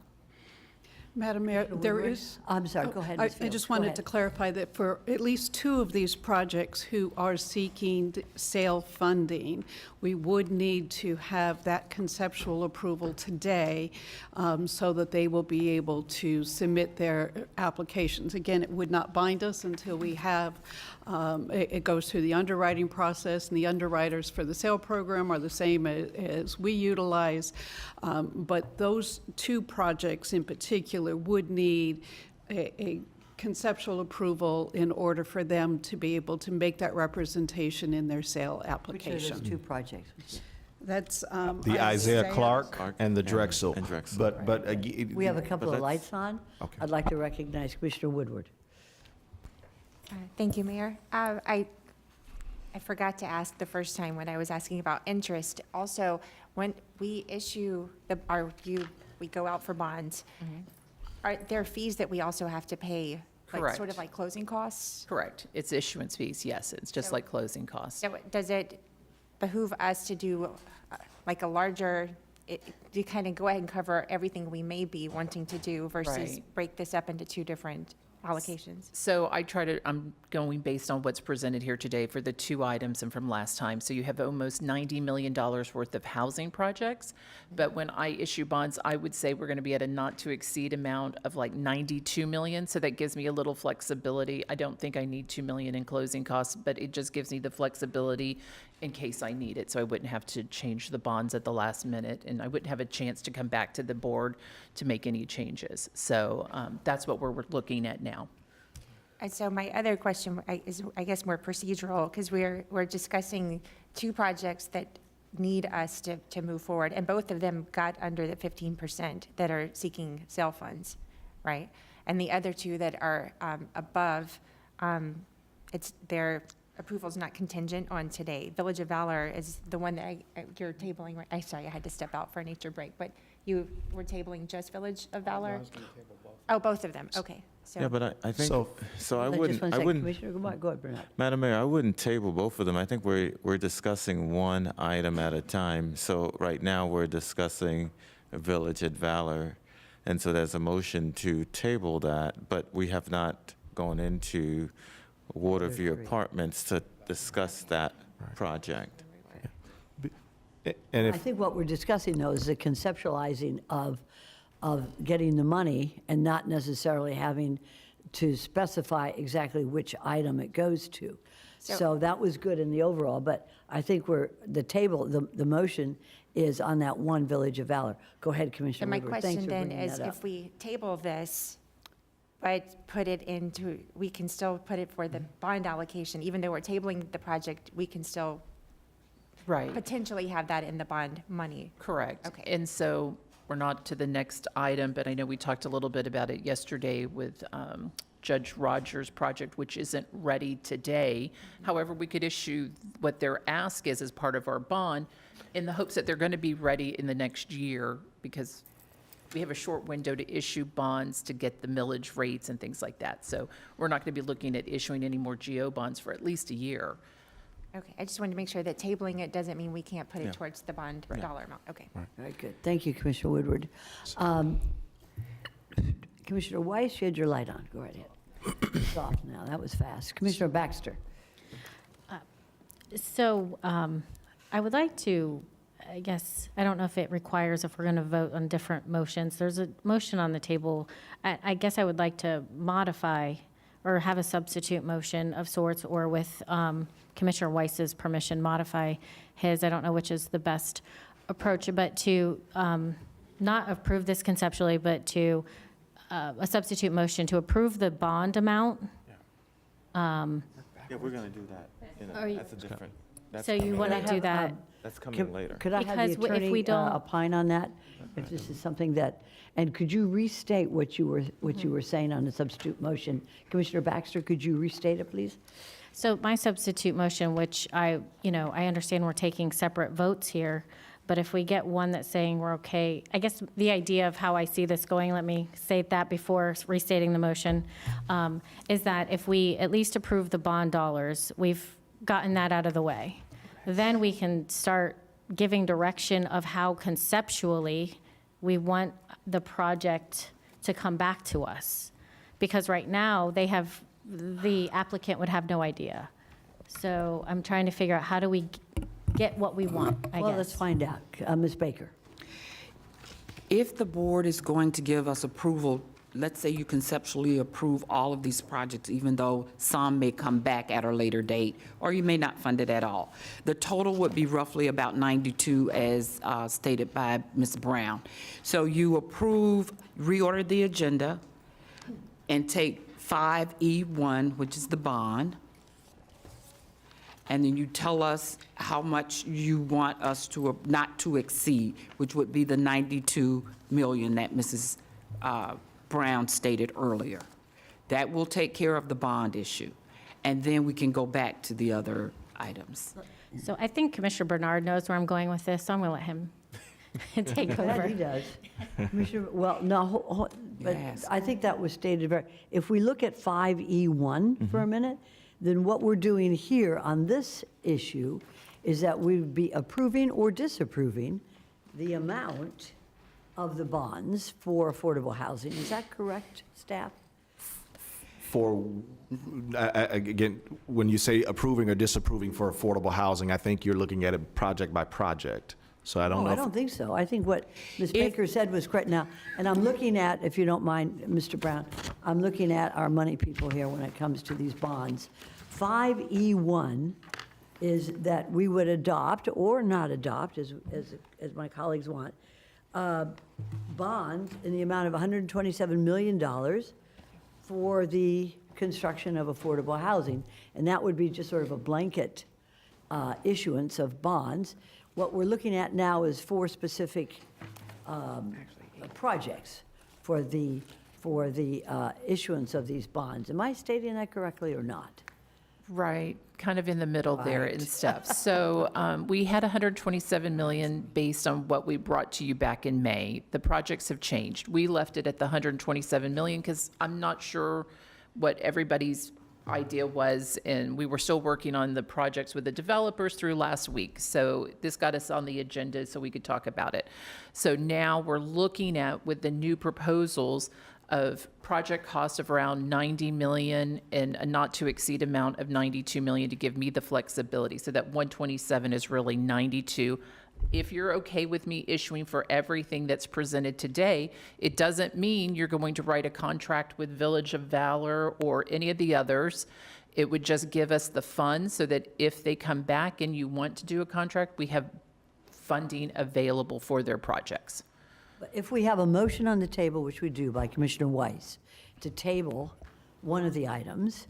Madam Mayor, there is... I'm sorry, go ahead, I Ms. Fields. just Go wanted ahead. to clarify that for at least two of these projects who are seeking sale funding, we would need to have that conceptual approval today so that they will be able to submit their applications. Again, it would not bind us until we have, it goes through the underwriting process, and the underwriters for the sale program are the same as we utilize. But those two projects in particular would need a conceptual approval in order for them to be able to make that representation in their sale application. Which are those two projects? That's The Isaiah Clark and the Drexel. But We have a couple of lights on. Okay. I'd like to recognize Commissioner Woodward. Thank you, Mayor. I forgot to ask the first time when I was asking about interest. Also, when we issue we go out for bonds, are there fees that we also have to pay? Like, Correct. sort of like closing costs? Correct. It's issuance fees, yes. It's just like closing costs. So does it behoove us to do like a larger, to kind of go ahead and cover everything we may be wanting to do versus Right. break this up into two different allocations? So I'm going based on what's presented here today for the two items and from last time. So you have almost $90 million worth of housing projects. But when I issue bonds, I would say we're going to be at a not to exceed amount of like 92 million. So that gives me a little flexibility. I don't think I need 2 million in closing costs, but it just gives me the flexibility in case I need it. So I wouldn't have to change the bonds at the last minute, and I wouldn't have a chance to come back to the board to make any changes. So that's what we're looking at now. And so my other question is, I guess, more procedural, because we're discussing two projects that need us to move forward, and both of them got under the 15% that are seeking sale funds, right? And the other two that are above, their approval's not contingent on today. Village of Valor is the one that you're tabling. Right? Sorry, I had to step out for a nature break, but you were tabling just Village of Valor? Oh, both of them. Okay. So. Yeah, but I think, so I Just wouldn't, one I second, wouldn't, Commissioner, go ahead, Bernard. Madam Mayor, I wouldn't table both of them. I think we're discussing one item at a time. So right now, we're discussing Village at Valor. And so there's a motion to table that, but we have not gone into Waterview Apartments to discuss that project. And I think what we're discussing, though, is the conceptualizing of getting the money and not necessarily having to specify exactly which item it goes to. So that was good in the overall, but I think the motion is on that one Village of Valor. Go ahead, Commissioner So my Woodward. question Thanks for then bringing is, that up. if we table this, but put it into, we can still put it for the bond allocation, even though we're tabling the project, we can still Right. potentially have that in the bond money. Correct. Okay. And so we're not to the next item, but I know we talked a little bit about it yesterday with Judge Rogers' project, which isn't ready today. However, we could issue what their ask is as part of our bond in the hopes that they're going to be ready in the next year, because we have a short window to issue bonds to get the millage rates and things like that. So we're not going to be looking at issuing any more GO bonds for at least a year. Okay, I just wanted to make sure that tabling it doesn't mean we can't put it Yeah. towards the bond dollar amount. Okay. Very good. Thank you, Commissioner Woodward. Commissioner Weiss, you had your light on. Go right ahead. It's off now. That was fast. Commissioner Baxter. So I would like to, I guess, I don't know if it requires, if we're going to vote on different motions. There's a motion on the table. I guess I would like to modify or have a substitute motion of sorts, or with Commissioner Weiss's permission, modify his. I don't know which is the best approach, but to not approve this conceptually, but to a substitute motion to approve the bond amount. Yeah, we're going to do that. Are you- That's a different. that's So you coming want to later. do that? That's coming later. Could I have Because the if we attorney don't- opine on that? If this is something that, and could you restate what you were saying on the substitute motion? Commissioner Baxter, could you restate it, please? So my substitute motion, which I understand we're taking separate votes here, but if we get one that's saying we're okay, I guess the idea of how I see this going, let me say that before restating the motion, is that if we at least approve the bond dollars, we've gotten that out of the way. Then we can start giving direction of how conceptually we want the project to come back to us. Because right now, the applicant would have no idea. So I'm trying to figure out, how do we get what we want, I guess. Well, let's find out. Ms. Baker. If the board is going to give us approval, let's say you conceptually approve all of these projects, even though some may come back at a later date, or you may not fund it at all. The total would be roughly about 92, as stated by Ms. Brown. So you approve, reorder the agenda, and take 5E1, which is the bond, and then you tell us how much you want us to not to exceed, which would be the 92 million that Mrs. Brown stated earlier. That will take care of the bond issue, and then we can go back to the other items. So I think Commissioner Bernard knows where I'm going with this, so I'm going to let him take Yeah, over. he does. Commissioner, well, no, but Yes. I think that was stated very, if we look at 5E1 for a minute, then what we're doing here on this issue is that we would be approving or disapproving the amount of the bonds for affordable housing. Is that correct, staff? For, again, when you say approving or disapproving for affordable housing, I think you're looking at it project by project. So I don't know. I don't think so. I think what Ms. Baker said was correct. Now, and I'm looking at, if you don't mind, Mr. Brown, I'm looking at our money people here when it comes to these bonds. 5E1 is that we would adopt or not adopt, as my colleagues want, bonds in the amount of $127 million for the construction of affordable housing. And that would be just sort of a blanket issuance of bonds. What we're looking at now is 4 specific projects for the issuance of these bonds. Am I stating that correctly or not? Right, kind of in the middle there Right. in steps. So we had 127 million based on what we brought to you back in May. The projects have changed. We left it at the 127 million because I'm not sure what everybody's idea was, and we were still working on the projects with the developers through last week. So this got us on the agenda so we could talk about it. So now we're looking at, with the new proposals, of project cost of around 90 million and a not to exceed amount of 92 million to give me the flexibility. So that 127 is really 92. If you're okay with me issuing for everything that's presented today, it doesn't mean you're going to write a contract with Village of Valor or any of the others. It would just give us the funds so that if they come back and you want to do a contract, we have funding available for their projects. But if we have a motion on the table, which we do by Commissioner Weiss, to table one of the items,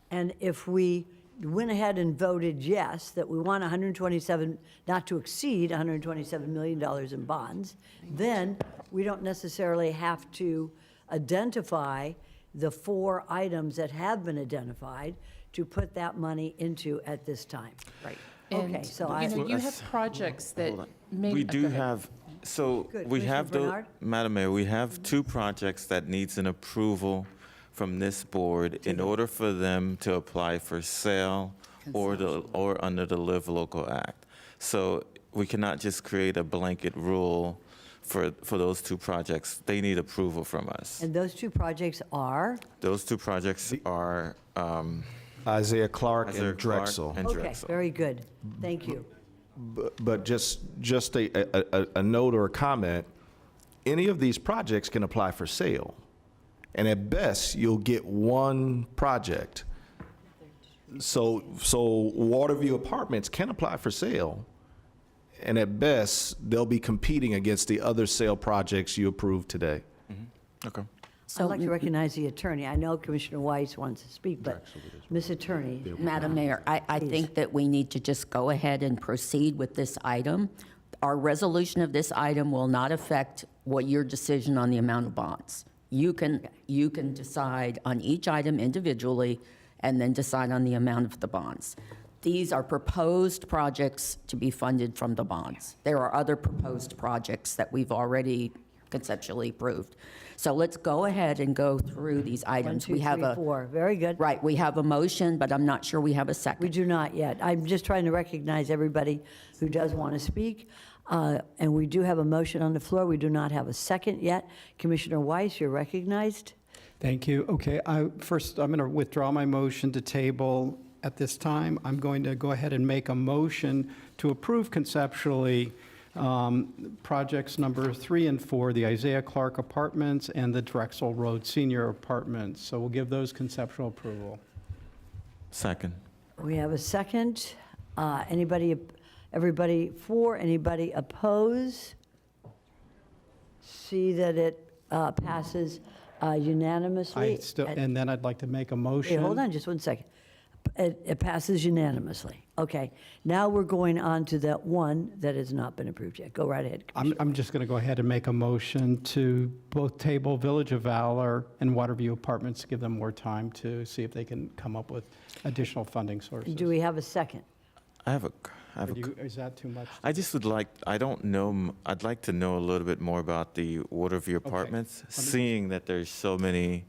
and if we went ahead and voted yes, that we want 127, not to exceed $127 million in bonds, then we don't necessarily have to identify the 4 items that have been identified to put that money into at this time. Right. Okay, And, so you have projects that may. We go do ahead. have, so Good. we Commissioner have, Bernard? Madam Mayor, we have 2 projects that needs an approval from this board in order for them to apply for sale or under the Live Local Act. So we cannot just create a blanket rule for those 2 projects. They need approval from us. And those 2 projects are? Those 2 projects are Isaiah Clark Isaiah and Clark Drexel. and Okay, Drexel. very good. Thank you. But just a note or a comment, any of these projects can apply for sale. And at best, you'll get 1 project. So Waterview Apartments can apply for sale. And at best, they'll be competing against the other sale projects you approved today. Okay. I'd like to recognize the attorney. I know Commissioner Weiss wants to speak, but Ms. Attorney. Madam Mayor, I think that we need to just go ahead and proceed with this item. Our resolution of this item will not affect what your decision on the amount of bonds. You can decide on each item individually and then decide on the amount of the bonds. These are proposed projects to be funded from the bonds. There are other proposed projects that we've already conceptually approved. So let's go ahead and go through these 1, items. 2, We have 3, a 4. Very good. Right, we have a motion, but I'm not sure we have a second. We do not yet. I'm just trying to recognize everybody who does want to speak. And we do have a motion on the floor. We do not have a second yet. Commissioner Weiss, you're recognized. Thank you. Okay, first, I'm going to withdraw my motion to table at this time. I'm going to go ahead and make a motion to approve conceptually projects number 3 and 4, the Isaiah Clark Apartments and the Drexel Road Senior Apartments. So we'll give those conceptual approval. Second. We have a second. Everybody for, anybody oppose? See that it passes unanimously. And then I'd like to make a motion. Hey, hold on just 1 second. It passes unanimously. Okay, now we're going on to that one that has not been approved yet. Go right ahead, Commissioner. I'm just going to go ahead and make a motion to both table Village of Valor and Waterview Apartments, to give them more time to see if they can come up with additional funding sources. Do we have a second? Is that too much? I just would like, I'd like to know a little bit more about the Waterview Apartments, seeing that there's so many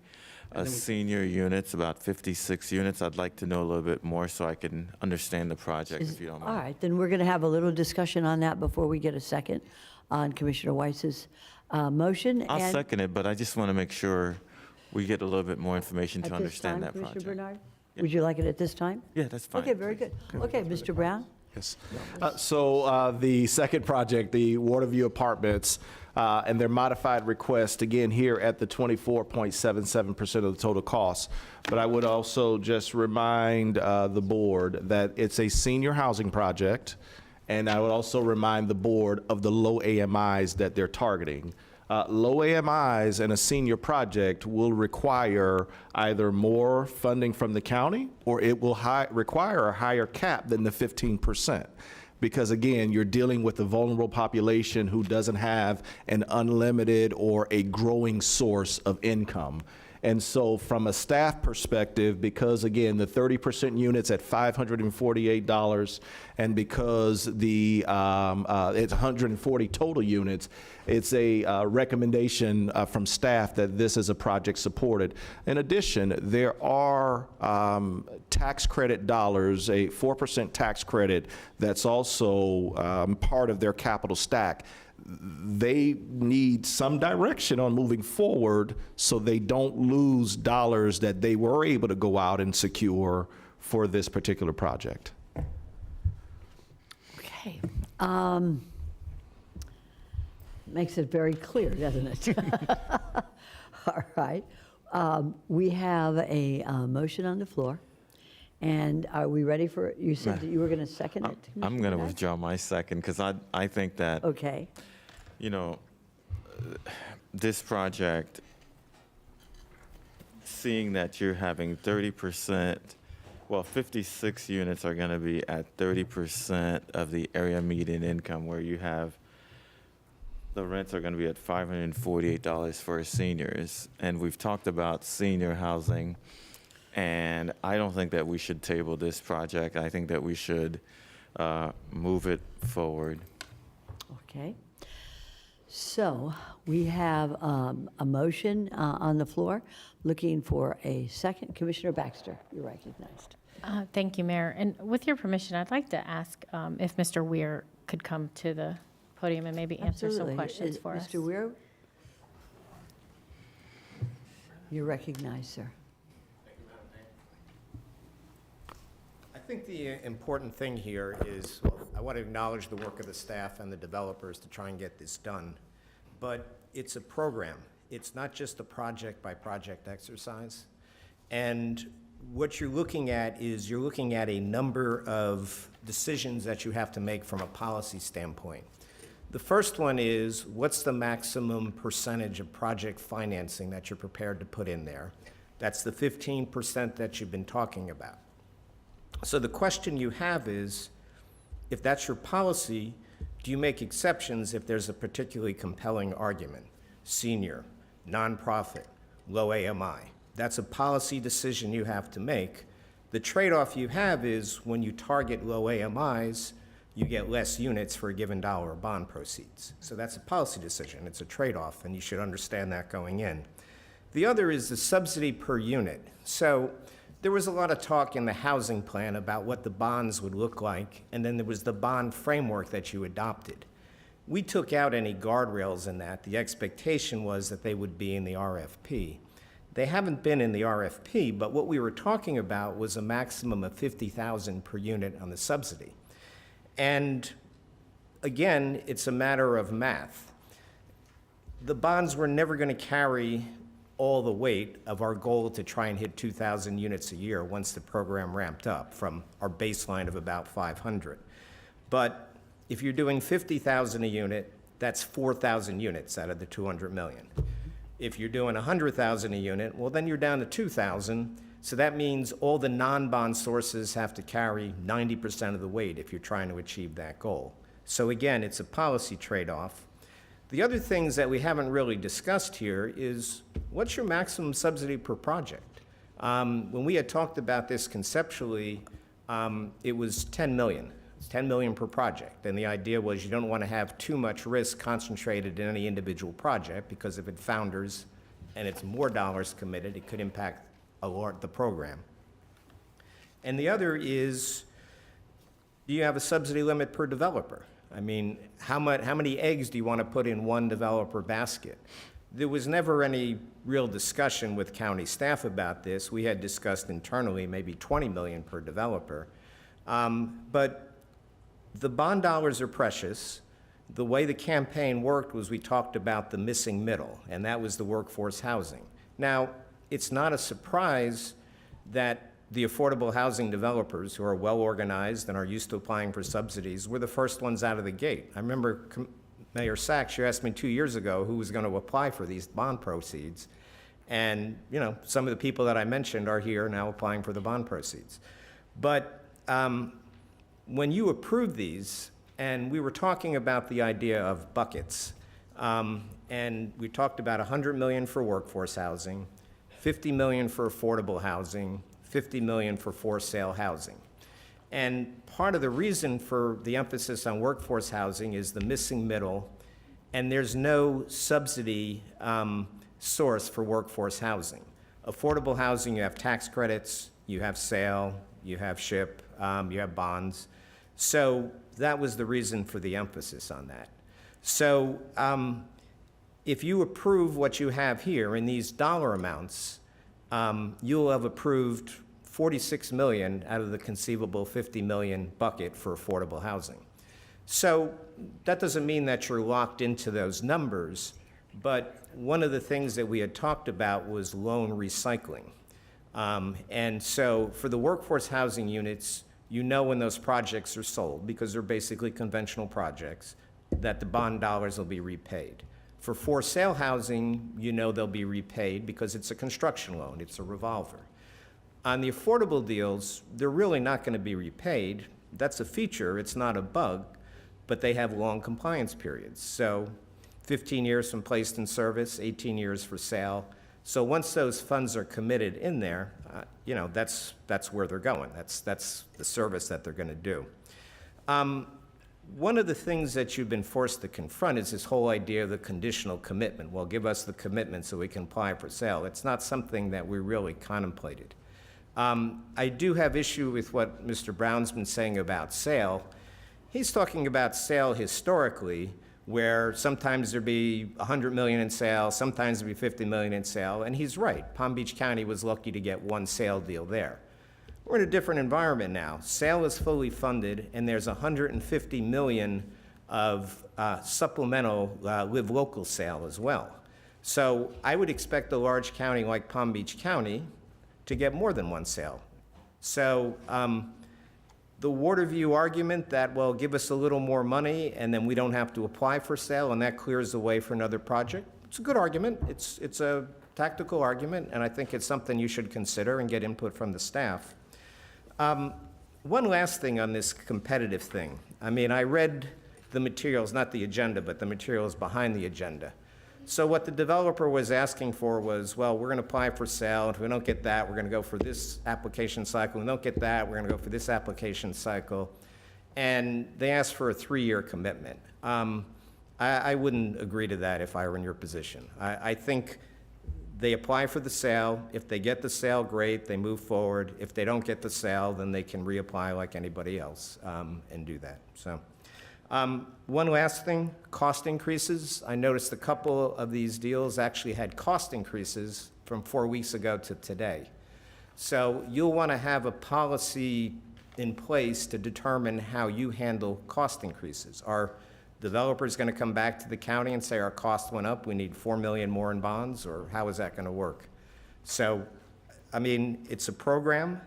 senior units, about 56 units. I'd like to know a little bit more so I can understand the project, if you don't mind. All right, then we're going to have a little discussion on that before we get a second on Commissioner Weiss's motion. I'll second it, but I just want to make sure we get a little bit more information to At this understand time, that project. Commissioner Bernard? Would you like it at this time? Yeah, that's fine. Okay, very good. Okay, Mr. Brown? Yes. So the second project, the Waterview Apartments, and their modified request, again, here at the 24.77% of the total cost. But I would also just remind the board that it's a senior housing project, and I would also remind the board of the low AMIs that they're targeting. Low AMIs and a senior project will require either more funding from the county, or it will require a higher cap than the 15%. Because again, you're dealing with a vulnerable population who doesn't have an unlimited or a growing source of income. And so from a staff perspective, because again, the 30% units at $548, and because the it's 140 total units, it's a recommendation from staff that this is a project supported. In addition, there are tax credit dollars, a 4% tax credit that's also part of their capital stack. They need some direction on moving forward so they don't lose dollars that they were able to go out and secure for this particular project. Okay. Makes it very clear, doesn't it? All right. We have a motion on the floor. And are we ready for it? You said that you were going to second it? I'm going to withdraw my second because I think that, Okay. you know, this project, seeing that you're having 30%, well, 56 units are going to be at 30% of the area median income, where you have the rents are going to be at $548 for seniors. And we've talked about senior housing, and I don't think that we should table this project. I think that we should move it forward. Okay. So we have a motion on the floor. Looking for a second. Commissioner Baxter, you're recognized. Thank you, Mayor. And with your permission, I'd like to ask if Mr. Weir could come to the podium and maybe answer some Absolutely. questions for us. Mr. Weir? You're recognized, sir. I think the important thing here is, well, I want to acknowledge the work of the staff and the developers to try and get this done. But it's a program. It's not just a project-by-project exercise. And what you're looking at is you're looking at a number of decisions that you have to make from a policy standpoint. The first one is, what's the maximum percentage of project financing that you're prepared to put in there? That's the 15% that you've been talking about. So the question you have is, if that's your policy, do you make exceptions if there's a particularly compelling argument? Senior, nonprofit, low AMI. That's a policy decision you have to make. The trade-off you have is when you target low AMIs, you get less units for a given dollar of bond proceeds. So that's a policy decision. It's a trade-off, and you should understand that going in. The other is the subsidy per unit. So there was a lot of talk in the housing plan about what the bonds would look like, and then there was the bond framework that you adopted. We took out any guardrails in that. The expectation was that they would be in the RFP. They haven't been in the RFP, but what we were talking about was a maximum of $50,000 per unit on the subsidy. And again, it's a matter of math. The bonds were never going to carry all the weight of our goal to try and hit 2,000 units a year once the program ramped up from our baseline of about 500. But if you're doing 50,000 a unit, that's 4,000 units out of the 200 million. If you're doing 100,000 a unit, well, then you're down to 2,000. So that means all the non-bond sources have to carry 90% of the weight if you're trying to achieve that goal. So again, it's a policy trade-off. The other things that we haven't really discussed here is, what's your maximum subsidy per project? When we had talked about this conceptually, it was 10 million. It's 10 million per project. And the idea was you don't want to have too much risk concentrated in any individual project, because if it founders and it's more dollars committed, it could impact the program. And the other is, do you have a subsidy limit per developer? I mean, how many eggs do you want to put in one developer basket? There was never any real discussion with county staff about this. We had discussed internally maybe 20 million per developer. But the bond dollars are precious. The way the campaign worked was we talked about the missing middle, and that was the workforce housing. Now, it's not a surprise that the affordable housing developers, who are well-organized and are used to applying for subsidies, were the first ones out of the gate. I remember Mayor Sachs, you asked me 2 years ago who was going to apply for these bond proceeds. And, you know, some of the people that I mentioned are here now applying for the bond proceeds. But when you approve these, and we were talking about the idea of buckets, and we talked about 100 million for workforce housing, 50 million for affordable housing, 50 million for for-sale housing. And part of the reason for the emphasis on workforce housing is the missing middle, and there's no subsidy source for workforce housing. Affordable housing, you have tax credits, you have sale, you have SHIP, you have bonds. So that was the reason for the emphasis on that. So if you approve what you have here in these dollar amounts, you'll have approved 46 million out of the conceivable 50 million bucket for affordable housing. So that doesn't mean that you're locked into those numbers, but one of the things that we had talked about was loan recycling. And so for the workforce housing units, you know when those projects are sold, because they're basically conventional projects, that the bond dollars will be repaid. For for-sale housing, you know they'll be repaid because it's a construction loan, it's a revolver. On the affordable deals, they're really not going to be repaid. That's a feature, it's not a bug, but they have long compliance periods. So 15 years from placed in service, 18 years for sale. So once those funds are committed in there, you know, that's where they're going. That's the service that they're going to do. One of the things that you've been forced to confront is this whole idea of the conditional commitment. Well, give us the commitment so we can apply for sale. It's not something that we really contemplated. I do have issue with what Mr. Brown's been saying about sale. He's talking about sale historically, where sometimes there'd be 100 million in sale, sometimes there'd be 50 million in sale, and he's right. Palm Beach County was lucky to get one sale deal there. We're in a different environment now. Sale is fully funded, and there's 150 million of supplemental live local sale as well. So I would expect a large county like Palm Beach County to get more than one sale. So the Waterview argument that, well, give us a little more money and then we don't have to apply for sale and that clears the way for another project, it's a good argument. It's a tactical argument, and I think it's something you should consider and get input from the staff. One last thing on this competitive thing. I mean, I read the materials, not the agenda, but the materials behind the agenda. So what the developer was asking for was, well, we're going to apply for sale. If we don't get that, we're going to go for this application cycle. If we don't get that, we're going to go for this application cycle. And they asked for a 3-year commitment. I wouldn't agree to that if I were in your position. I think they apply for the sale. If they get the sale, great, they move forward. If they don't get the sale, then they can reapply like anybody else and do that. So. One last thing, cost increases. I noticed a couple of these deals actually had cost increases from 4 weeks ago to today. So you'll want to have a policy in place to determine how you handle cost increases. Are developers going to come back to the county and say our cost went up, we need 4 million more in bonds, or how is that going to work? So, I mean, it's a program,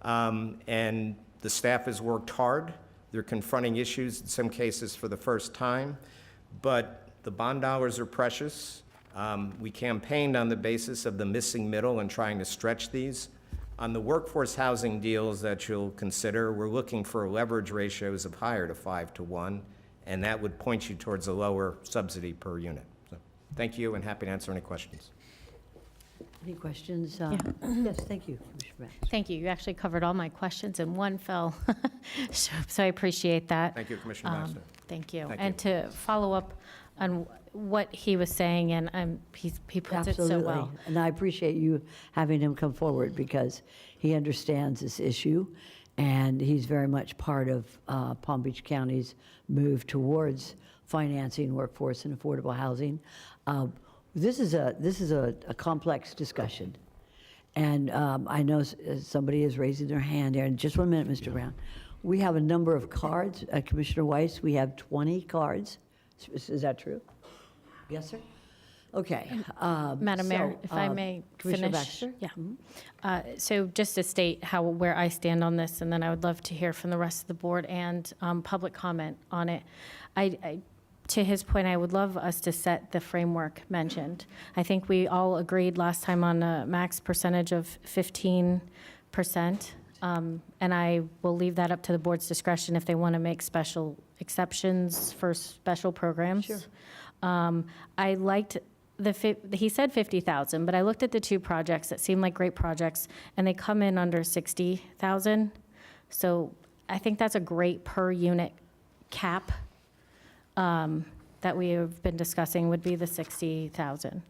and the staff has worked hard. They're confronting issues in some cases for the first time, but the bond dollars are precious. We campaigned on the basis of the missing middle and trying to stretch these. On the workforce housing deals that you'll consider, we're looking for leverage ratios of higher to 5 to 1, and that would point you towards a lower subsidy per unit. So, thank you, and happy to answer any questions. Any questions? Yes, thank you, Commissioner Banks. Thank you. You actually covered all my questions in one fell, so I appreciate that. Thank you, Commissioner Baxter. Thank you. Thank And you. to follow up on what he was saying, and he puts it so well. And I appreciate you having him come forward because he understands this issue, and he's very much part of Palm Beach County's move towards financing workforce and affordable housing. This is a complex discussion. And I know somebody is raising their hand there. In just 1 minute, Mr. Brown. We have a number of cards. Commissioner Weiss, we have 20 cards. Is that true? Yes, sir? Okay. Madam Mayor, so, if I may Commissioner finish. Baxter? Yeah. So just to state where I stand on this, and then I would love to hear from the rest of the board and public comment on it. To his point, I would love us to set the framework mentioned. I think we all agreed last time on a max percentage of 15%. And I will leave that up to the board's discretion if they want to make special exceptions for special programs. Sure. I liked he said 50,000, but I looked at the two projects that seemed like great projects, and they come in under 60,000. So I think that's a great per unit cap that we have been discussing would be the 60,000.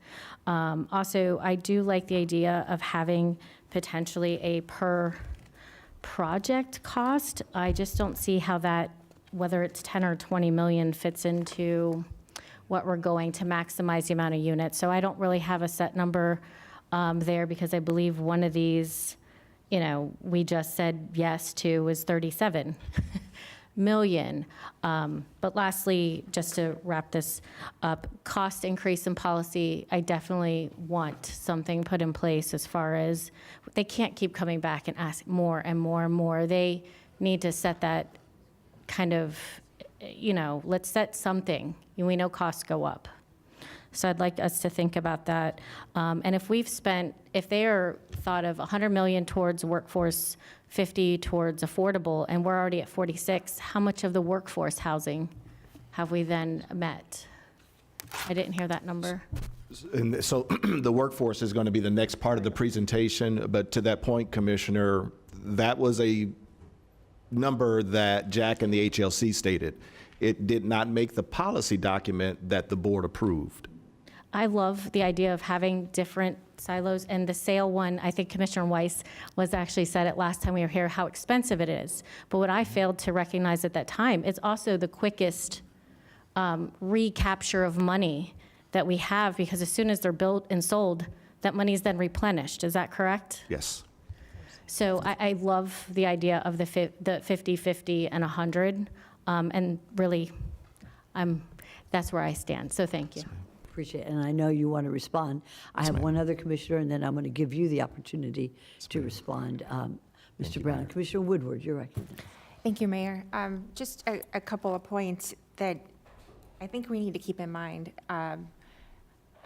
Also, I do like the idea of having potentially a per project cost. I just don't see how that, whether it's 10 or 20 million, fits into what we're going to maximize the amount of units. So I don't really have a set number there, because I believe one of these, we just said yes to was 37 million. But lastly, just to wrap this up, cost increase in policy, I definitely want something put in place as far as they can't keep coming back and ask more and more and more. They need to set that kind of, let's set something. We know costs go up. So I'd like us to think about that. And if they are thought of 100 million towards workforce, 50 towards affordable, and we're already at 46, how much of the workforce housing have we then met? I didn't hear that number. And so the workforce is going to be the next part of the presentation, but to that point, Commissioner, that was a number that Jack and the HLC stated. It did not make the policy document that the board approved. I love the idea of having different silos, and the sale one, I think Commissioner Weiss was actually said it last time we were here, how expensive it is. But what I failed to recognize at that time, it's also the quickest recapture of money that we have, because as soon as they're built and sold, that money is then replenished. Is that correct? Yes. So I love the idea of the 50, 50, and 100. And really, that's where I stand. So thank you. Appreciate it, and I know you want to respond. I have one other commissioner, and then I'm going to give you the opportunity to respond. Mr. Brown. Commissioner Woodward, you're recognized. Thank you, Mayor. Just a couple of points that I think we need to keep in mind. A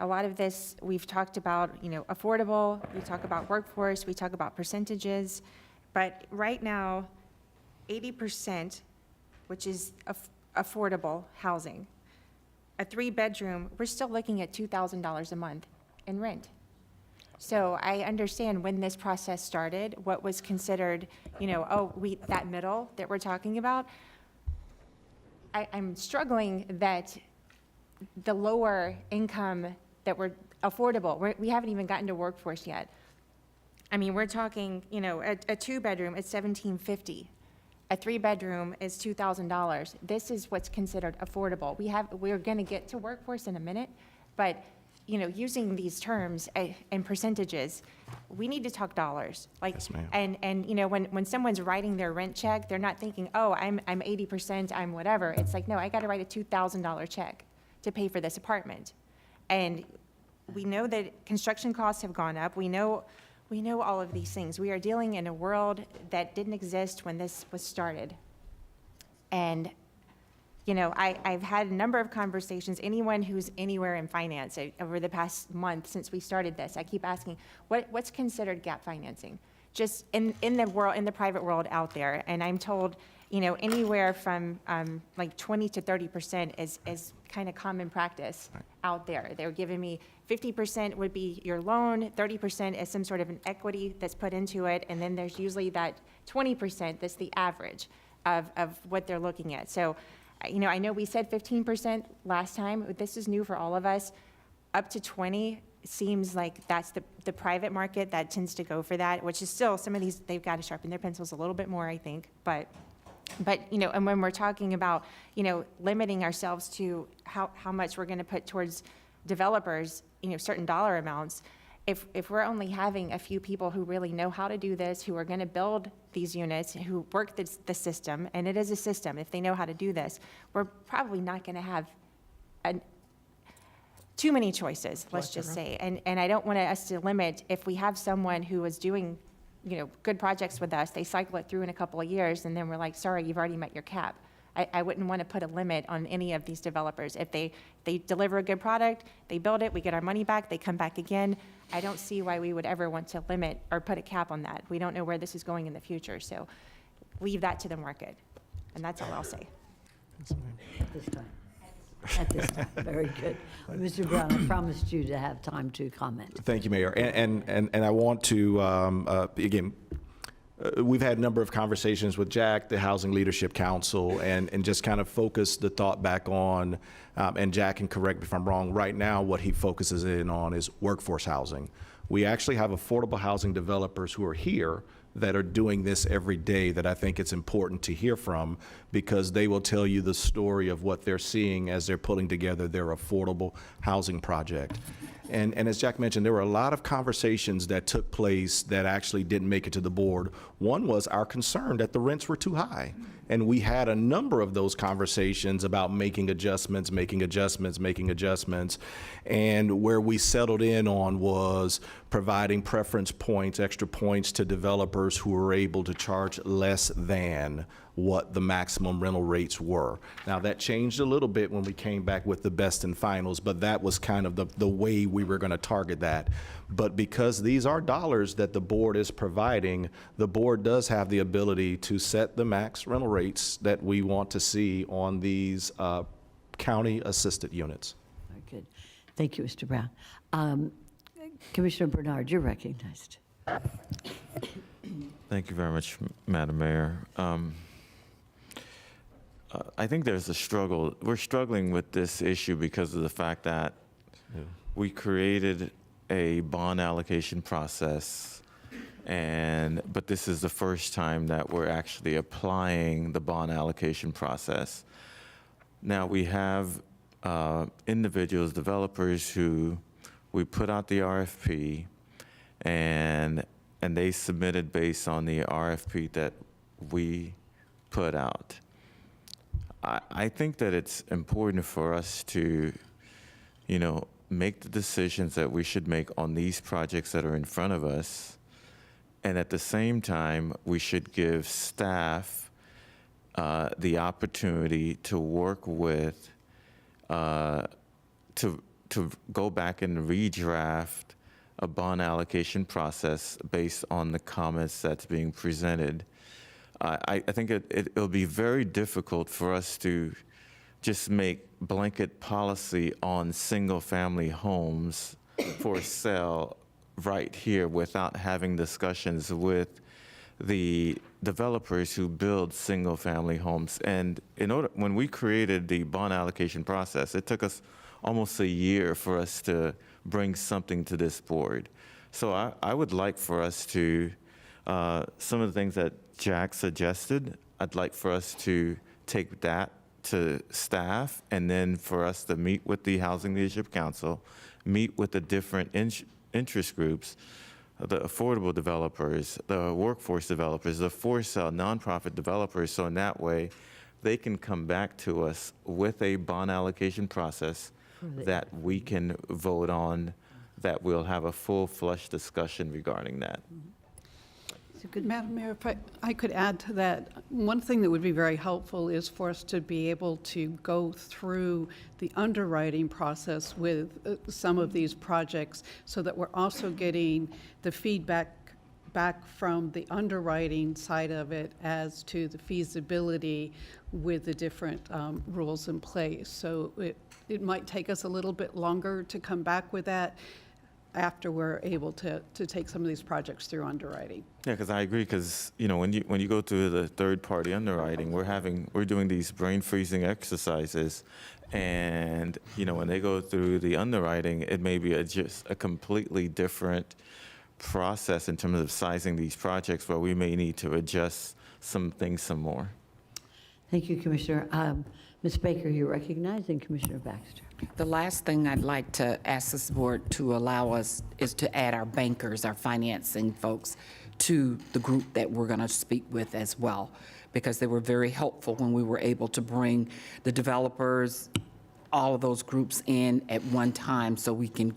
lot of this, we've talked about, affordable, we talk about workforce, we talk about percentages, but right now, 80%, which is affordable housing, a 3-bedroom, we're still looking at $2,000 a month in rent. So I understand when this process started, what was considered, that middle that we're talking about. I'm struggling that the lower income that we're affordable, we haven't even gotten to workforce yet. I mean, we're talking, a 2-bedroom is $1,750. A 3-bedroom is $2,000. This is what's considered affordable. We're going to get to workforce in a minute, but using these terms and percentages, we need to talk dollars. Yes, ma'am. And when someone's writing their rent check, they're not thinking, oh, I'm 80%, I'm whatever. It's like, no, I got to write a $2,000 check to pay for this apartment. And we know that construction costs have gone up. We know all of these things. We are dealing in a world that didn't exist when this was started. And, I've had a number of conversations, anyone who's anywhere in finance over the past month since we started this, I keep asking, what's considered gap financing? Just in the private world out there. And I'm told, anywhere from like 20 to 30% is kind of common practice out there. They're giving me 50% would be your loan, 30% is some sort of an equity that's put into it, and then there's usually that 20% that's the average of what they're looking at. So, I know we said 15% last time, but this is new for all of us. Up to 20 seems like that's the private market that tends to go for that, which is still, some of these, they've got to sharpen their pencils a little bit more, I think, but and when we're talking about, limiting ourselves to how much we're going to put towards developers, certain dollar amounts, if we're only having a few people who really know how to do this, who are going to build these units, who work the system, and it is a system, if they know how to do this, we're probably not going to have too many choices, let's just say. And I don't want us to limit, if we have someone who is doing, good projects with us, they cycle it through in a couple of years, and then we're like, sorry, you've already met your cap. I wouldn't want to put a limit on any of these developers. If they deliver a good product, they build it, we get our money back, they come back again. I don't see why we would ever want to limit or put a cap on that. We don't know where this is going in the future, so leave that to the market. And that's all I'll say. At this time. At this time, very good. Well, Mr. Brown, I promised you to have time to comment. Thank you, Mayor. And I want to, again, we've had a number of conversations with Jack, the Housing Leadership Council, and just kind of focus the thought back on, and Jack can correct me if I'm wrong, right now what he focuses in on is workforce housing. We actually have affordable housing developers who are here that are doing this every day that I think it's important to hear from, because they will tell you the story of what they're seeing as they're putting together their affordable housing project. And as Jack mentioned, there were a lot of conversations that took place that actually didn't make it to the board. One was our concern that the rents were too high. And we had a number of those conversations about making adjustments. And where we settled in on was providing preference points, extra points to developers who were able to charge less than what the maximum rental rates were. Now, that changed a little bit when we came back with the best and finals, but that was kind of the way we were going to target that. But because these are dollars that the board is providing, the board does have the ability to set the max rental rates that we want to see on these county-assisted units. Very good. Thank you, Mr. Brown. Commissioner Bernard, you're recognized. Thank you very much, Madam Mayor. I think there's a struggle. We're struggling with this issue because of the fact that we created a bond allocation process, but this is the first time that we're actually applying the bond allocation process. Now, we have individuals, developers who we put out the RFP, and they submitted based on the RFP that we put out. I think that it's important for us to, make the decisions that we should make on these projects that are in front of us. And at the same time, we should give staff the opportunity to work with, to go back and redraft a bond allocation process based on the comments that's being presented. I think it'll be very difficult for us to just make blanket policy on single-family homes for sale right here without having discussions with the developers who build single-family homes. And when we created the bond allocation process, it took us almost a year for us to bring something to this board. So I would like for us to, some of the things that Jack suggested, I'd like for us to take that to staff, and then for us to meet with the Housing Leadership Council, meet with the different interest groups, the affordable developers, the workforce developers, the for-sale nonprofit developers, so in that way, they can come back to us with a bond allocation process that we can vote on, that we'll have a full-fledged discussion regarding that. Madam Mayor, if I could add to that, one thing that would be very helpful is for us to be able to go through the underwriting process with some of these projects, so that we're also getting the feedback back from the underwriting side of it as to the feasibility with the different rules in place. So it might take us a little bit longer to come back with that after we're able to take some of these projects through underwriting. Yeah, because I agree, because when you go through the third-party underwriting, we're doing these brain-freezing exercises, and when they go through the underwriting, it may be just a completely different process in terms of sizing these projects, where we may need to adjust some things some more. Thank you, Commissioner. Ms. Baker, you're recognized, and Commissioner Baxter. The last thing I'd like to ask this board to allow us is to add our bankers, our financing folks, to the group that we're going to speak with as well, because they were very helpful when we were able to bring the developers, all of those groups in at one time so we can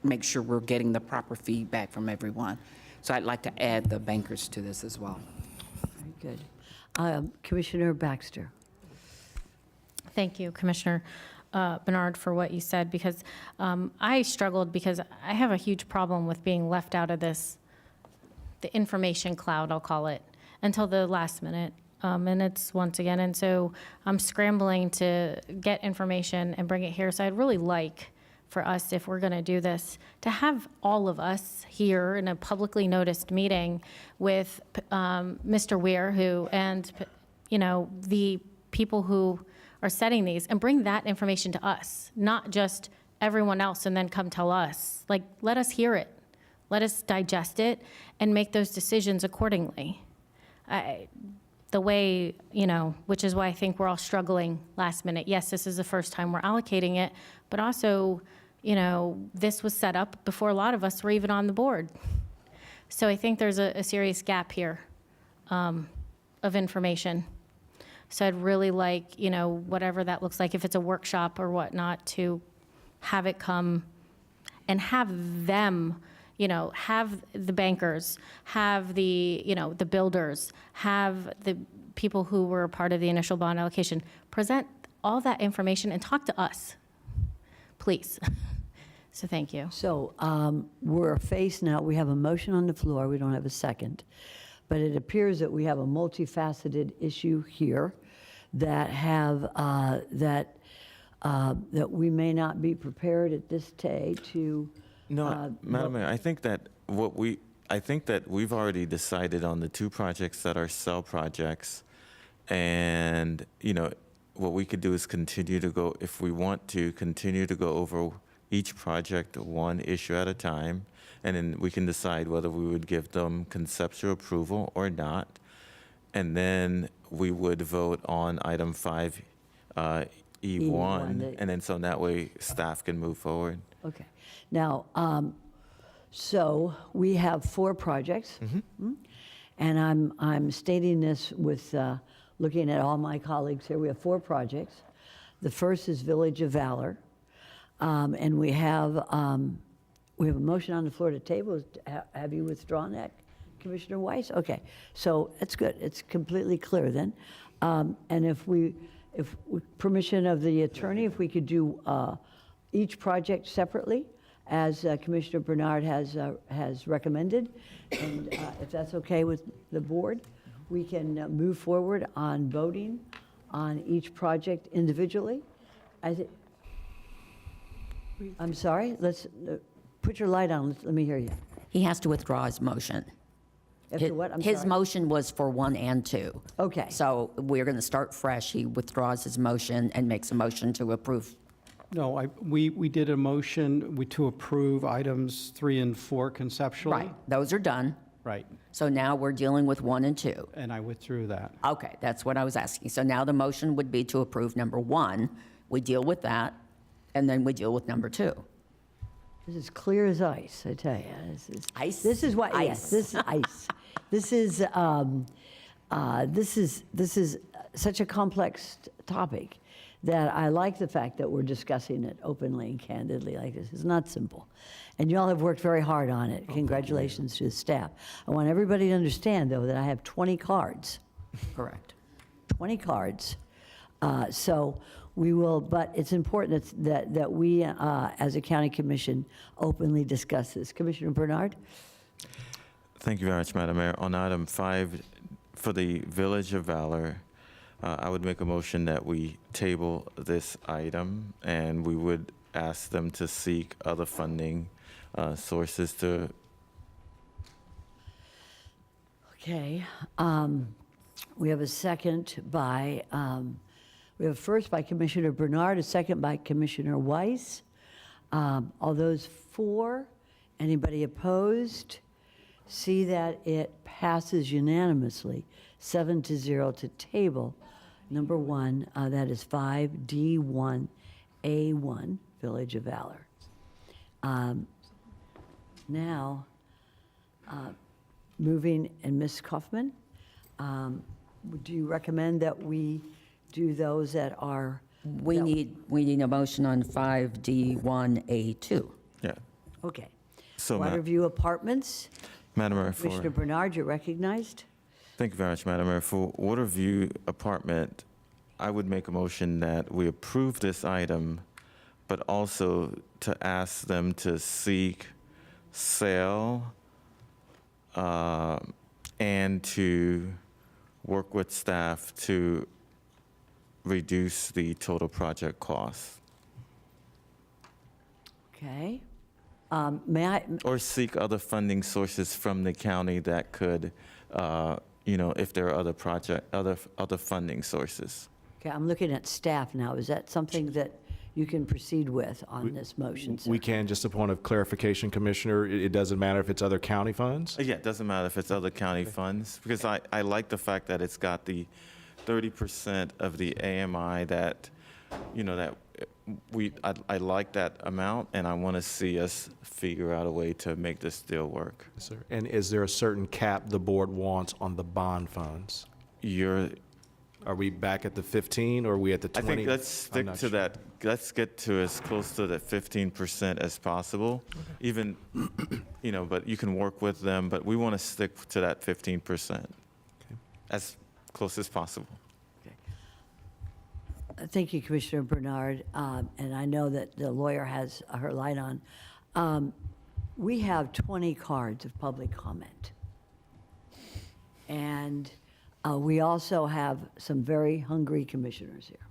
make sure we're getting the proper feedback from everyone. So I'd like to add the bankers to this as well. Very good. Commissioner Baxter. Thank you, Commissioner Bernard, for what you said, because I struggled because I have a huge problem with being left out of this, the information cloud, I'll call it, until the last minute. And it's once again, and so I'm scrambling to get information and bring it here. So I'd really like for us, if we're going to do this, to have all of us here in a publicly noticed meeting with Mr. Weir, and the people who are setting these, and bring that information to us, not just everyone else and then come tell us. Like, let us hear it, let us digest it, and make those decisions accordingly. The way, which is why I think we're all struggling last minute. Yes, this is the first time we're allocating it, but also, this was set up before a lot of us were even on the board. So I think there's a serious gap here of information. So I'd really like, whatever that looks like, if it's a workshop or whatnot, to have it come and have them, have the bankers, have the, the builders, have the people who were a part of the initial bond allocation, present all that information and talk to us, please. So thank you. So we're faced now, we have a motion on the floor, we don't have a second, but it appears that we have a multifaceted issue here that that we may not be prepared at this day to. No, Madam Mayor, I think that we've already decided on the two projects that are cell projects, and what we could do is continue to go, if we want to, continue to go over each project one issue at a time, and then we can decide whether we would give them conceptual approval or not, and then we would vote on item 5E1, and then so that way staff can move forward. Okay. Now, so we have 4 projects, and I'm stating this with looking at all my colleagues here. We have 4 projects. The first is Village of Valor, and we have a motion on the floor to table. Have you withdrawn that, Commissioner Weiss? Okay, so that's good. It's completely clear then. And if with permission of the attorney, if we could do each project separately, as Commissioner Bernard has recommended, and if that's okay with the board, we can move forward on voting on each project individually. I'm sorry, let's put your light on, let me hear you. He has to withdraw his motion. His motion was for 1 and 2. Okay. So we're going to start fresh. He withdraws his motion and makes a motion to approve. No, we did a motion to approve items 3 and 4 conceptually. Right, those are done. Right. So now we're dealing with 1 and 2. And I withdrew that. Okay, that's what I was asking. So now the motion would be to approve number 1. We deal with that, and then we deal with number 2. This is clear as ice, I tell you. Ice? This is what, Ice. yes, this is ice. This is such a complex topic that I like the fact that we're discussing it openly and candidly like this. It's not simple. And you all have worked very hard on it. Congratulations to the staff. I want everybody to understand, though, that I have 20 cards. Correct. 20 cards. So we will, but it's important that we, as a county commission, openly discuss this. Commissioner Bernard? Thank you very much, Madam Mayor. On item 5, for the Village of Valor, I would make a motion that we table this item, and we would ask them to seek other funding sources to. Okay. We have a second by, we have a first by Commissioner Bernard, a second by Commissioner Weiss. All those for, anybody opposed? See that it passes unanimously, 7-0 to table number 1, that is 5D1A1, Village of Valor. Now, moving, and Ms. Kaufman, do you recommend that we do those that are? We need a motion on 5D1A2. Yeah. Okay. So, Waterview Apartments, Madam Mayor, Commissioner Bernard, you're recognized. thank you very much, Madam Mayor. For Waterview Apartment, I would make a motion that we approve this item, but also to ask them to seek sale and to work with staff to reduce the total project cost. Okay. May I? Or seek other funding sources from the county that could, if there are other funding sources. Okay, I'm looking at staff now. Is that something that you can proceed with on this motion, sir? We can, just a point of clarification, Commissioner, it doesn't matter if it's other county funds? Yeah, it doesn't matter if it's other county funds, because I like the fact that it's got the 30% of the AMI that, I like that amount, and I want to see us figure out a way to make this deal work. Yes, sir. And is there a certain cap the board wants on the bond funds? Are we back at the 15 or are we at the 20? I think let's stick to that. Let's get to as close to the 15% as possible. Even, but you can work with them, but we want to stick to that 15% as close as possible. Thank you, Commissioner Bernard. And I know that the lawyer has her light on. We have 20 cards of public comment. And we also have some very hungry commissioners here.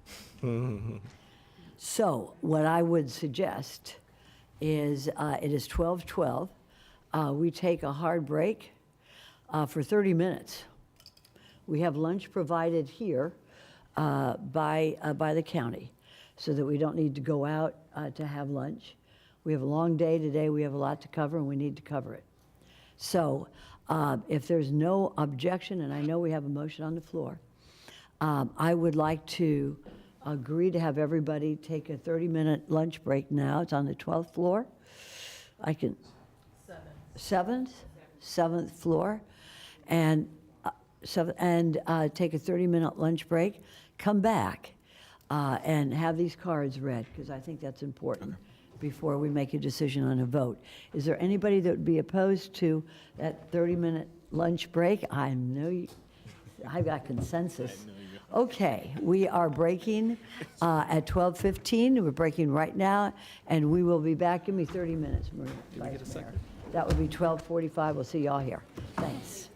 So what I would suggest is it is 12:12. We take a hard break for 30 minutes. We have lunch provided here by the county so that we don't need to go out to have lunch. We have a long day today. We have a lot to cover, and we need to cover it. So if there's no objection, and I know we have a motion on the floor, I would like to agree to have everybody take a 30-minute lunch break now. It's on the 12th floor. Seventh floor. And take a 30-minute lunch break, come back, and have these cards read, because I think that's important before we make a decision on a vote. Is there anybody that would be opposed to that 30-minute lunch break? I know I've got consensus. Okay, we are breaking at 12:15. We're breaking right now, and we will be back. Give me 30 minutes, Vice Mayor. That would be 12:45. We'll see y'all here. Thanks.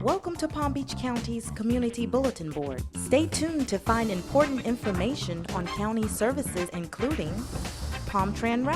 Welcome to Palm Beach County's Community Bulletin Board. Stay tuned to find important information on county services, including Palm Tran